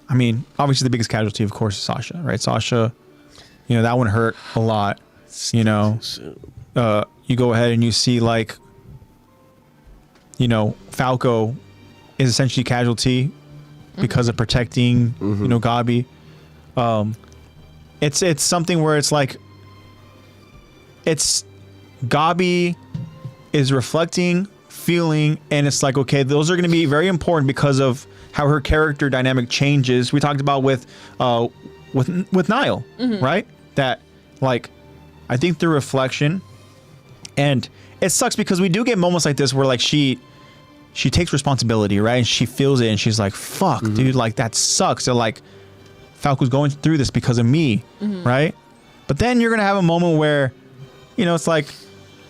I mean, obviously the biggest casualty, of course, is Sasha, right? Sasha, you know, that one hurt a lot. You know, you go ahead and you see like, you know, Falco is essentially casualty because of protecting, you know, Gabi. It's something where it's like, it's Gabi is reflecting, feeling, and it's like, okay, those are going to be very important because of how her character dynamic changes. We talked about with Niall, right? That like, I think the reflection, and it sucks because we do get moments like this where like she takes responsibility, right? And she feels it, and she's like, "Fuck, dude, like that sucks." So like, Falco's going through this because of me, right? But then you're gonna have a moment where, you know, it's like,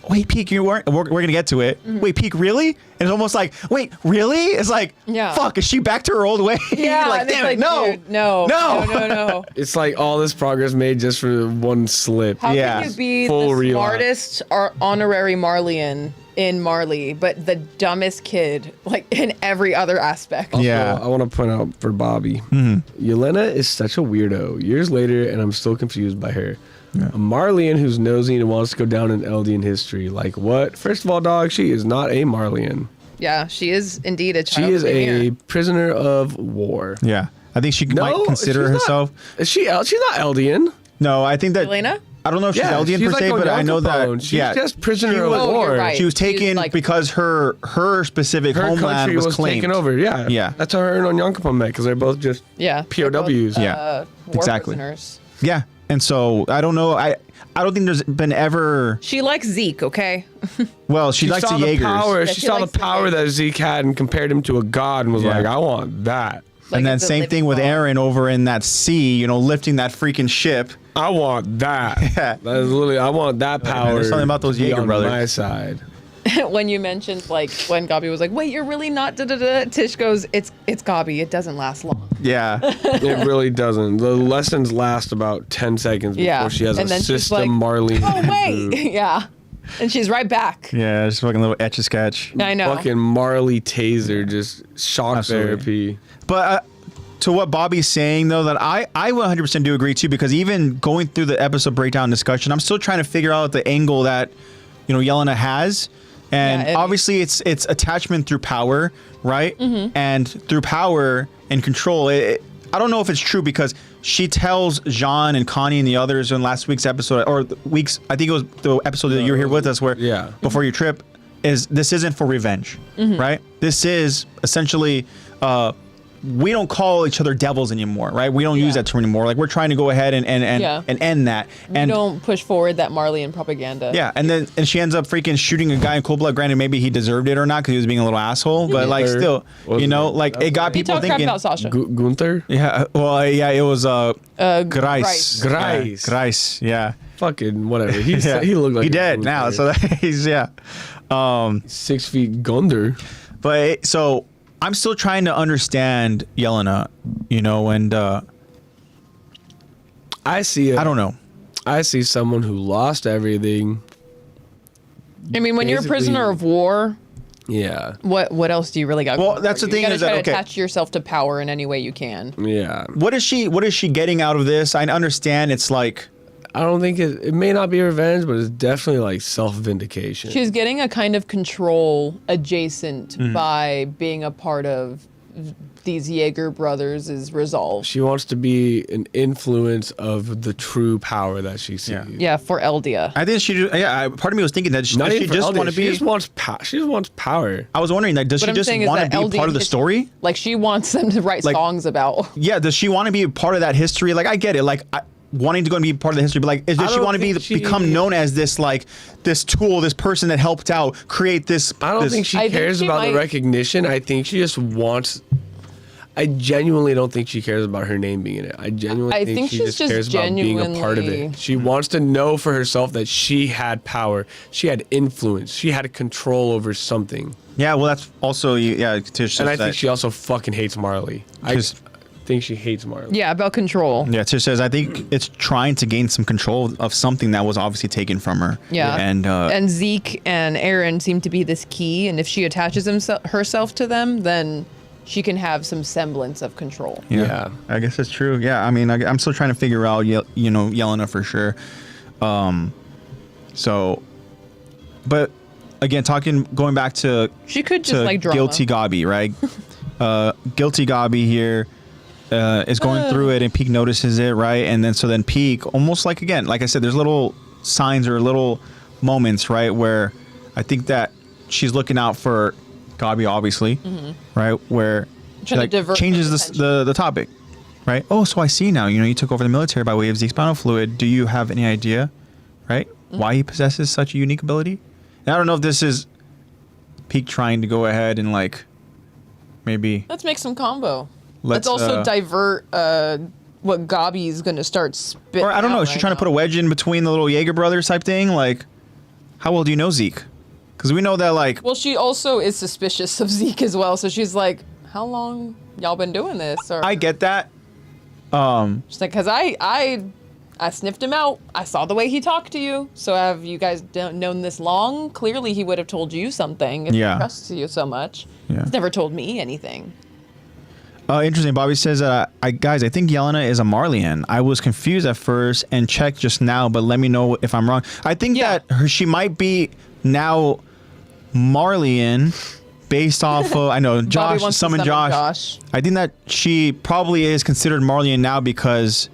wait, Peak, you weren't. We're gonna get to it. Wait, Peak, really? And it's almost like, wait, really? It's like, fuck, is she back to her old way? Yeah, like, damn it, no, dude, no. It's like all this progress made just for one slip. How Yeah. can you be Full the relapse. smartest honorary Marleyan in Marley, but the dumbest kid, like in every other aspect? Yeah. Also, I want to point out for Bobby, Yelena is such a weirdo. Years later, and I'm still confused by her. A Marleyan who's nosy and wants to go down in Eldian history. Like what? First of all, dog, she is not a Marleyan. Yeah, she is indeed a child. She is a premier. prisoner of war. Yeah, I think she might consider she's herself. Not, she's not Eldian. No, I think that Elena? I don't know if she's Eldian she's per like se, on but I know that Yonkapone. She's just prisoner of Oh, war. you're right. she was She's taken like- because her specific Her homeland country was claimed. taken over. Yeah, Yeah. That's how her and Onyankopon met because they're both just Yeah, POWs. war Exactly. prisoners. Yeah, and so I don't know. I don't think there's been ever. She likes Zeke, okay? Well, she likes saw the the Jaegers. power. Yeah, she she saw the likes the power that Jaegers. Zeke had and compared him to a god and was Yeah. like, I want that. Like And then it's a same living thing with god. Aaron over in that sea, you know, lifting that freaking ship. I want that. Yeah. That is literally, I want that man, power. there's something about those to be Jaeger on brothers. my side. When you mentioned like when Gabi was like, "Wait, you're really not?" Tish goes, "It's Gabi. It doesn't last long." Yeah. It really doesn't. The lessons last about 10 seconds before Yeah. she has And a then she's system like, Marlene. Oh wait, yeah, and she's right back. Yeah, just fucking little etch a sketch. I know. Fucking Marley taser, just shock Absolutely. therapy. But to what Bobby's saying, though, that I 100% do agree too, because even going through the episode breakdown discussion, I'm still trying to figure out the angle that, you know, Yelena has. And Yeah, obviously it's attachment through power, right? And through power and control. I don't know if it's true because she tells Jean and Connie and the others in last week's episode, or the weeks, I think it was the episode that you were here with us where, Yeah. before your trip, is this isn't for revenge, right? This is essentially, we don't call each other devils anymore, right? We don't use that term anymore. Like we're trying to go ahead and end that. And We don't push forward that Marleyan propaganda. yeah, and she ends up freaking shooting a guy in cold blood. Granted, maybe he deserved it or not because he was being a little asshole, but like Gunther. still, Wasn't you know, it? like it got He people talked crap thinking. about Sasha. Gunther? Yeah, well, yeah, it was Grice. Grice. Yeah, Grice. Grice, yeah. Fucking whatever. He's, Yeah. He looked like he a dead now, Gunther. so he's 6 feet Gunther. But so I'm still trying to understand Yelena, you know, and I see it. I don't know. I see someone who lost everything. I mean, when you're a prisoner of war, Yeah. what else do you really got? Well, going that's for the you? thing You gotta is that, try to okay. attach yourself to power in any way you can. Yeah. What is she getting out of this? I understand it's like I don't think it may not be revenge, but it's definitely like self-vindication. She's getting a kind of control adjacent Mm-hmm. by being a part of these Jaeger brothers' resolve. She wants to be an influence of the true power that she sees. Yeah. For Eldia. I think part of me was thinking that Not does even she just want to She be. just wants she just wants power. I was wondering, like, does What she I'm just saying is want to that be Eldia part of the history- story? Like she wants them to write Like- songs about. Yeah, does she want to be a part of that history? Like, I get it, like wanting to go and be part of the history, but like, does she don't want to be think she- become known as this like this tool, this person that helped out create this? I don't this- think she I think cares she about the might- recognition. I think she just wants. I genuinely don't think she cares about her name being in it. I genuinely think she just cares about being a part of it. She wants to know for herself that she had power, she had influence, she had control over something. Yeah, well, that's also Tish. And I think she also fucking hates Marley. I think she hates Marley. Yeah, about control. Yeah, Tish says I think it's trying to gain some control of something that was obviously taken from her. Yeah, and Zeke and Aaron seem to be this key, and if she attaches herself to them, then she can have some semblance of control. Yeah, I guess that's true. Yeah, I mean, I'm still trying to figure out, Yelena for sure. But again, going back to she could just like drama. Guilty Gabi, right? Guilty Gabi here is going through it, and Peak notices it, right? And then Peak, almost like, again, like I said, there's little signs or little moments, right, where I think that she's looking out for Gabi, obviously, right? Where she like changes the topic, right? Oh, so I see now. You took over the military by way of Zeke's spinal fluid. Do you have any idea, right, why he possesses such a unique ability? And I don't know if this is Peak trying to go ahead and like maybe let's make some combo. Let's also divert what Gabi's gonna start spitting. Or I don't know. Is she trying to put a wedge in between the little Jaeger brothers type thing? Like, how well do you know Zeke? Because we know that, like... Well, she also is suspicious of Zeke as well, so she's like, how long y'all been doing this? Or I get that. She's like, because I sniffed him out. I saw the way he talked to you. So have you guys known this long? Clearly, he would have told you something if he trusts you so much. Yeah. He's never told me anything. Interesting. Bobby says, guys, I think Yelena is a Marleyan. I was confused at first and checked just now, but let me know if I'm wrong. I think that she might be now Marleyan based off of, I know, Josh, summon Josh. I think that she probably is considered Marleyan now because,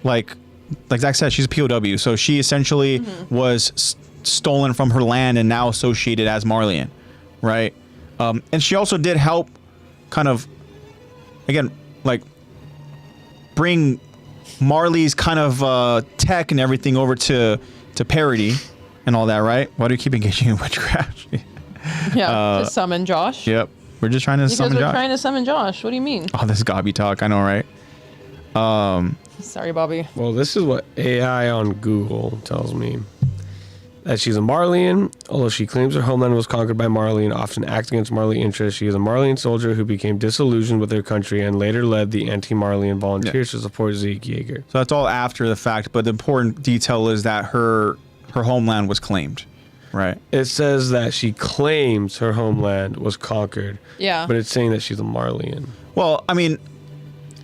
like Zach said, she's a POW. So she essentially was stolen from her land and now associated as Marleyan, right? And she also did help kind of, again, like bring Marley's kind of tech and everything over to parody and all that, right? Why do you keep engaging in witchcraft? To summon Josh. Yep. We're just trying to summon Josh. Because we're trying to summon Josh. What do you mean? Oh, this Gabi talk. I know, right? Sorry, Bobby. Well, this is what AI on Google tells me. That she's a Marleyan, although she claims her homeland was conquered by Marley and often acts against Marley interests. She is a Marleyan soldier who became disillusioned with her country and later led the anti-Marleyan volunteers to support Zeke Yeager. So that's all after the fact, but the important detail is that her homeland was claimed, right? It says that she claims her homeland was conquered. Yeah. But it's saying that she's a Marleyan. Well, I mean...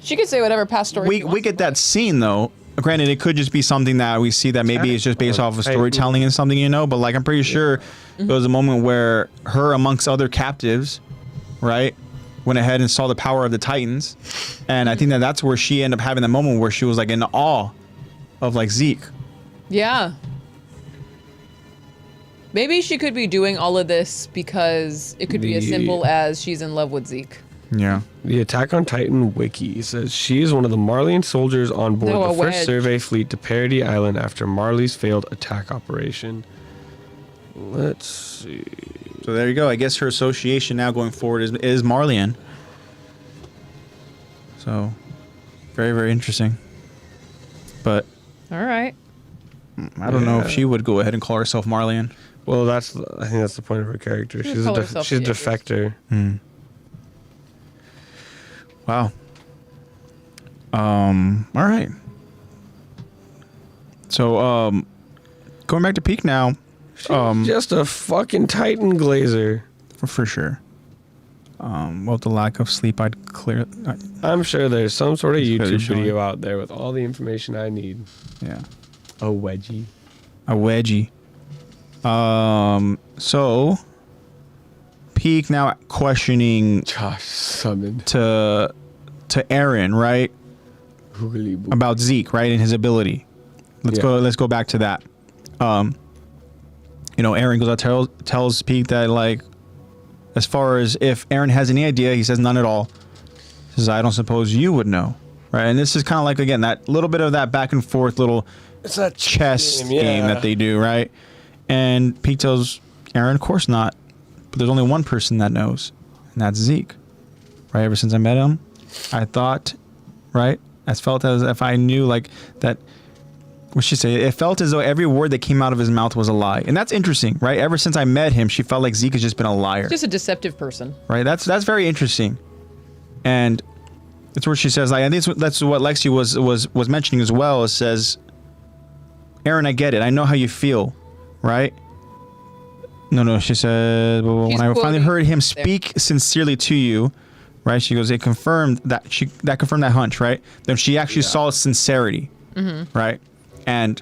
She could say whatever past story we get that scene, though. Granted, it could just be something that we see that maybe it's just based off of storytelling and something, but like I'm pretty sure there was a moment where her, amongst other captives, right, went ahead and saw the power of the Titans. And I think that's where she ended up having the moment where she was like in awe of like Zeke. Yeah. Maybe she could be doing all of this because it could be as simple as she's in love with Zeke. Yeah. The Attack on Titan wiki says she is one of the Marleyan soldiers on board the first survey fleet to Parody Island after Marley's failed attack operation. Let's see. So there you go. I guess her association now going forward is Marleyan. So very, very interesting. But all right. I don't know if she would go ahead and call herself Marleyan. Well, I think that's the point of her character. She's a defector. Wow. All right. So, going back to Peak now. She's just a fucking Titan glazer. For sure. Well, the lack of sleep, I'm sure there's some sort of YouTube video out there with all the information I need. Yeah. A wedgie. So, Peak now questioning Josh summoned to Aaron, right? About Zeke, right, and his ability. Let's go back to that. Aaron goes out, tells Peak that, like, as far as if Aaron has any idea, he says none at all. He says, I don't suppose you would know, right? And this is kind of like, again, that little bit of that back and forth little chess game that they do, right? And Peak tells Aaron, of course not. But there's only one person that knows, and that's Zeke. Right? Ever since I met him, I thought, right? I felt as if I knew like that. What she say? It felt as though every word that came out of his mouth was a lie, and that's interesting, right? Ever since I met him, she felt like Zeke has just been a liar. Just a deceptive person, right? That's very interesting, and it's where she says, like, I think that's what Lexy was mentioning as well. It says, Aaron, I get it. I know how you feel, right? No. She said, well, when I finally heard him speak sincerely to you, right? She goes, it confirmed that confirmed that hunch, right? Then she actually saw sincerity, right? And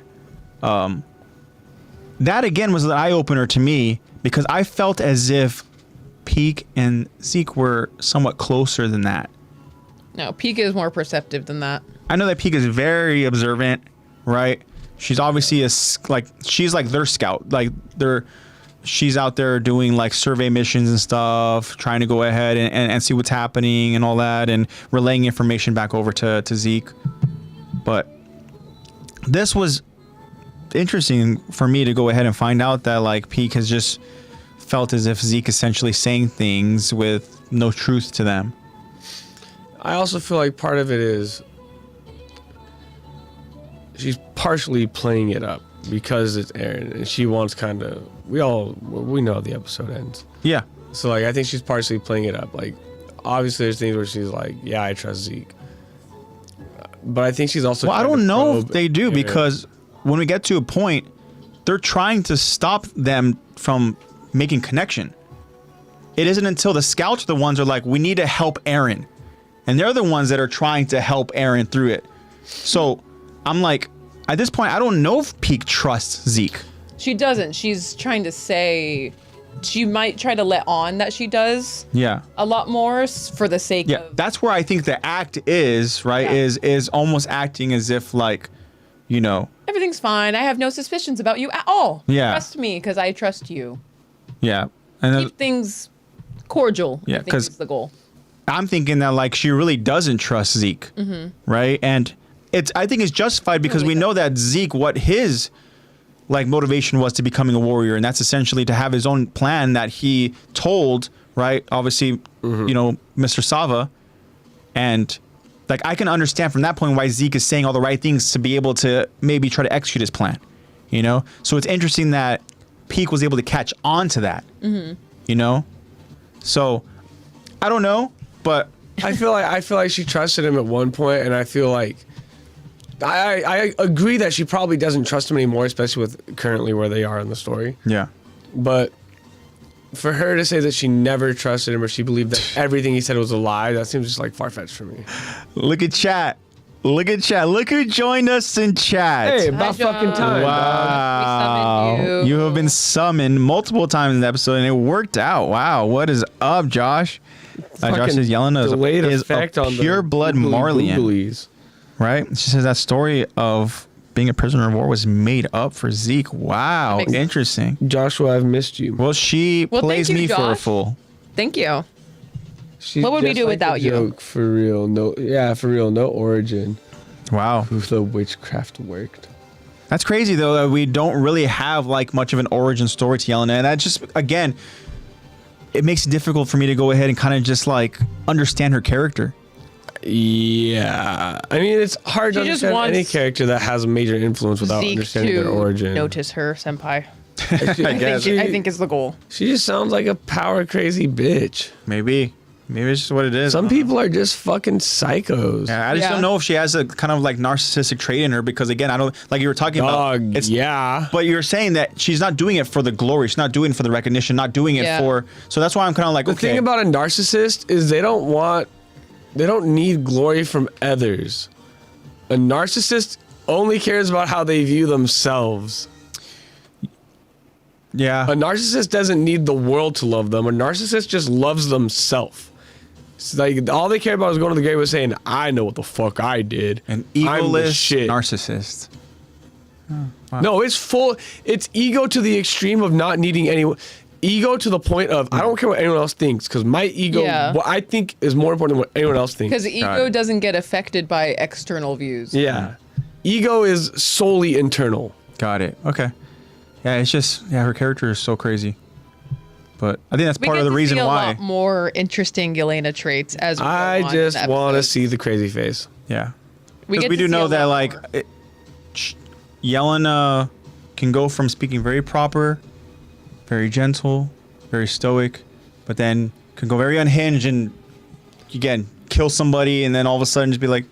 that again was an eye opener to me because I felt as if Peak and Zeke were somewhat closer than that. No, Peak is more perceptive than that. I know that Peak is very observant, right? She's obviously she's like their scout, like she's out there doing like survey missions and stuff, trying to go ahead and see what's happening and all that, and relaying information back over to Zeke. But this was interesting for me to go ahead and find out that like Peak has just felt as if Zeke essentially saying things with no truth to them. I also feel like part of it is she's partially playing it up because it's Aaron and she wants kind of, we know how the episode ends. Yeah. So like I think she's partially playing it up. Like obviously there's things where she's like, yeah, I trust Zeke. But I think she's also I don't know if they do, because when we get to a point, they're trying to stop them from making connection. It isn't until the scouts are the ones who are like, we need to help Aaron. And they're the ones that are trying to help Aaron through it. So I'm like, at this point, I don't know if Peak trusts Zeke. She doesn't. She's trying to say, she might try to let on that she does. Yeah. A lot more for the sake of. That's where I think the act is, right? Yeah. Is almost acting as if like, you know. Everything's fine. I have no suspicions about you at all. Yeah. Trust me because I trust you. Yeah. And then, Keep things cordial. Yeah, I think is the goal. I'm thinking that like she really doesn't trust Zeke, right? And I think it's justified because we know that Zeke, what his like motivation was to becoming a warrior, and that's essentially to have his own plan that he told, right? Obviously, you know, Mr. Sava, and like I can understand from that point why Zeke is saying all the right things to be able to maybe try to execute his plan, you know. So it's interesting that Peak was able to catch on to that, you know. So I don't know, but I feel like she trusted him at one point, and I feel like I agree that she probably doesn't trust him anymore, especially with currently where they are in the story. yeah. But for her to say that she never trusted him or she believed that everything he said was a lie, that seems just like far-fetched for me. Look at chat. Look at chat. Look who joined us in chat. Hey, about fucking time. Wow. We summoned you. You have been summoned multiple times in the episode, and it worked out. Wow. What is up, Josh? Josh is yelling at us. Delayed Is effect a on the pure blood Marlian. googlies. Right? She says that story of being a prisoner of war was made up for Zeke. Wow. That makes Interesting. Joshua, I've missed you. Well, she plays thank you, me for a Josh. fool. Thank you. She's What would we just do like without a you? joke, for real. No, yeah, for real. No origin. Wow. Who the witchcraft worked. That's crazy, though, that we don't really have like much of an origin story to Yelena. And that just, again, it makes it difficult for me to go ahead and kind of just like understand her character. Yeah, I mean it's hard to She just understand any wants character that has a major influence without Zeke understanding to their origin. notice her, senpai. She- I think is the goal. she just sounds like a power crazy bitch. Maybe it's just what it is. Some people are just fucking psychos. Yeah, I just Yeah. don't know if she has a kind of like narcissistic trait in her, because again, I don't, like you were talking about. Dog, yeah. But you're saying that she's not doing it for the glory. She's not doing it for the recognition. Not doing it Yeah. for. So that's why I'm kind of like, The okay. thing about a narcissist is they don't need glory from others. A narcissist only cares about how they view themselves. Yeah. A narcissist doesn't need the world to love them. A narcissist just loves themselves. It's like all they care about is going to the grave and saying, "I know what the fuck I did." An I'm the egoless shit. narcissist. No, it's full. It's ego to the extreme of not needing anyone. Ego to the point of I don't care what anyone else thinks, because my ego, Yeah. what I think is more important than what anyone else thinks. Because ego doesn't get affected by external views. Yeah, ego is solely internal. Got it. Okay. Yeah, it's just, yeah, her character is so crazy. But I think that's We part get of the to reason see a why. lot more interesting Yelena traits as we go on I in just the want to episodes. see the crazy face. Yeah. We Because get we to do see know a that, lot like, more. Yelena can go from speaking very proper, very gentle, very stoic, but then can go very unhinged and, again, kill somebody and then all of a sudden just be like,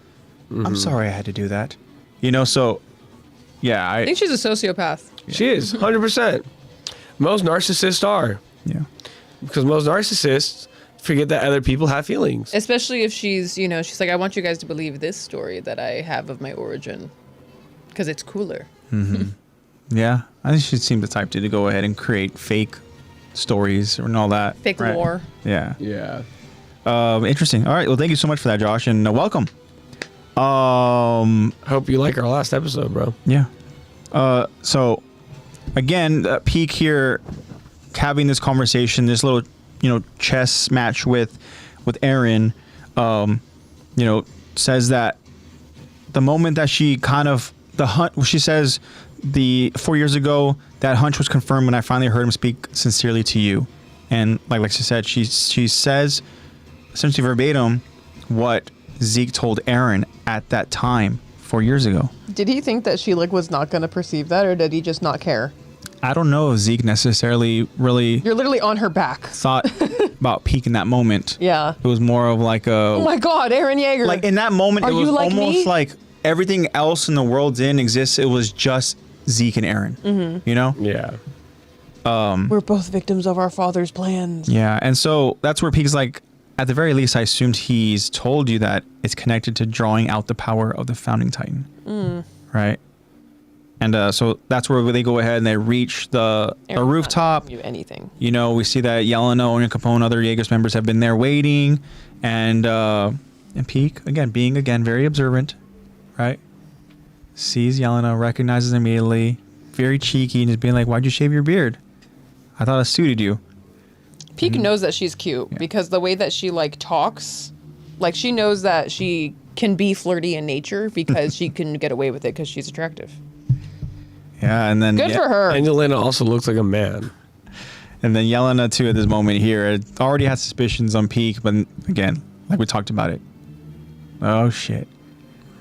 I'm sorry I had to do that. You know, so, yeah, I think she's a sociopath. She is 100%. Most narcissists are, yeah. because most narcissists forget that other people have feelings. Especially if she's, you know, she's like, I want you guys to believe this story that I have of my origin. Because it's cooler. Yeah, I think she seemed the type to go ahead and create fake stories and all that. Fake right? lore. Yeah. Yeah. Interesting. All right. Well, thank you so much for that, Josh, and welcome. Hope you like our last episode, bro. Yeah. So, again, Peak here having this conversation, this little, chess match with Aaron, says that the moment that she kind of she says 4 years ago that hunch was confirmed when I finally heard him speak sincerely to you, and like she said, she says essentially verbatim what Zeke told Aaron at that time 4 years ago. Did he think that she was not going to perceive that, or did he just not care? I don't know if Zeke necessarily really You're literally on her back. thought about Peak in that moment. Yeah. It was more of like a... Oh my God, Aaron Yeager. Like in that moment, Are it was you like almost me? like everything else in the world didn't exist. It was just Zeke and Aaron. Mm-hmm. You know? Yeah. We're both victims of our father's plans. Yeah. And so that's where Peak's like, at the very least, I assumed he's told you that it's connected to drawing out the power of the founding Titan. Right? And so that's where they go ahead and they reach the rooftop. You anything. We see that Yelena, Onya Capone, other Jaegers members have been there waiting, and Peak being very observant, right? Sees Yelena, recognizes immediately, very cheeky, and just being like, "Why'd you shave your beard? I thought it suited you." Peak knows that she's cute because the way that she talks, she knows that she can be flirty in nature because she can get away with it because she's attractive. Yeah, and then Good for her. And Yelena also looks like a man. And then Yelena too at this moment here already has suspicions on Peak, but again, like we talked about it. Oh shit,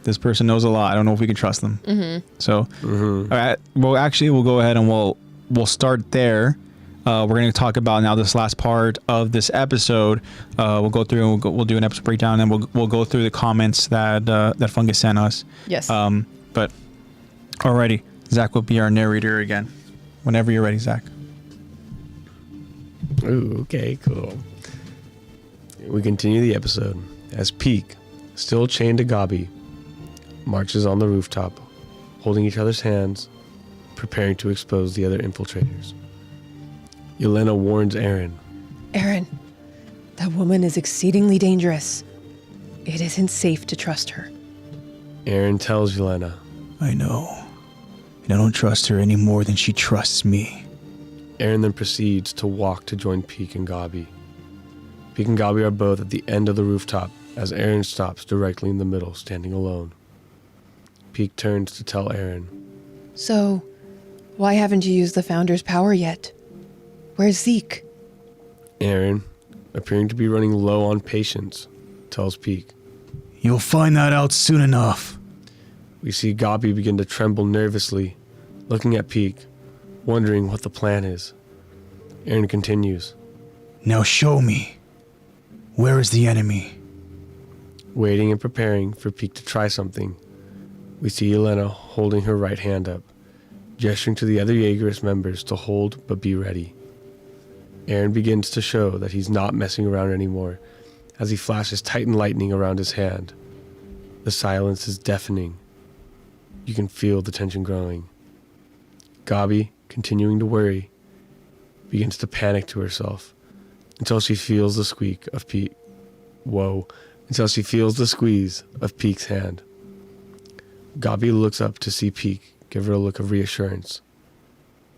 this person knows a lot. I don't know if we can trust them. Mm-hmm. So, all right. Well, actually, we'll go ahead and we'll start there. We're going to talk about now this last part of this episode. We'll go through and we'll do an episode breakdown, and we'll go through the comments that Fungus sent us. Yes. But alrighty, Zach will be our narrator again. Whenever you're ready, Zach. Ooh, okay, cool. We continue the episode as Peak, still chained to Gabi, marches on the rooftop, holding each other's hands, preparing to expose the other infiltrators. Yelena warns Aaron. Aaron, that woman is exceedingly dangerous. It isn't safe to trust her. Aaron tells Yelena. I know. And I don't trust her any more than she trusts me. Aaron then proceeds to walk to join Peak and Gabi. Peak and Gabi are both at the end of the rooftop as Aaron stops directly in the middle, standing alone. Peak turns to tell Aaron. So, why haven't you used the Founder's power yet? Where's Zeke? Aaron, appearing to be running low on patience, tells Peak. You'll find that out soon enough. We see Gabi begin to tremble nervously, looking at Peak, wondering what the plan is. Aaron continues. Now show me. Where is the enemy? Waiting and preparing for Peak to try something, we see Yelena holding her right hand up, gesturing to the other Jaegerist members to hold but be ready. Aaron begins to show that he's not messing around anymore as he flashes Titan lightning around his hand. The silence is deafening. You can feel the tension growing. Gabi, continuing to worry, begins to panic to herself until she feels the squeak of Peak. Until she feels the squeeze of Peak's hand. Gabi looks up to see Peak give her a look of reassurance.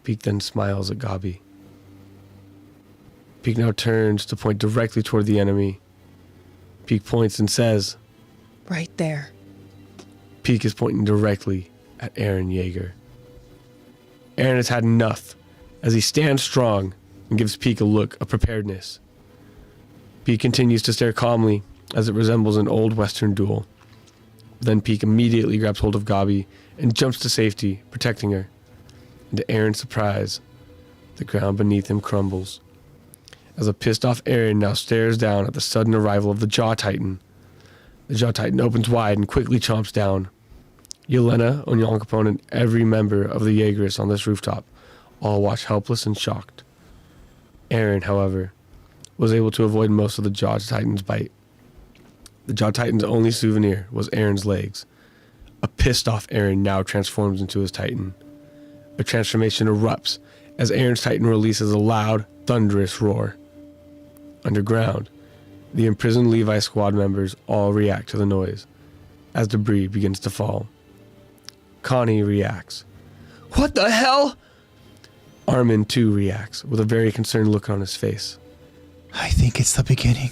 Peak then smiles at Gabi. Peak now turns to point directly toward the enemy. Peak points and says, Right there. Peak is pointing directly at Aaron Yeager. Aaron has had enough as he stands strong, and gives Peak a look of preparedness. Peak continues to stare calmly as it resembles an old Western duel. Then Peak immediately grabs hold of Gabi and jumps to safety, protecting her. And to Aaron's surprise, the ground beneath him crumbles. As a pissed-off Aaron now stares down at the sudden arrival of the Jaw Titan. The Jaw Titan opens wide and quickly chomps down. Yelena, Onyankopon, and every member of the Jaegerists on this rooftop all watch helpless and shocked. Aaron, however, was able to avoid most of the Jaw Titan's bite. The Jaw Titan's only souvenir was Aaron's legs. A pissed-off Aaron now transforms into his Titan. A transformation erupts as Aaron's Titan releases a loud, thunderous roar. Underground, the imprisoned Levi squad members all react to the noise as debris begins to fall. Connie reacts. "What the hell?" Armin too reacts with a very concerned look on his face. I think it's the beginning.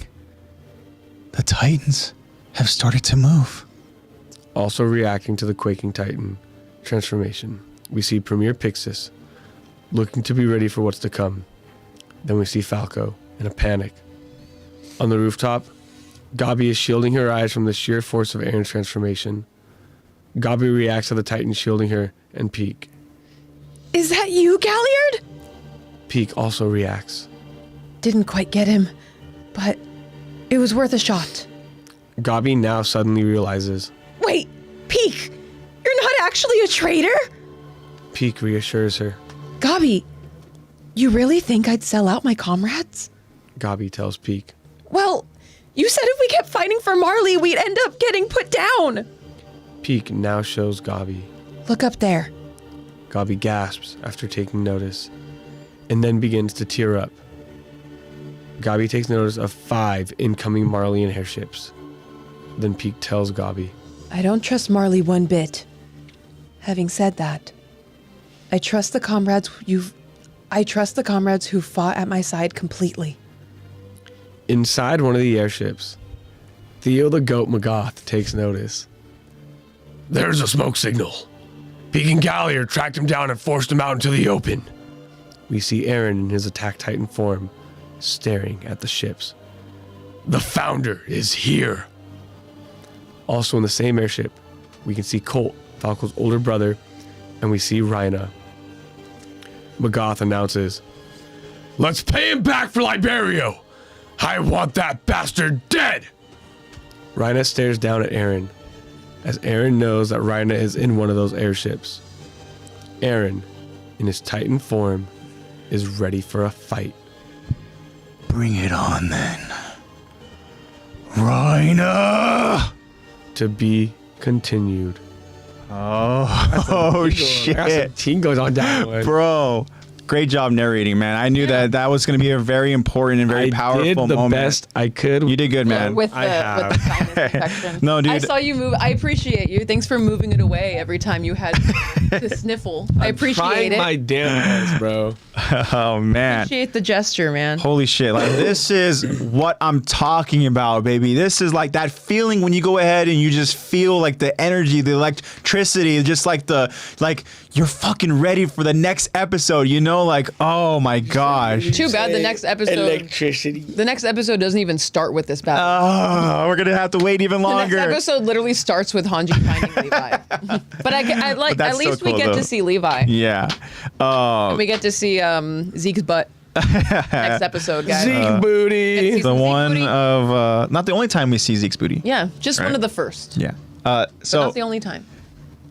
The Titans have started to move. Also reacting to the quaking Titan transformation, we see Premier Pixis looking to be ready for what's to come. Then we see Falco in a panic. On the rooftop, Gabi is shielding her eyes from the sheer force of Aaron's transformation. Gabi reacts to the Titan shielding her and Peak. Is that you, Galliard? Peak also reacts. Didn't quite get him, but it was worth a shot. Gabi now suddenly realizes. Wait, Peak, you're not actually a traitor? Peak reassures her. Gabi, you really think I'd sell out my comrades? Gabi tells Peak. Well, you said if we kept fighting for Marley, we'd end up getting put down. Peak now shows Gabi. Look up there. Gabi gasps after taking notice, and then begins to tear up. Gabi takes notice of 5 incoming Marleyan airships. Then Peak tells Gabi. I don't trust Marley one bit. Having said that, I trust the comrades who fought at my side completely. Inside one of the airships, Theo the Goat Magath takes notice. There's a smoke signal. Peak and Galliard tracked him down and forced him out into the open. We see Aaron in his Attack Titan form, staring at the ships. The Founder is here. Also in the same airship, we can see Colt, Falco's older brother, and we see Rhina. Magath announces, "Let's pay him back for Liberio! I want that bastard dead!" Rhina stares down at Aaron, as Aaron knows that Rhina is in one of those airships. Aaron, in his Titan form, is ready for a fight. Bring it on then. Rhina! To be continued. Oh, shit. I got some tingles on that one. Bro, great job narrating, man. I knew that was going to be a very important and very powerful I did the moment. best I could. You did good, man. With I have. the sinus infection. No, dude. I saw you move. I appreciate you. Thanks for moving it away every time you had to sniffle. I appreciate Trying it. my damn best, bro. Oh, man. Appreciate the gesture, man. Holy shit. Like, this is what I'm talking about, baby. This is like that feeling when you go ahead and you just feel like the energy, the electricity, just like you're fucking ready for the next episode, you know? Like, oh my gosh. Too bad the next episode. Electricity. The next episode doesn't even start with this battle. Oh, we're gonna have to wait even The longer. next episode literally starts with Hanji finding Levi. But I like But that's at least so we cool, get though. to see Levi. Yeah. We get to see Zeke's butt next episode, guys. Zeke booty. It's- The Zeke one booty? of not the only time we see Zeke's booty. Yeah, just one Right. of the first. Yeah. But So not the only time.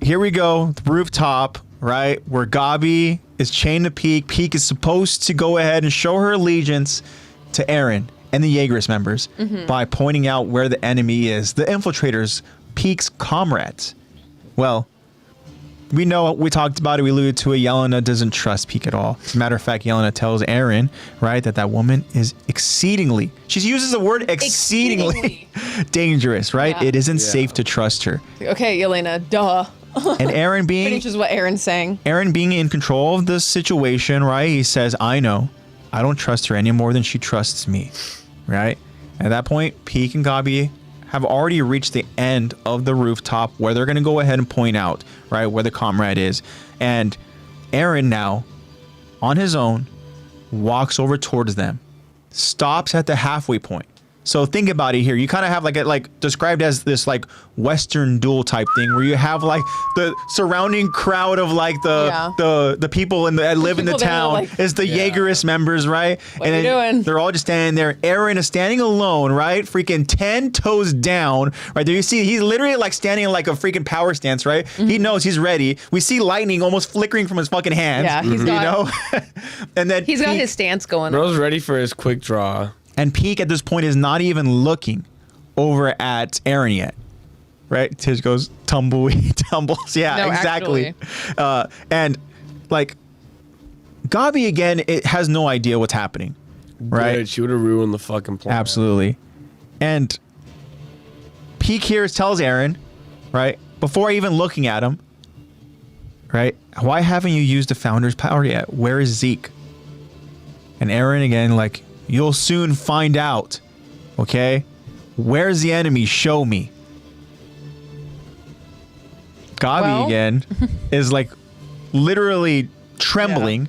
here we go, the rooftop, right, where Gabi is chained to Peak. Peak is supposed to go ahead and show her allegiance to Aaron and the Jaegerist members by pointing out where the enemy is, the infiltrators, Peak's comrades. Well, we know, we talked about it, we alluded to it, Yelena doesn't trust Peak at all. As a matter of fact, Yelena tells Aaron, right, that woman is exceedingly, she uses the word exceedingly dangerous, right? Yeah. It isn't safe to trust her. Okay, Yelena, duh. And Aaron Which is what Aaron's saying. being in control of the situation, right? He says, I know. I don't trust her any more than she trusts me, right? At that point, Peak and Gabi have already reached the end of the rooftop where they're going to go ahead and point out, right, where the comrade is. And Aaron now, on his own, walks over towards them, stops at the halfway point. So think about it here. You kind of have like described as this like Western duel type thing where you have like the surrounding crowd of like the people that live in the people that are, town like, is the Jaegerist members, right? What are you doing? They're all just standing there. Aaron is standing alone, right? Freaking 10 toes down, right there. You see, he's literally like standing in like a freaking power stance, right? He knows he's ready. We see lightning almost flickering from his fucking hands. Yeah, he's got. And then He's got his stance going. Bro's ready for his quick draw. And Peak at this point is not even looking over at Aaron yet, right? Tish goes tumbleweed, tumbles. Yeah, No, exactly. And like Gabi again, it has no idea what's happening, right? Dude, she would have ruined the fucking plan. Absolutely. And Peak here tells Aaron, right, before even looking at him, right, why haven't you used the Founder's power yet? Where is Zeke? And Aaron again, like, you'll soon find out, okay? Where's the enemy? Show me. Gabi again is like literally trembling,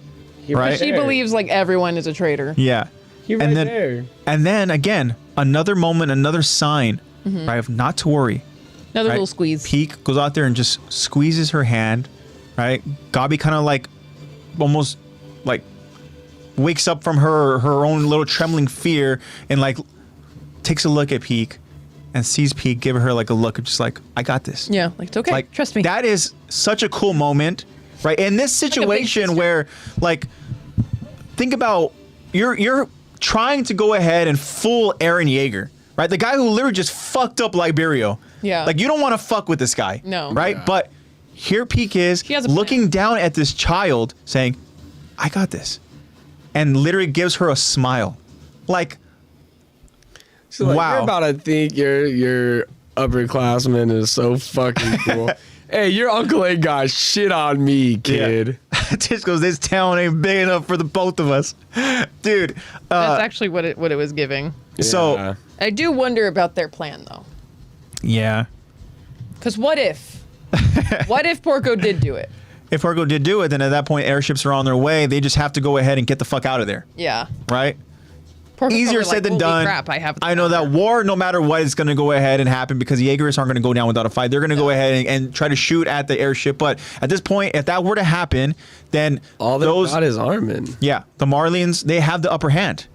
right? She believes like everyone is a traitor. Yeah. He right there. And then again, another moment, another sign, right, of not to worry. Another Right? little squeeze. Peak goes out there and just squeezes her hand, right? Gabi kind of like almost like wakes up from her own little trembling fear and like takes a look at Peak and sees Peak give her like a look of just like, I got this. Yeah, like it's okay. Like, Trust me. That is such a cool moment, right? In this situation sister. where like think about you're trying to go ahead and fool Aaron Yeager, right? The guy who literally just fucked up Liberio. Yeah. Like you don't want to fuck with this guy. No. Right? Yeah. But here Peak is has a plan. looking down at this child saying, I got this. And literally gives her a smile. Like, She's like, wow. You're about to think your upperclassman is so fucking cool. Hey, your uncle ain't got shit on me, kid. Tish goes, this town ain't big enough for the both of us. Dude. That's actually what it was giving. So, Yeah. I do wonder about their plan though. yeah. Because what if Porco did do it? If Porco did do it, then at that point, airships are on their way. They just have to go ahead and get the fuck out of there. Yeah. Right? Porco's Easier probably said than "Holy done. Crap, I know that war, no matter what, is going to go ahead and happen because the Jaegerists aren't going to go down without a fight. They're going to go ahead and try to shoot at the airship. But at this point, if that were to happen, then All they got is Armin. yeah, the Marlians, they have the upper hand.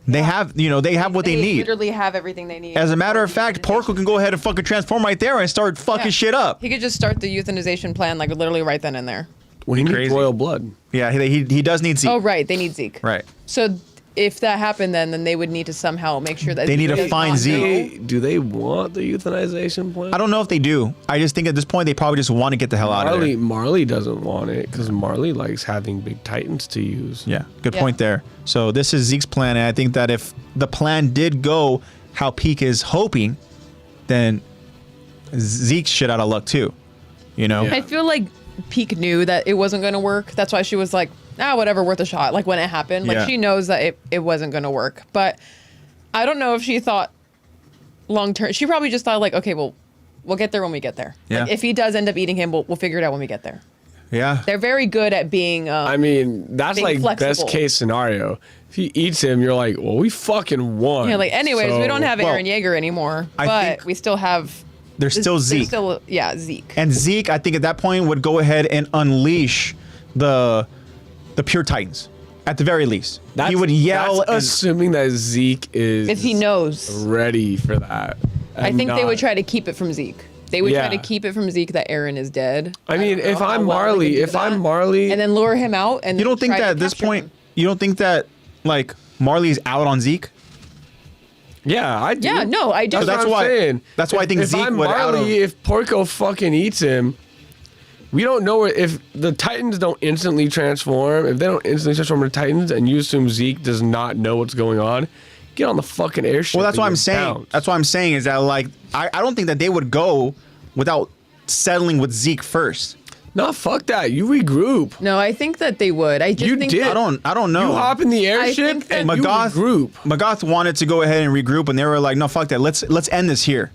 They have, they have what they need. Literally have everything they need. As a matter of fact, Porco can go ahead and fucking transform right there and start fucking Yeah. shit up. He could just start the euthanization plan like literally right then and there. Well, he needs Crazy. royal blood. Yeah, he does need Zeke. Oh right, they need Zeke. Right. So if that happened, then they would need to somehow make sure that They need to does find not Zeke. know. Do they want the euthanization plan? I don't know if they do. I just think at this point they probably just want to get the hell out of there. Marley doesn't want it because Marley likes having big titans to use. Yeah, good Yeah. point there. So this is Zeke's plan, and I think that if the plan did go how Peak is hoping, then Zeke's shit out of luck too. Yeah. I feel like Peak knew that it wasn't going to work. That's why she was like, whatever, worth a shot. Like when it happened, like Yeah. she knows that it wasn't going to work. But I don't know if she thought long term. She probably just thought like, okay, well, we'll get there when we get there. Yeah. Like, if he does end up eating him, we'll figure it out when we get there. Yeah. They're very good at being. I mean, that's Being like flexible. best case scenario. If he eats him, you're like, well, we fucking won. Yeah, like anyways, we don't have Well, Aaron Yeager anymore, I but think we still have. There's still Zeke. Zeke. And Zeke, I think at that point would go ahead and unleash the pure Titans. At the very least. He would yell. That's assuming that Zeke is If he knows. ready for that. I and think they would not- try to keep it from Zeke. They would try to Yeah. keep it from Zeke that Aaron is dead. I mean, don't know if how I'm well they Marley, could do if that. I'm Marley, And then lure him out and you don't think try that to at this capture point, him. you don't think that like Marley's out on Zeke? yeah, I do. Yeah, no, I do. So that's what why- I'm saying. that's why I think if Zeke I'm would out Marley, of- if Porco fucking eats him, we don't know if the Titans don't instantly transform. If they don't instantly transform into Titans, and you assume Zeke does not know what's going on, get on the fucking airship. Well, that's and what I'm get saying. bounced. That's what I'm saying is that like I don't think that they would go without settling with Zeke first. No, fuck that. You regroup. No, I think that they would. I just You think did. that- I don't know. You hop in the airship think that- and you regroup. Magath wanted to go ahead and regroup, and they were like, "No, fuck that. Let's end this here."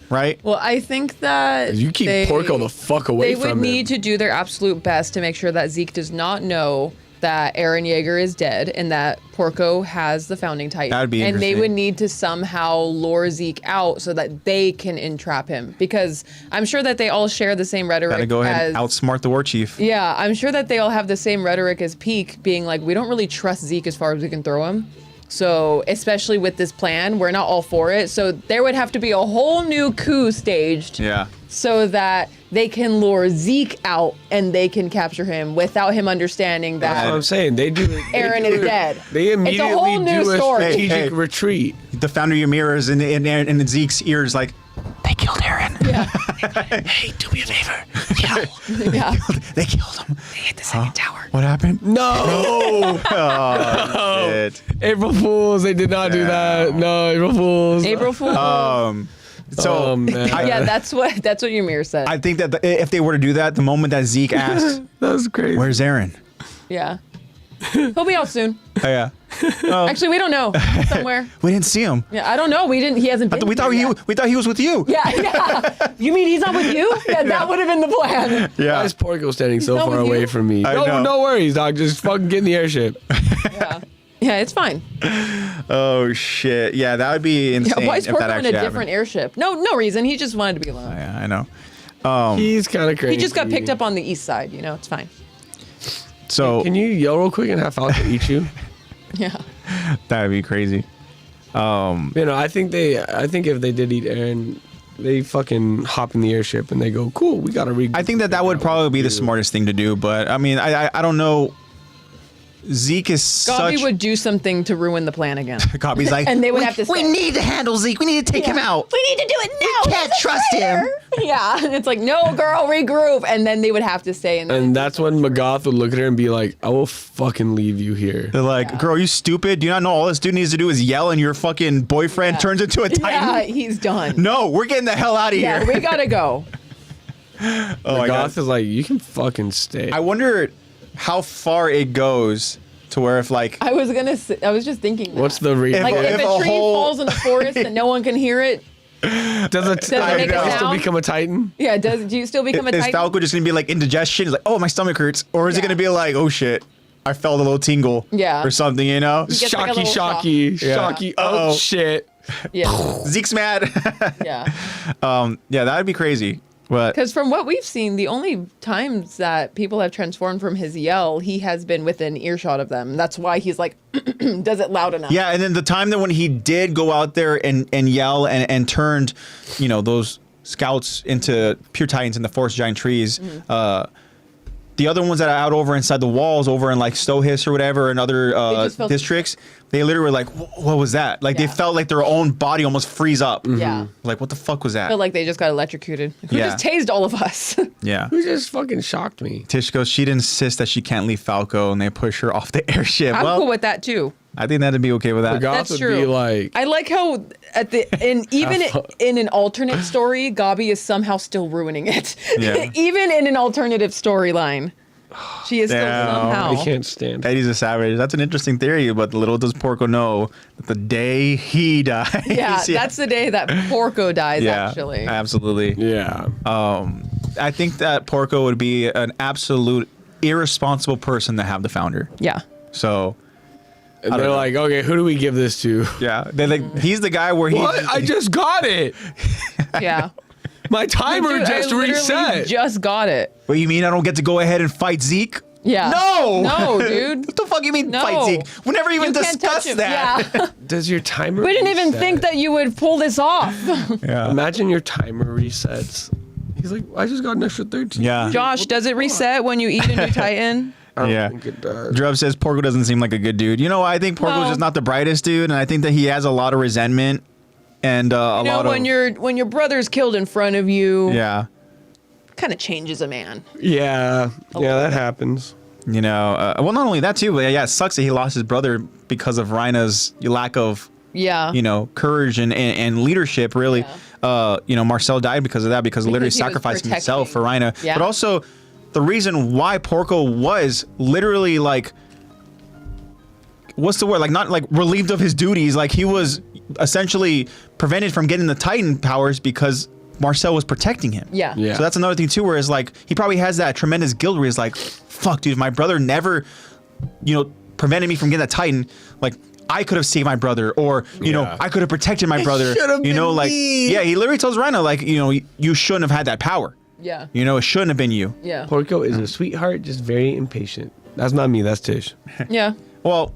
Right? Well, I think that You keep Porco the fuck away They from would him. need to do their absolute best to make sure that Zeke does not know that Aaron Yeager is dead and that Porco has the founding Titan. That'd be And they interesting. would need to somehow lure Zeke out so that they can entrap him. Because I'm sure that they all share the same rhetoric Gotta go ahead and as... outsmart the war chief. Yeah, I'm sure that they all have the same rhetoric as Peak, being like, we don't really trust Zeke as far as we can throw him. So, especially with this plan, we're not all for it. So there would have to be a whole new coup staged. Yeah. So that they can lure Zeke out and they can capture him without him understanding That's what that I'm saying. Aaron is dead. They immediately it's a whole new do a story. strategic retreat. The founder Ymir is in Zeke's ears like, they killed Aaron. Yeah. Hey, do me a favor. Yell. Yeah. They killed him. They hit the second tower. What happened? No. Oh, shit. April Fools. They did not do that. No, April Fools. April Fool. So Oh, man. yeah, that's what Ymir said. I think that if they were to do that, the moment that Zeke asked, That was crazy. "Where's Aaron?" Yeah. He'll be out soon. Oh, yeah. Actually, we don't know. Somewhere. We didn't see him. Yeah, I don't know. He hasn't been. We thought here he was with you. yet. Yeah. You mean he's not with you? Yeah, that would have been the plan. Yeah. Why is Porco standing so not far with away you? from me? I No, know. no worries, dog. Just fucking get in the airship. Yeah. Yeah, it's fine. Oh shit. Yeah, that would be insane. Yeah, why is if Porco that in a actually different happened. airship? No reason. He just wanted to be alone. Yeah, I know. He's kind of crazy. He just got picked up on the east side. You know, it's fine. So Can you yell real quick and have Falco eat you? Yeah. that would be crazy. You know, I think if they did eat Aaron, they fucking hop in the airship and they go, cool, we gotta regroup. I think that would probably be the smartest thing to do. But I mean, I don't know. Zeke is Gobby such. would do something to ruin the plan again. Gobby's like, And they would have to We say- need to handle Zeke. We need to take him out. We need to do it now. can't trust him. Yeah. And it's like, no, girl, regroup. And then they would have to say, And that's when Magath would look at her and be like, I will fucking leave you here. They're like, girl, you stupid. Do you not know all this dude needs to do is yell and your fucking boyfriend turns into a yeah, titan? he's done. No, we're getting the hell out of Yeah, here. we gotta go. Oh my God. Magath is like, you can fucking stay. I wonder how far it goes to where if like I was just thinking that. What's the reason? like if if a a tree whole- falls in the forest and no one can hear it, Does it make a still sound? become a Titan? yeah, do you still become a is titan? Falco just gonna be like indigestion? He's like, oh, my stomach hurts, or is it Yeah. gonna be like, oh shit, I felt a little tingle, Yeah. or something, you know? gets like a Shocky, little shocky, Yeah. shocky. Uh-oh. Oh shit. Yeah, Zeke's mad. yeah. Yeah, that'd be crazy. But Because from what we've seen, the only times that people have transformed from his yell, he has been within earshot of them. That's why he's like, does it loud enough? yeah, and then the time that when he did go out there and yell and turned, you know, those scouts into pure titans in the forest giant trees, the other ones that are out over inside the walls over in like Stohis or whatever and other just felt- districts, they literally were like, what was that? Like Yeah. they felt like their own body almost freeze up. Yeah. Like, what the fuck was that? I feel like they just got electrocuted. Who Yeah. just tased all of us? Yeah. Who just fucking shocked me? Tish goes, she'd insist that she can't leave Falco and they push her off the airship. I'm well, cool with that too. I think that'd be okay with that. Magath That's would true. be like, I like how in an alternate story, Gobby is somehow still ruining it. Yeah. Even in an alternative storyline, she is still Damn. somehow. I can't stand it. Eddie's a savage. That's an interesting theory, but little does Porco know that the day he dies. Yeah, that's the day that Porco dies. yeah, Actually, absolutely. Yeah. I think that Porco would be an absolute irresponsible person to have the founder. yeah. So, And I don't they're know. like, okay, who do we give this to? yeah, they're like, he's the guy where he. What? I just got it. Yeah. My timer Dude, just I literally reset. Just got it. What you mean? I don't get to go ahead and fight Zeke? Yeah. No. No, dude. What the fuck you mean No. fight Zeke? We never even You can't touch discussed him. that. Yeah. Does your timer We didn't even reset? think that you would pull this off. Yeah. Imagine your timer resets. He's like, I just got an extra 13. Yeah. Josh, does it reset when you eat a new Titan? I don't Yeah. think it does. Drub says Porco doesn't seem like a good dude. You know, I think Porco's No. just not the brightest dude, and I think that he has a lot of resentment and a You know, lot of when your brother's killed in front of you, yeah. kind of changes a man. Yeah. Yeah, that happens. You know, well, not only that too, but yeah, it sucks that he lost his brother because of Rhina's lack of Yeah. you know courage and leadership. Really, you know, Marcel died because of that because literally he was sacrificed himself for protecting- Rhina. Yeah. But also, the reason why Porco was literally like, what's the word? Like not like relieved of his duties. Like he was essentially prevented from getting the Titan powers because Marcel was protecting him. Yeah. Yeah. So that's another thing too, where it's like he probably has that tremendous guilt where he's like, "Fuck, dude, my brother never prevented me from getting that Titan, like I could have saved my brother, or you know, I could have protected my brother. You know, like he literally tells Rhino like, you shouldn't have had that power. Yeah. It shouldn't have been you. Yeah. Porco is a sweetheart, just very impatient. That's not me. That's Tish. Yeah. Well,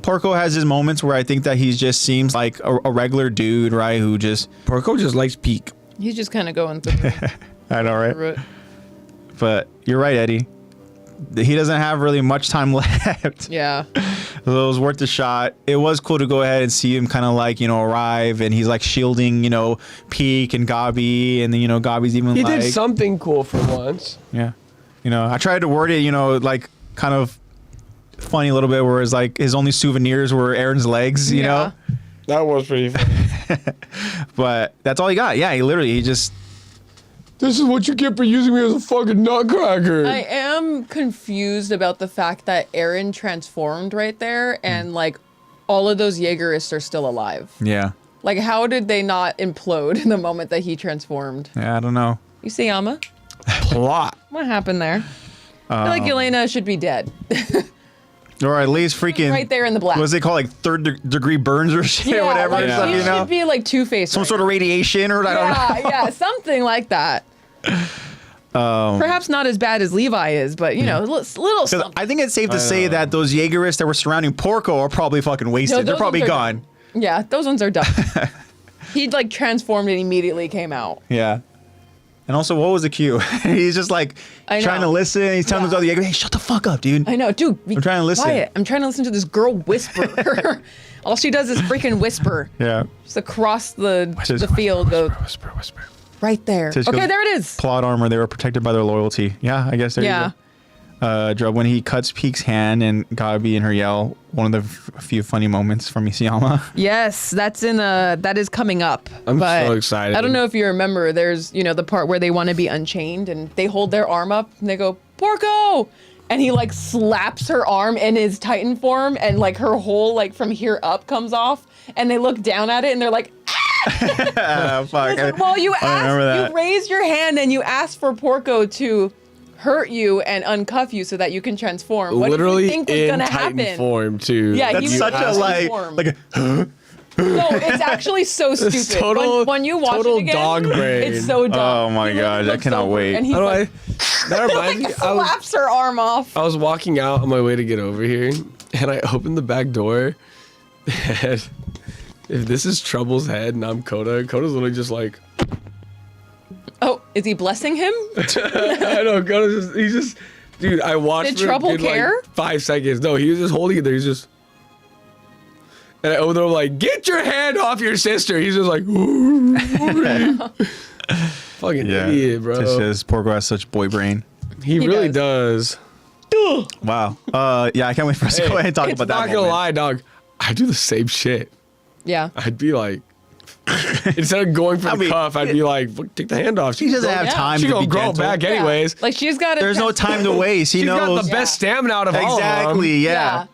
Porco has his moments where I think that he just seems like a regular dude, right? Who just Porco just likes Peak. He's just kind of going through I know, right? it. But you're right, Eddie. He doesn't have really much time left. Yeah. So it was worth the shot. It was cool to go ahead and see him kind of like, arrive, and he's like shielding, Peak and Gabi, and then, Gabi's even He like... did something cool for once. Yeah. I tried to word it, like kind of funny a little bit, where it's like his only souvenirs were Aaron's legs, you know? That was pretty funny. But that's all he got. Yeah, he just... This is what you get for using me as a fucking nutcracker. I am confused about the fact that Aaron transformed right there, and like all of those Jaegerists are still alive. Yeah. Like, how did they not implode in the moment that he transformed? Yeah, I don't know. You see, Alma? Plot. What happened there? I feel like Elena should be dead. Or at least freaking... Right there in the black. What's they call, like degree burns or shit, or whatever. Like, Stuff, she should be like Two-Face. Some sort of radiation, or I don't know. Yeah, something like that. Perhaps not as bad as Levi is, but little something. I think it's safe to say that those Jaegerists that were surrounding Porco are probably fucking wasted. They're probably gone. Yeah, those ones are done. He like transformed and immediately came out. Yeah. And also, what was the cue? He's just like trying to listen. He's telling those other Jaegerists, "Hey, shut the fuck up, dude." I know, dude. I'm trying to listen. Quiet. I'm trying to listen to this girl whisper. All she does is freaking whisper. Yeah. Just across the field. Whisper. Right there. Tish Okay, goes, there it is. Plot armor. They were protected by their loyalty. Yeah, I guess there you go. Joe, when he cuts Peak's hand and Gabi and her yell, one of the few funny moments from Isayama. Yes, that is coming up. I'm but so excited. I don't know if you remember, there's, the part where they want to be unchained and they hold their arm up and they go, Porco! And he like slaps her arm in his Titan form, and like her whole like from here up comes off, and they look down at it and they're like, Fuck. well, you raise your hand and you ask for Porco to hurt you and uncuff you so that you can transform. What Literally do you think was in gonna Titan happen? form too. Yeah, That's such a No, it's actually so stupid. Total, when you watch total it again, dog brain. it's so dumb. Oh my He literally God, I looks cannot over wait. And he's How do like, that reminds me. like slaps her arm off. I was walking out on my way to get over here, and I opened the back door. And if this is Trouble's head and I'm Coda's literally just like, Oh, is he blessing him? I know, he's just, dude, I watched Did Trouble care? like 5 seconds. No, he was just holding it there. He's just, and I opened the door like, get your hand off your sister. He's just like, fucking idiot, bro. Tish says Porco has such boy brain. He really does. Wow. Yeah, I can't wait for us to go ahead and talk about that. Not gonna lie, dog. I do the same shit. Yeah. I'd be like, instead of going for the cuff, I'd be like, take the hand off. He doesn't have time She's to gonna be grow gentle. back anyways. Like she's got. There's no time to waste. He She's knows got the best stamina out of all of them. exactly. Yeah.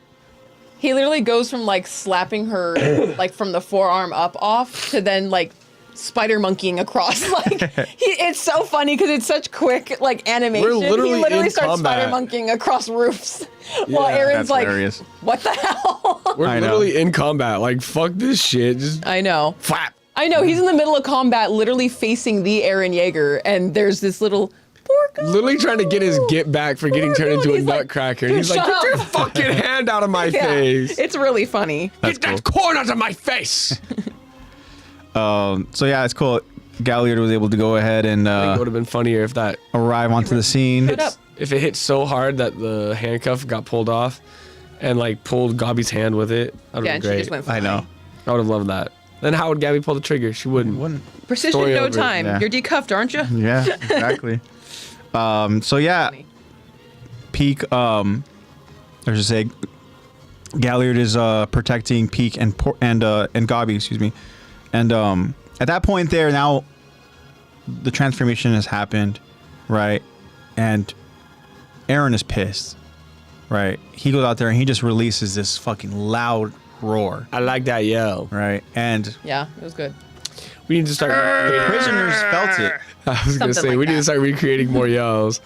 He literally goes from like slapping her like from the forearm up off to then like spider monkeying across. Like it's so funny because it's such quick like animation. We're literally he literally in starts combat. spider monkeying across roofs while Aaron's That's like, hilarious. "What the hell?" We're I know. literally in combat. Like, fuck this shit. Just I know. flap. I know. He's in the middle of combat, literally facing the Aaron Yeager, and there's this little Porco. Literally trying to get his get back for getting turned into a He's like, nutcracker. "Dude, And he's like, shut get your up." fucking hand out of my face. It's really funny. Get that corn out of my face. So yeah, it's cool. Galliard was able to go ahead and It would have been funnier if that arrive onto the scene. Shut up. if it hit so hard that the handcuff got pulled off and like pulled Gabi's hand with it. That would Yeah, have and been she great. just went I know. I would have loved that. Then how would Gabby pull the trigger? She wouldn't. Precision, Story no over. time. Yeah. You're decuffed, aren't you? Yeah, exactly. So yeah, Peak. There's to say, Galliard is protecting Peak and Gabi, excuse me, and at that point there now, the transformation has happened, right? And Aaron is pissed, right? He goes out there and he just releases this fucking loud roar, I like that yell. right? And Yeah, it was good. We need to start. prisoners felt it. I was gonna Something say like we need that. to start recreating more yells.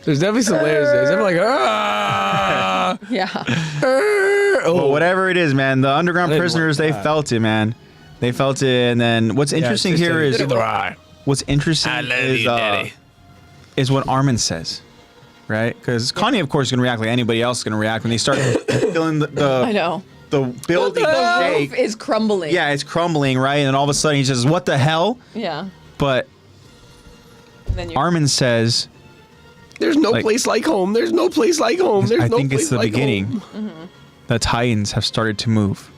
There's definitely some layers there. It's definitely like, Yeah. Well, whatever it is, man, the underground I didn't prisoners, like they that. felt it, man. They felt it, and then what's interesting here is what's interesting is what Armin says, right? Because Connie, of course, is gonna react like anybody else is gonna react when they start feeling I know. the building The shake. roof is crumbling. Yeah, it's crumbling, right? And then all of a sudden he says, "What the hell?" Yeah. But And then Armin says, There's no Like- place like home. There's no place like home. There's I no think place it's the like beginning. home. The Titans have started to move.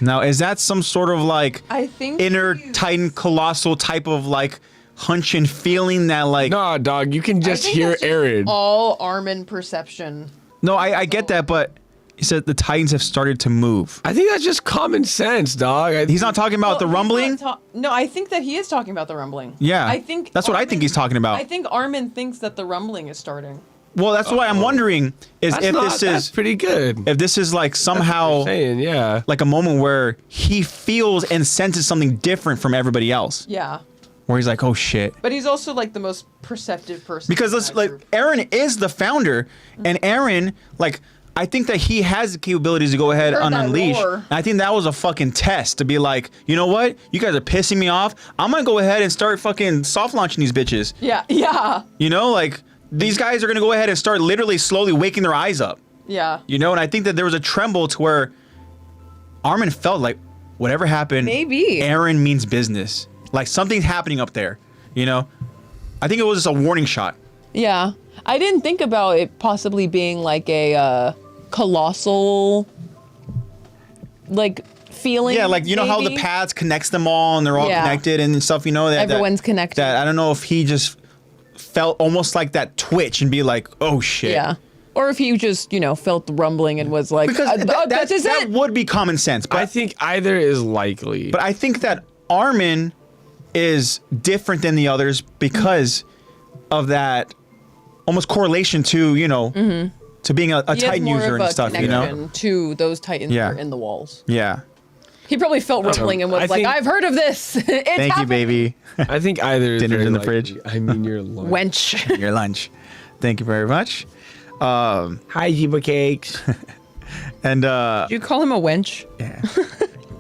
Now, is that some sort of like I think inner he's- Titan colossal type of like hunch and feeling that like Nah, dog, you can I just think hear that's just Aaron. all Armin perception. No, I get that, but he said the Titans have started to move. I think that's just common sense, dog. He's not talking about the Well, he's rumbling. not no, I think that he is talking about the rumbling. Yeah, I think that's what I think he's talking about. I think Armin thinks that the rumbling is starting. Well, that's why I'm wondering is That's if not, this that's is pretty good. if this is like somehow Saying, yeah. like a moment where he feels and senses something different from everybody else, Yeah. where he's like, oh shit. But he's also like the most perceptive person. Because in let's that like group. Aaron is the founder, and Aaron like I think that he has the capabilities to go ahead Heard and that unleash. roar. And I think that was a fucking test to be like, you know what? You guys are pissing me off. I'm gonna go ahead and start fucking soft launching these bitches. Yeah, yeah, You know, like these guys are gonna go ahead and start literally slowly waking their eyes up. yeah. You know, and I think that there was a tremble to where Armin felt like whatever happened, Maybe. Aaron means business. Like something's happening up there. You know, I think it was just a warning shot. Yeah. I didn't think about it possibly being like a colossal like feeling. Yeah, like you know how the maybe? paths connects them all and they're all Yeah. connected and stuff. You know that Everyone's connected. That I don't know if he just felt almost like that twitch and be like, oh shit. Yeah. Or if he just, felt the rumbling and was like, Because that is that it. would be common sense. But I think either is likely. But I think that Armin is different than the others because of that almost correlation to, to being a He has Titan more user of and a stuff, connection to those Titans Yeah. that are in the walls. Yeah. He probably felt rumbling and was I like, think- I've heard of this. It's Thank you, happened. baby. I think either is Dinner's very in the likely. fridge. I mean, your lunch. Wench. Your lunch. Thank you very much. Hi, Jiba Cakes. And You call him a wench? yeah.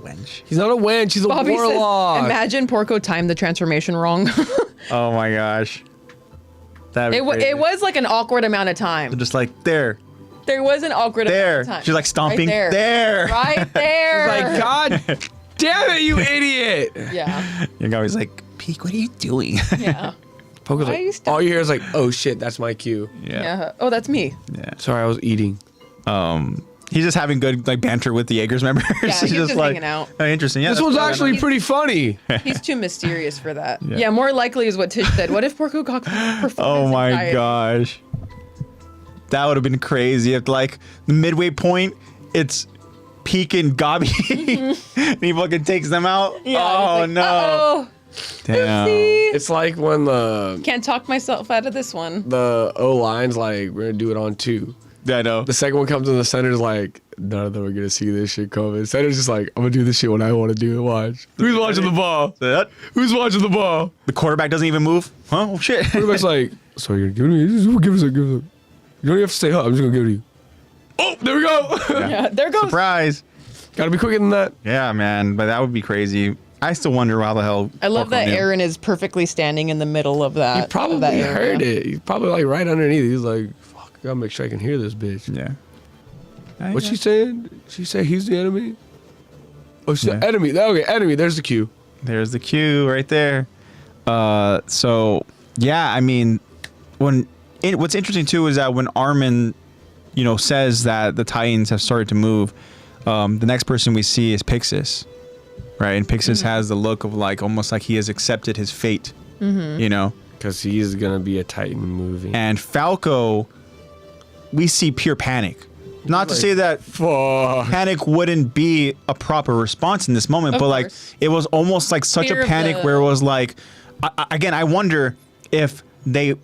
Wench. He's not a wench. He's a Bobby warlock. says, imagine Porco timed the transformation wrong. Oh my gosh. That'd be It crazy. was like an awkward amount of time. Just like there. There was an awkward There. amount of time. She's like stomping. Right There. Right there. Like, God damn it, you idiot. Yeah. Your guy was like, Peek, what are you doing? Yeah. Poco's Why are you like, stopping? all you hear is like, oh shit, that's my cue. Yeah. Oh, that's me. Yeah. Sorry, I was eating. He's just having good like banter with the Jaegers members. Yeah, he's just hanging out. Oh, interesting. Yeah, This that's one's cool. actually pretty funny. He's too mysterious for that. Yeah. Yeah, more likely is what Tish said. What if Porco got performance Oh my anxiety? gosh. That would have been crazy if like the midway point it's Peek and Gabi and he fucking takes them out. Yeah, Oh it's like, no. Uh-oh. Damn. Oopsie. It's like when Can't talk myself out of this one. the O line's like, we're gonna do it on 2. I know. The second one comes in, the center's like, none of them are gonna see this shit coming. Center's just like, I'm gonna do this shit when I want to do it. Watch. Who's watching the ball? That- Who's watching the ball? The quarterback doesn't even move. Huh? Oh shit. Quarterback's like, so you're gonna give it to me? Just give us a. You don't even have to stay up. I'm just gonna give it to you. Oh, there we go. Yeah, there goes. Surprise. Gotta be quicker than that. Yeah, man. But that would be crazy. I still wonder how the hell. I love Porco that knew. Aaron is perfectly standing in the middle of that. He of probably that area. heard it. He's probably like right underneath. He's like, fuck, I gotta make sure I can hear this bitch. Yeah. What's she saying? She said he's the enemy? Oh, she said Yeah. enemy. Okay, enemy. There's the cue. There's the cue right there. So yeah, I mean, what's interesting too is that when Armin, says that the Titans have started to move, the next person we see is Pixis, right? And Pixis has the look of like almost like he has accepted his fate, Because he's gonna be a Titan movie. And Falco, we see pure panic. Not to say that Fuck. panic wouldn't be a proper response in this moment, Of but like course. it was almost like such Fear a of panic the- where it was like, again, I wonder if they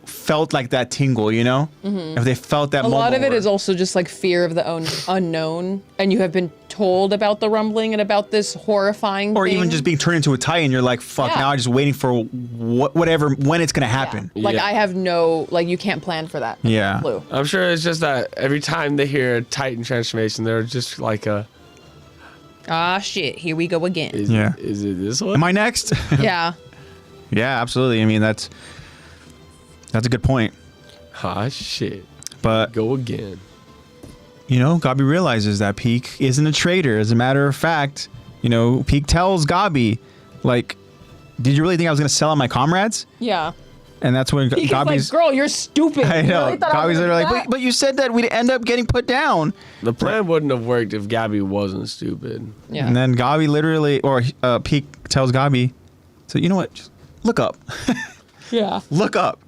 felt like that tingle, you know? If they felt that A lot of it where- is also just like fear of the unknown, and you have been told about the rumbling and about this horrifying or thing. even just being turned into a Titan, you're like, fuck, Yeah. now I'm just waiting for whatever, when it's gonna happen. Yeah. Like Yeah. I have no, like you can't plan for that. Yeah. Clue. I'm sure it's just that every time they hear a Titan transformation, they're just like Ah shit, here we go again. Yeah. Is it this one? Am I next? Yeah. Yeah, absolutely. I mean, that's a good point. Ah, shit. But, Go again. you know, Gabi realizes that Peak isn't a traitor. As a matter of fact, you know, Peak tells Gabi, like, did you really think I was going to sell out my comrades? Yeah. And that's when He's like, Gabi's... girl, you're stupid. I You know. really thought I was Gabi's gonna literally do like, that? but you said that we'd end up getting put down. The plan wouldn't have worked if Gabby wasn't stupid. Yeah. And then Gabi literally, or Peak tells Gabi, so you know what? Just look up. Yeah. Look up.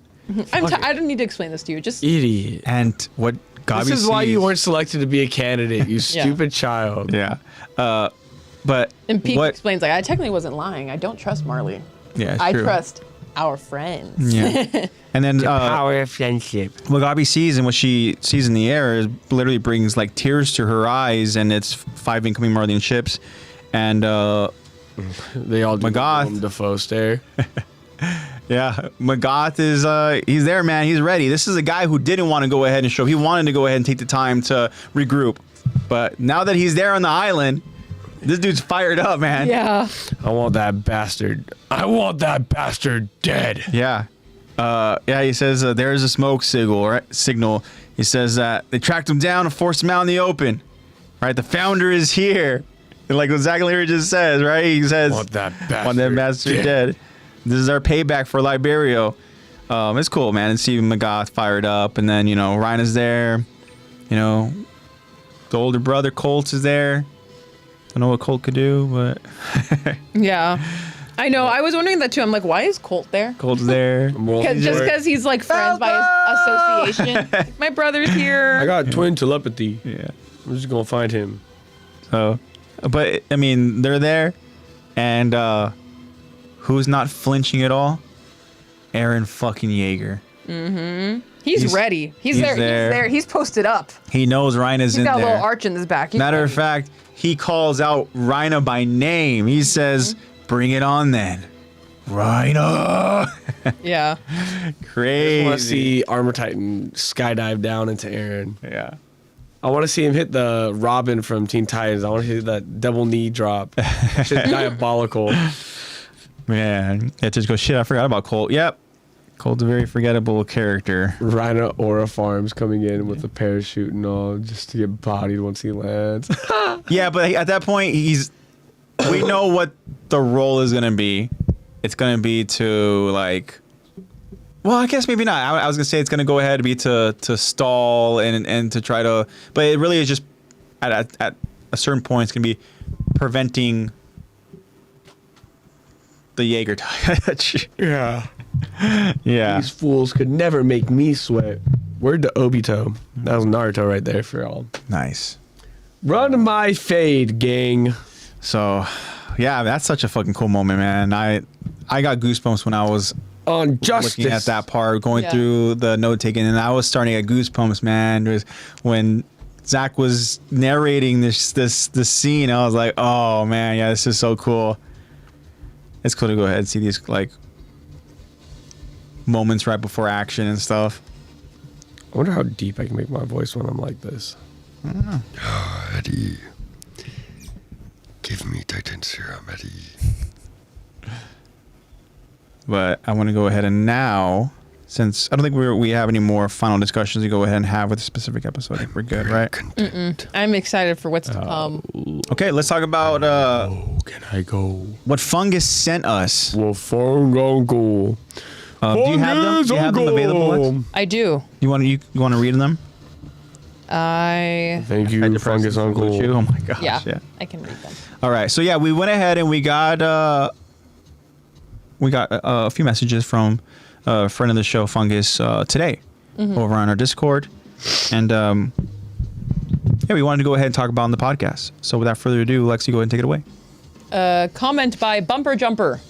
I don't need to explain this to you. Just Idiot. And what Gabi This is why you sees- weren't selected to be a candidate, you stupid child. Yeah. But and Pete what? explains like I technically wasn't lying. I don't trust Marley. Yeah, it's I true. trust our friends. Yeah. And then Power of friendship. what Gabi sees and what she sees in the air is literally brings like tears to her eyes, and it's 5 incoming Marleyan ships, and They all do Magath. the Willem Dafoe stare. yeah, Magath is he's there, man. He's ready. This is a guy who didn't want to go ahead and show. He wanted to go ahead and take the time to regroup, but now that he's there on the island, this dude's fired up, man. Yeah. I want that bastard. I want that bastard dead. Yeah. Yeah, he says there's a smoke signal, right? Signal. He says that they tracked him down and forced him out in the open. Right? The founder is here. And like exactly what he just says, right? He says, Want that bastard want that bastard dead. This is our payback for Liberio. It's cool, man. And see Magath fired up. And then, you know, Rhina's there. You know, the older brother, Colt, is there. Don't know what Colt could do, but Yeah. I know. I was wondering that too. I'm like, why is Colt there? Colt's there. Just because he's like friends by association. Like, my brother's here. I got twin telepathy. Yeah. I'm just gonna find him. So, but I mean, they're there, and who's not flinching at all? Aaron fucking Yeager. He's ready. He's there. there. He's there. He's posted up. He knows Rhina's He's in got a there. little arch in his back. He's Matter of ready. fact, he calls out Rhina by name. He says, "Bring it on, then, Rhina." Yeah. I want to Crazy. see Armor Titan skydive down into Aaron. Yeah. I want to see him hit the Robin from Teen Titans. I want to see that double knee drop. Shit, diabolical. Man, it just goes shit. I forgot about Colt. Yep. Colt's a very forgettable character. Rhina Aura Farms coming in with a parachute and all just to get bodied once he lands. Yeah, but at that point, we know what the role is gonna be. It's gonna be to like, well, I guess maybe not. I was gonna say it's gonna go ahead to be to stall and to try to, but it really is just at a certain point it's gonna be preventing the Jaeger touch. Yeah. Yeah. These fools could never make me sweat. Word to Obito. That was Naruto right there for y'all. Nice. Run my fade, gang. So, yeah, that's such a fucking cool moment, man. I got goosebumps when I was On justice. looking at that part, going Yeah. through the note taking, and I was starting to get goosebumps, man. It was when Zach was narrating this scene. I was like, oh man, yeah, this is so cool. It's cool to go ahead and see these like moments right before action and stuff. I wonder how deep I can make my voice when I'm like this. Eddie, give me Titan Serum, Eddie. But I want to go ahead and now, since I don't think we have any more final discussions to go ahead and have with a specific episode. I think we're good, right? Content. I'm excited for what's to come. Okay, let's talk about Oh, can I go? what Fungus sent us. Well, Fungal. Do you have them? Do you have them available, Lex? I do. You want to read them? I Thank you, Fungus Uncle. Oh my gosh. yeah, I can read them. All right. So yeah, we went ahead and we got a few messages from a friend of the show, Fungus, today over on our Discord, and yeah, we wanted to go ahead and talk about it on the podcast. So without further ado, Lexi, go ahead and take it away. Comment by Bumper Jumper.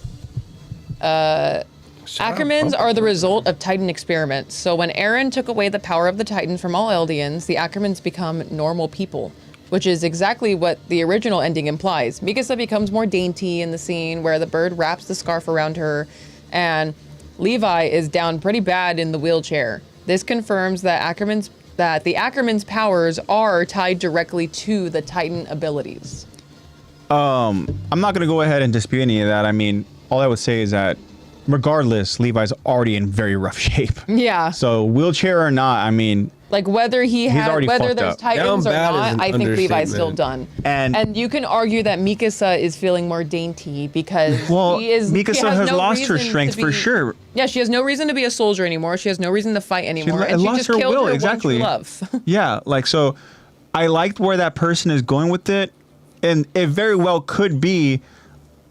Ackermans are the result of Titan experiments. So when Eren took away the power of the Titans from all Eldians, the Ackermans become normal people, which is exactly what the original ending implies. Mikasa becomes more dainty in the scene where the bird wraps the scarf around her, and Levi is down pretty bad in the wheelchair. This confirms that the Ackermans' powers are tied directly to the Titan abilities. I'm not gonna go ahead and dispute any of that. I mean, all I would say is that regardless, Levi's already in very rough shape. Yeah. So wheelchair or not, I mean, Like whether already whether fucked there's up. Titans or Down bad is not, an I think Levi's still understatement. done. And- you can argue that Mikasa is feeling more dainty because well, she is. Mikasa she has has no lost her reason strength to for be- sure. Yeah, she has no reason to be a soldier anymore. She has no reason to fight anymore, and she lost just her killed will, her exactly. one true love. Yeah, like, so I liked where that person is going with it, and it very well could be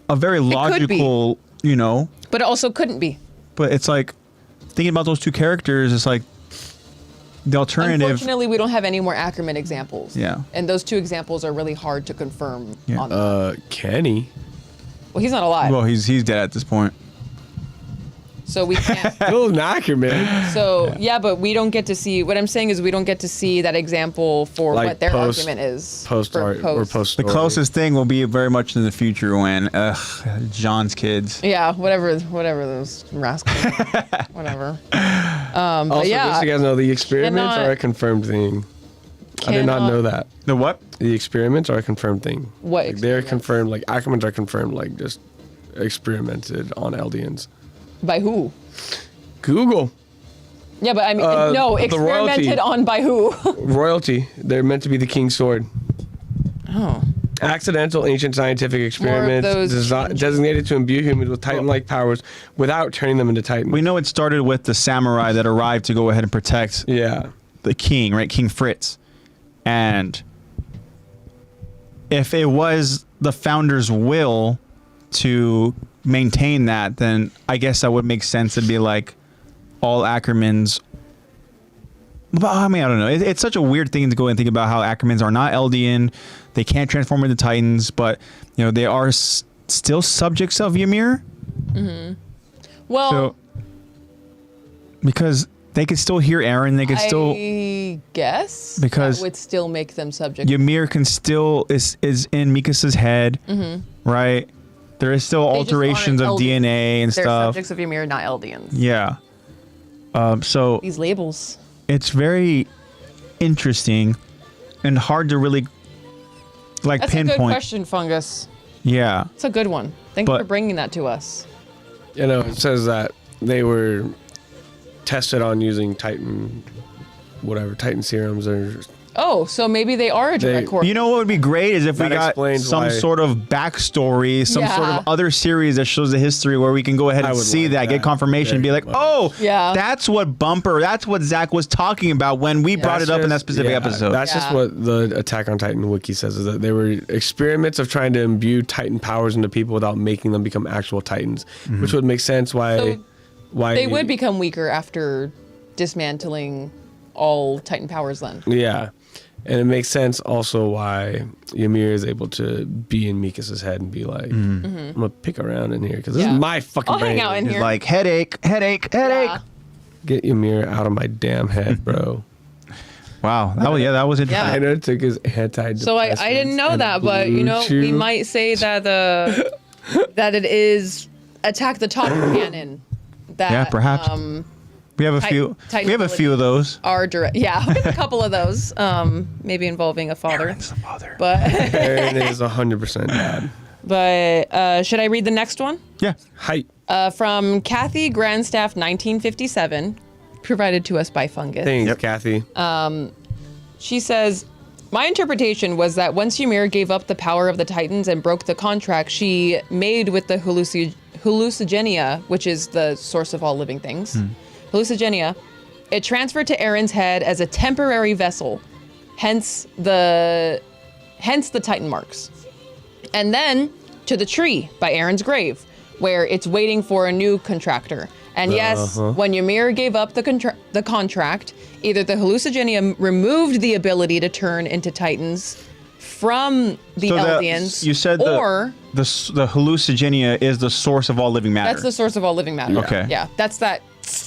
a very could be. logical, you know, But it also couldn't be. but it's like thinking about those two characters, it's like the alternative. Unfortunately, we don't have any more Ackerman examples. Yeah. And those two examples are really hard to confirm. Yeah. On that. Kenny. Well, he's not alive, Well, he's dead at this point. so we can't. Still an Ackerman. So yeah, but we don't get to see. What I'm saying is we don't get to see that example for Like what their post- argument is. Post for art or post. The story. closest thing will be very much in the future when John's kids. Yeah, whatever those rascals. Whatever. Also, But yeah, just so you guys know, the experiments cannot- are a confirmed thing. I did not cannot- know that. The what? The experiments are a confirmed thing. What Like, they're experiments? confirmed. Like Ackermans are confirmed. Like just experimented on Eldians. by who? Google Yeah, but I mean, no, the royalty. experimented on by who? royalty. They're meant to be the king's sword. Oh. Accidental ancient scientific experiments those designated to imbue humans with Titan-like powers without turning them into Titans. We know it started with the samurai that arrived to go ahead and protect Yeah. the king, right? King Fritz. And if it was the founder's will to maintain that, then I guess that would make sense to be like all Ackermans. But I mean, I don't know. It's such a weird thing to go and think about how Ackermans are not Eldian. They can't transform into Titans, but you know they are still subjects of Ymir. Well, So because they could still hear Eren, they could still. I guess Because that would still make them subject. Ymir can still is in Mikasa's head, right? There is still They just alterations of aren't DNA and They're stuff. subjects of Ymir, not Eldians. Yeah. So These labels. it's very interesting and hard to really like That's a good pinpoint. question, Fungus. Yeah. It's a good one. Thank you But- for bringing that to us. You know, it says that they were tested on using Titan serums or Oh, so maybe they are a direct They- core. You know what would be great is if we That got explains some why- sort of backstory, some sort Yeah. of other series that shows the history where we can go ahead I and would see like that, get that confirmation, and be very like, much. oh, Yeah. that's what that's what Zach was talking about when we brought it up in that specific episode. That's just Yeah. what the Attack on Titan wiki says, is that they were experiments of trying to imbue Titan powers into people without making them become actual Titans, which would make sense So why they would become weaker after dismantling all Titan powers then. Yeah. And it makes sense also why Ymir is able to be in Mikasa's head and be like, I'm gonna pick around in here because this Yeah. is my fucking I'll brain. hang out in He's here. like, headache. Yeah. Get Ymir out of my damn head, bro. Wow, that was interesting. Yeah. I know it took his antidepressants. So I didn't know and that, but you know, blue we chew. might say that that it is Attack the Titan canon. That, Yeah, perhaps. We have a few. Titan We have a few of those. Are direct. Yeah, we have a couple of those. Maybe involving a father. Aaron's the father. But Aaron is 100% bad. should I read the next one? Yeah. Hype. From Kathy Grandstaff, 1957, provided to us by Fungus. Thanks, Kathy. She says, my interpretation was that once Ymir gave up the power of the Titans and broke the contract she made with the hallucigenia, which is the source of all living things, hallucigenia, it transferred to Eren's head as a temporary vessel, hence the Titan marks. And then to the tree by Eren's grave, where it's waiting for a new contractor. And yes, when Ymir gave up the contract, either the hallucigenia removed the ability to turn into Titans, from the Eldians. You said or the hallucinogenia is the source of all living matter. that's the source of all living matter. Okay. Yeah, that's that.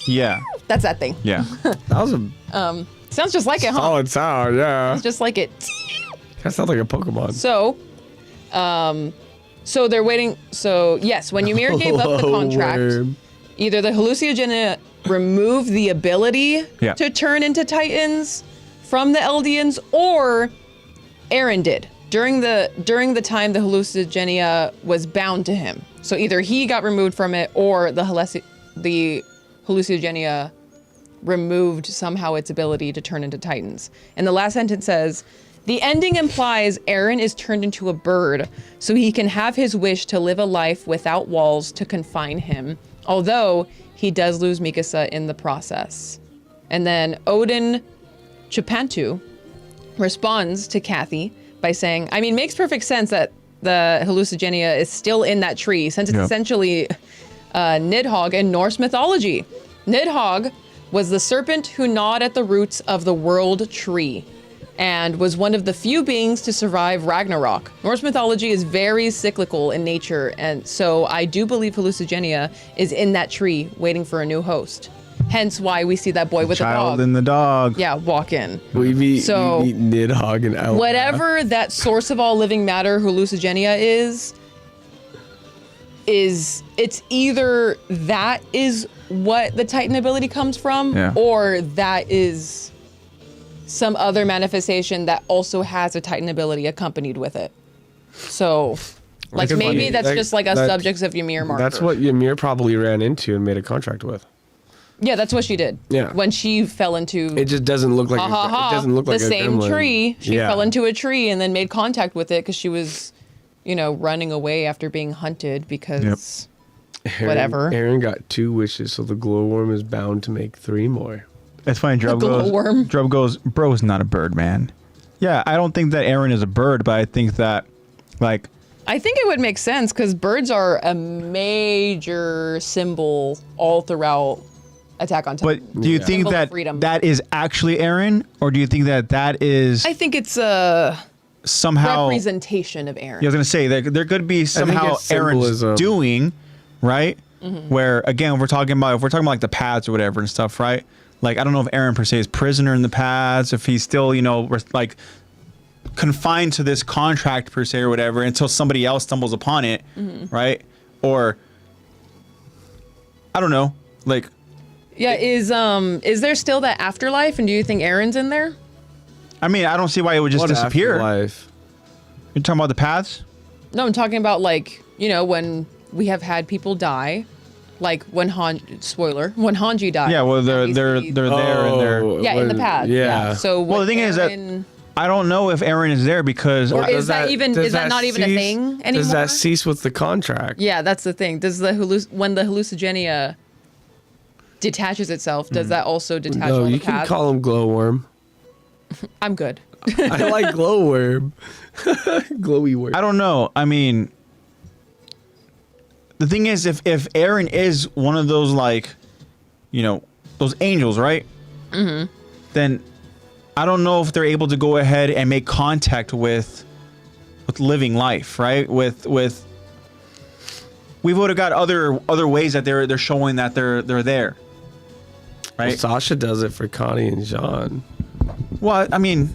Yeah. That's that thing. Yeah. That was a Sounds just like it, huh? solid sound. Yeah, It's just like it. that sounds like a Pokemon. So they're waiting. So yes, when Ymir gave up the contract, Worm. either the hallucinogenia removed the ability Yeah. to turn into Titans from the Eldians, or Aaron did during the time the hallucinogenia was bound to him. So either he got removed from it, or the hallucinogenia removed somehow its ability to turn into Titans. And the last sentence says, the ending implies Aaron is turned into a bird so he can have his wish to live a life without walls to confine him, although he does lose Mikasa in the process. And then Odin Chapantu responds to Kathy by saying, I mean, makes perfect sense that the hallucinogenia is still in that tree, since it's essentially Nidhogg in Norse mythology. Nidhogg was the serpent who gnawed at the roots of the world tree and was one of the few beings to survive Ragnarok. Norse mythology is very cyclical in nature, and so I do believe hallucinogenia is in that tree waiting for a new host. Hence why we see that boy with the Child dog. and the dog. Yeah, walk in. We meet So- Nidhogg and Elf. Whatever that source of all living matter hallucinogenia is it's either that is what the Titan ability comes from, Yeah. or that is some other manifestation that also has a Titan ability accompanied with it. So, like Like, maybe funny, that's like, just like a that- subjects of Ymir marker. That's what Ymir probably ran into and made a contract with. Yeah, that's what she did. Yeah. When she fell into It just doesn't look like ha ha ha, it doesn't look like the a same gremlin. tree. She Yeah. fell into a tree and then made contact with it because she was, running away after being hunted because whatever. Aaron got 2 wishes, so the glowworm is bound to make 3 more. It's funny. glowworm. Drub goes, bro is not a bird, man. Yeah, I don't think that Aaron is a bird, but I think that, like, I think it would make sense because birds are a major symbol all throughout Attack on Titan. but do you think Symbol of that freedom. that is actually Aaron, or do you think that that is I think it's a somehow? representation of Aaron. I was gonna say there could be somehow it's Aaron's symbolism. doing, right? Mm-hmm. Where again, if we're talking about like the paths or whatever and stuff, right? Like I don't know if Aaron per se is prisoner in the paths, if he's still like confined to this contract per se or whatever until somebody else stumbles upon it, Mm-hmm. right? Or I don't know, like Yeah, is there still that afterlife, and do you think Aaron's in there? I mean, I don't see why it would just What disappear. afterlife? You're talking about the paths? No, I'm talking about when we have had people die, like when Hanji died. Yeah, well they're and we there see- and they're Yeah, in the past. Yeah. So Well, the thing is that Aaron- I don't know if Aaron is there because Or Does is that not even a cease- thing Does anymore? that cease with the contract? Yeah, that's the thing. Does when the hallucinogenia detaches itself, does that also detach No, all the you can paths? call him glowworm. I'm good. I like glowworm. Glowy worm. I don't know. I mean, the thing is, if Aaron is one of those those angels, right? Mm-hmm. Then I don't know if they're able to go ahead and make contact with living life, right? With we would have got other ways that they're showing that they're there, Well, right? Sasha does it for Connie and Jean. Well, I mean,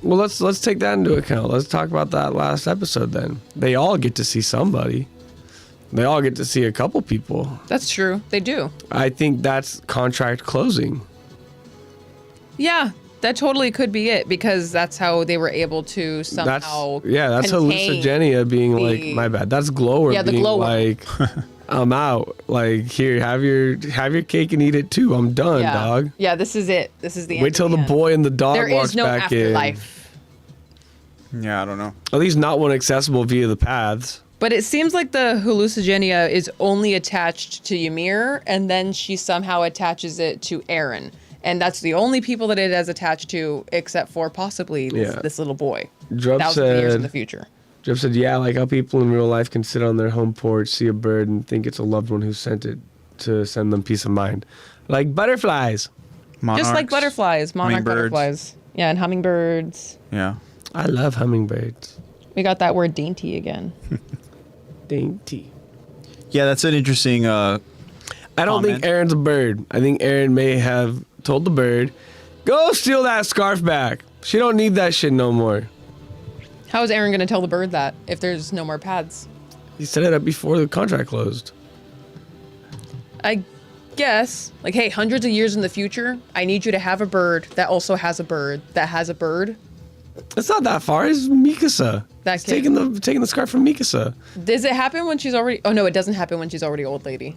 Well, let's take that into account. Let's talk about that last episode then. They all get to see somebody. They all get to see a couple people. That's true. They do. I think that's contract closing. Yeah, that totally could be it because that's how they were able to somehow. That's contain hallucinogenia being the- like, my bad. That's glower Yeah, the being glower. like, I'm out. Like, here, have your cake and eat it too. I'm done, Yeah. dog. Yeah, this is it. This is the end. Wait till of the end. boy and the dog There walks is no back afterlife. yeah, I don't know. in. At least not one accessible via the paths. But it seems like the hallucinogenia is only attached to Ymir, and then she somehow attaches it to Aaron. And that's the only people that it has attached to, except for possibly this little boy. Drub Thousands of years in the said, future. Drub said, yeah, like how people in real life can sit on their home porch, see a bird, and think it's a loved one who sent it to send them peace of mind. Like butterflies. Just like Monarchs, butterflies, monarch hummingbirds. butterflies. Yeah, and hummingbirds. Yeah. I love hummingbirds. We got that word dainty again. Dainty. Yeah, that's an interesting. I don't think Comment. Aaron's a bird. I think Aaron may have told the bird, "Go steal that scarf back. She don't need that shit no more." How is Aaron going to tell the bird that if there's no more pads? He set it up before the contract closed. I guess, like, hey, hundreds of years in the future, I need you to have a bird that also has a bird that has a bird. It's not that far. It's Mikasa. That He's kid. taking the scarf from Mikasa. Does it happen when she's already? Oh no, it doesn't happen when she's already old lady.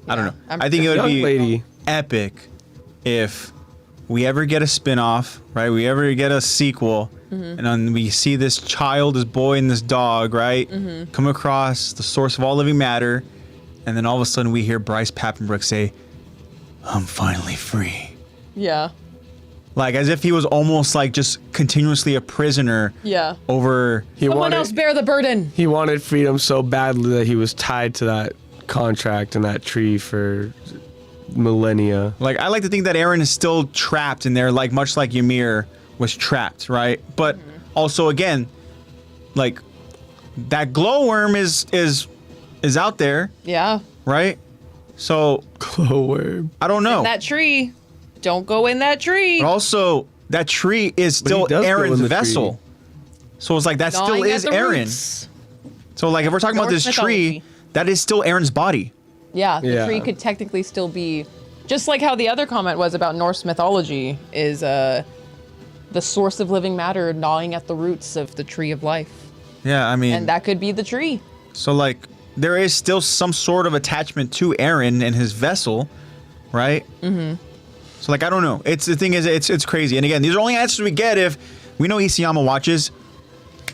I don't know. I'm I think it would Young be lady. epic if we ever get a spin-off, right? We ever get a sequel, and then we see this child, this boy, and this dog, right? Come across the source of all living matter, and then all of a sudden we hear Bryce Papenbrook say, "I'm finally free." Yeah. Like as if he was almost like just continuously a prisoner Yeah. over. Someone else bear the burden. He wanted freedom so badly that he was tied to that contract and that tree for millennia. Like I like to think that Aaron is still trapped in there, like much like Ymir was trapped, right? But also again, like that glowworm is out there, Yeah. right? So Glowworm. I don't know. That tree. Don't go in that tree. But also that tree is But he still does go Aaron's in the vessel. tree. So it's like that still Gnawing at is the Aaron. roots. So like if we're talking about Norse this tree, mythology. that is still Aaron's body. Yeah, the Yeah. tree could technically still be, just like how the other comment was about Norse mythology, is the source of living matter gnawing at the roots of the tree of life. Yeah, I mean And that could be the tree. so like there is still some sort of attachment to Aaron and his vessel, right? Mm-hmm. So like I don't know. It's the thing is it's crazy. And again, these are only answers we get if we know Isayama watches.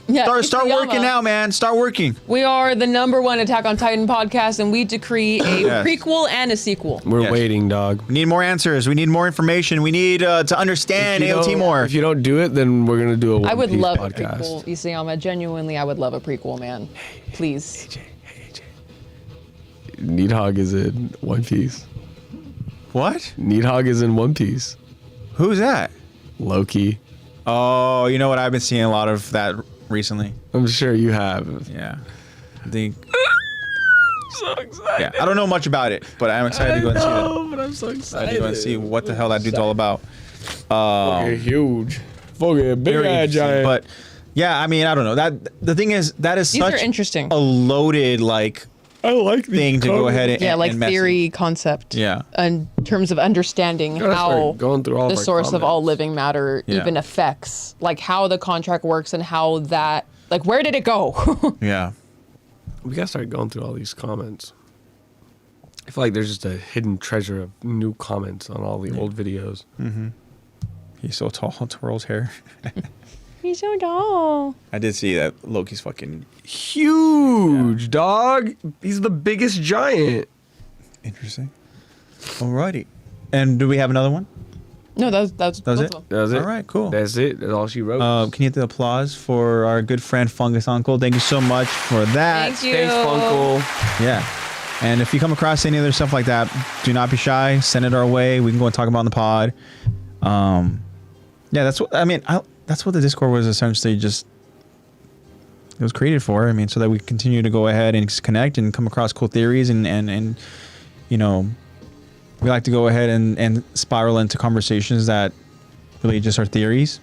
Yeah, Start Isayama. working out, man. Start working. We are the #1 Attack on Titan podcast, and we decree a Yes. prequel and a sequel. We're Yes. waiting, dog. We need more answers. We need more information. We need to understand If you AOT don't- more. If you don't do it, then we're gonna do a One I would Piece love podcast. a prequel, Isayama. Genuinely, I would love a prequel, man. Please. Needhog is in One Piece. What? Needhog is in One Piece. Who's that? Loki. Oh, you know what? I've been seeing a lot of that recently. I'm sure you have. Yeah. I think. So excited. Yeah. I don't know much about it, but I'm excited to go and see that. but I'm so Excited excited. to go and see what the hell that dude's all about. Fucking huge. Fucking big Very ass interesting. giant. But yeah, I mean, I don't know. That the thing is that is These such are interesting. a loaded like I like these thing to go ahead and Yeah, like and message. theory, concept. Yeah. In terms of understanding Gotta how start going through all the of our source of all comments. living matter Yeah. even affects, like how the contract works and how that, like where did it go? Yeah. We gotta start going through all these comments. I feel like there's just a hidden treasure of new comments on all the old videos. He's so tall. Twirl's hair. He's so tall. I did see that Loki's fucking Huge, dog. He's the biggest giant. interesting. Alrighty. And do we have another one? No, that's That was both it? of them. That was it. All right, cool. That's it. That's all she wrote. Can you hit the applause for our good friend Fungus Uncle? Thank you so much for that. Thank you. Thanks, Funkle. Yeah. And if you come across any other stuff like that, do not be shy. Send it our way. We can go and talk about it in the pod. Yeah, that's what I mean. That's what the Discord was essentially just. It was created for. I mean, so that we continue to go ahead and just connect and come across cool theories and you know, we like to go ahead and spiral into conversations that really just are theories.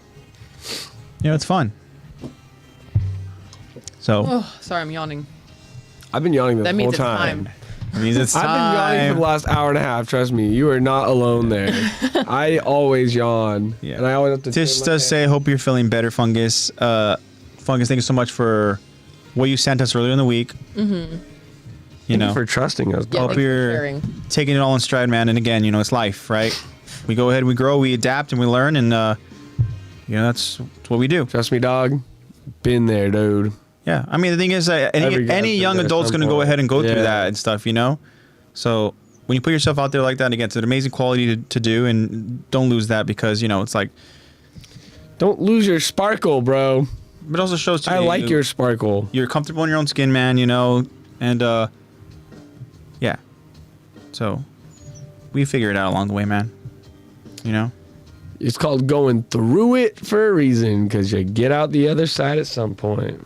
You know, it's fun. So Oh, sorry, I'm yawning. I've been yawning this That whole means it's time. time. it means it's I've been yawning for the last hour and a half. Trust me, you are not alone there. I always yawn, Yeah. and I always have to. Just turn to my say, hope you're feeling better, Fungus. Fungus, thank you so much for what you sent us earlier in the week. Mm-hmm. You know, for trusting us. Yeah, hope thanks for you're sharing. taking it all in stride, man. And again, you know, it's life, right? We go ahead, we grow, we adapt, and we learn, and you know, that's what we do. Trust me, dog. Been there, dude. Yeah, I mean, the thing is, Every guy's any been young there at adult's some going to go point. ahead and go through Yeah. that and stuff, you know. So when you put yourself out there like that, again, it's an amazing quality to do, and don't lose that because you know it's like. Don't lose your sparkle, bro. But it also shows to I me like your sparkle. you're comfortable in your own skin, man, you know, and yeah. So we figure it out along the way, man. You know? It's called going through it for a reason, because you get out the other side at some point.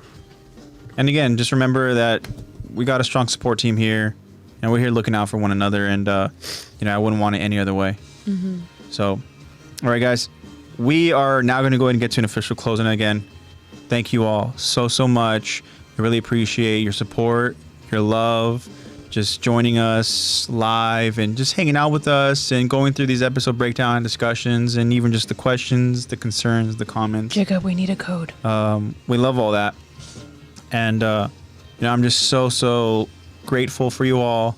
And again, just remember that we got a strong support team here, and we're here looking out for one another. And I wouldn't want it any other way. So, all right, guys, we are now going to go ahead and get to an official closing again. Thank you all so much. I really appreciate your support, your love, just joining us live and just hanging out with us and going through these episode breakdown discussions and even just the questions, the concerns, the comments. Jacob, we need a code. We love all that. And, I'm just so grateful for you all.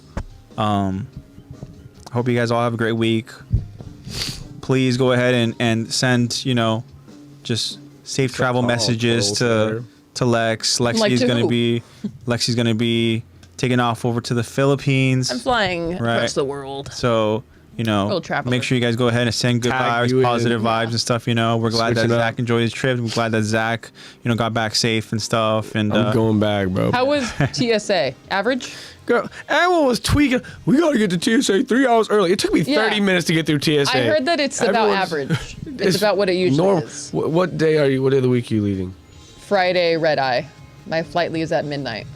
I hope you guys all have a great week. Please go ahead and send, just safe travel messages to Lex. Lexi's gonna be taking off over to the Philippines. I'm flying across the world. So, World traveler. make sure you guys go ahead and send good vibes, positive vibes and stuff. We're glad that Zach enjoyed his trip. We're glad that Zach, got back safe and stuff. And I'm going back, bro. How was TSA? Average? Girl, everyone was tweaking. We gotta get to TSA 3 hours early. It took me 30 minutes to get through TSA. I heard that it's about average. It's about what it usually is. What day are you? What day of the week are you leaving? Friday, red eye. My flight leaves at midnight.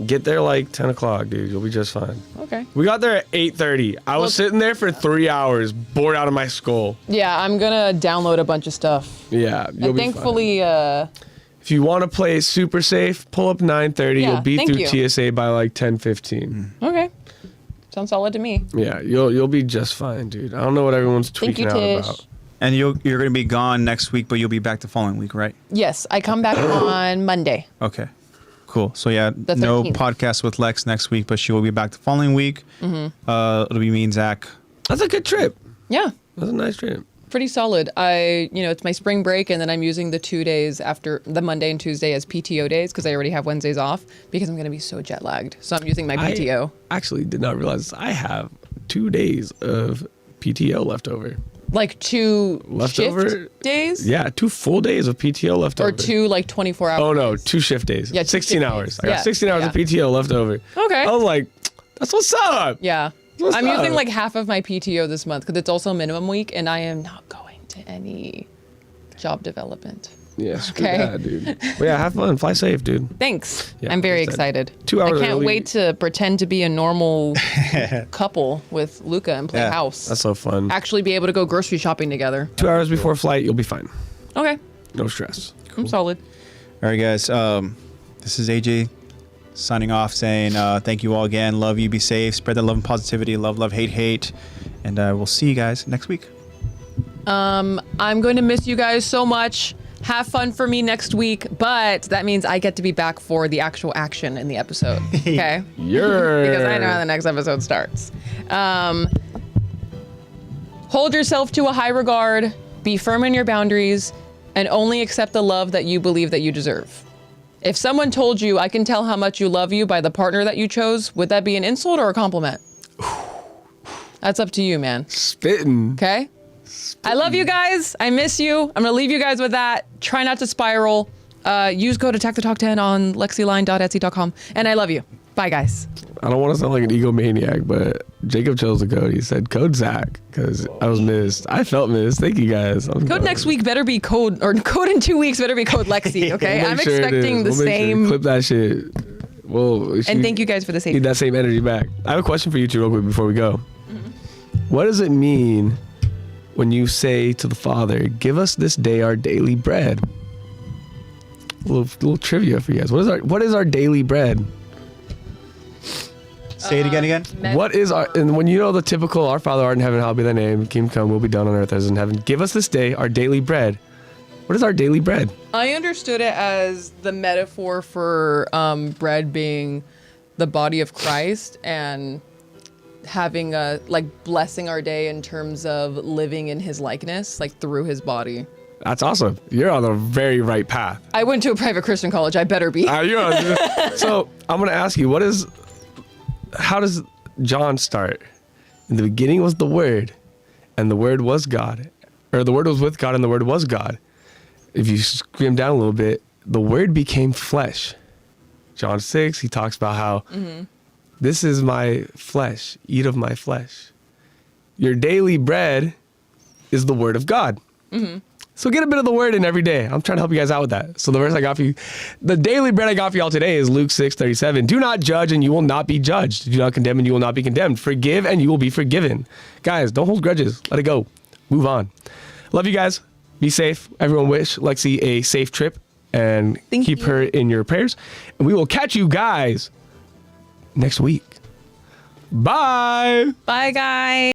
Get there like 10 o'clock, dude. You'll be just fine. Okay. We got there at 8:30. I was sitting there for 3 hours, bored out of my skull. Yeah, I'm gonna download a bunch of stuff. Yeah, you'll And be thankfully, fine. If you want to play super safe, pull up 9:30. Yeah, You'll be thank through you. TSA by like 10:15. Okay. Sounds solid to me. Yeah, you'll be just fine, dude. I don't know what everyone's Thank you, tweaking out Tish. about. And you're going to be gone next week, but you'll be back the following week, right? Yes, I come back on Monday. Okay. Cool. So yeah, The no 13th. podcast with Lex next week, but she will be back the following week. It'll be me and Zach. That's a good trip. Yeah, That's a nice trip. pretty solid. It's my spring break, and then I'm using the 2 days after the Monday and Tuesday as PTO days because I already have Wednesdays off because I'm going to be so jet lagged. So I'm using my PTO. I actually did not realize I have 2 days of PTO left over. Like 2 Leftover? shift days? Yeah, 2 full days of PTO left over. Or 2 like 24 hours? Oh no, 2 shift days. Yeah, 2 16 shift hours. days. I got Yeah, 16 hours of PTO left over. Okay. I was like, that's what's up. Yeah. What's I'm using up? like half of my PTO this month because it's also minimum week, and I am not going to any job development. Yeah, screw Okay. that, dude. But yeah, have fun. Fly safe, dude. Thanks. Yeah, I'm very like I said, excited. 2 hours I can't early. wait to pretend to be a normal couple with Luca and play Yeah, house. That's so fun. Actually be able to go grocery shopping together. 2 hours before flight, you'll be fine. Okay. No stress. I'm solid. All right, guys. This is AJ signing off, saying thank you all again. Love you. Be safe. Spread that love and positivity. Love, hate. And we'll see you guys next week. I'm going to miss you guys so much. Have fun for me next week, but that means I get to be back for the actual action in the episode. Okay? Because I know how the next episode starts. Hold yourself to a high regard, be firm in your boundaries, and only accept the love that you believe that you deserve. If someone told you, I can tell how much you love you by the partner that you chose, would that be an insult or a compliment? That's up to you, man. Spitting. Okay? I love you guys. I miss you. I'm going to leave you guys with that. Try not to spiral. Use code AttackTheTalk10 on lexiline.etsy.com. And I love you. Bye, guys. I don't want to sound like an egomaniac, but Jacob chose the code. He said code Zach because I was missed. I felt missed. Thank you guys. Code next week better be code, or code in 2 weeks better be code Lexy, okay? We'll I'm make sure it expecting is. the We'll make sure. same. Clip that shit. Well, And thank you guys for the same. Need that same energy back. I have a question for you two real quick before we go. What does it mean when you say to the Father, give us this day our daily bread? A little trivia for you guys. What is our daily bread? Say it again. What is our, and when you know the typical, our Father art in heaven, hallowed be thy name, kingdom come, will be done on earth as in heaven. Give us this day our daily bread. What is our daily bread? I understood it as the metaphor for bread being the body of Christ and having a, like, blessing our day in terms of living in his likeness, like through his body. That's awesome. You're on the very right path. I went to a private Christian college. I better be. So I'm going to ask you, how does John start? In the beginning was the Word, and the Word was God. Or the Word was with God, and the Word was God. If you skim down a little bit, the Word became flesh. John 6, he talks about how this is my flesh, eat of my flesh. Your daily bread is the word of God. So get a bit of the word in every day. I'm trying to help you guys out with that. So the verse I got for you, the daily bread I got for y'all today is Luke 6:37. Do not judge and you will not be judged. Do not condemn and you will not be condemned. Forgive and you will be forgiven. Guys, don't hold grudges. Let it go. Move on. Love you guys. Be safe. Everyone wish Lexy a safe trip and keep her in your prayers. And we will catch you guys next week. Bye. Bye, guys.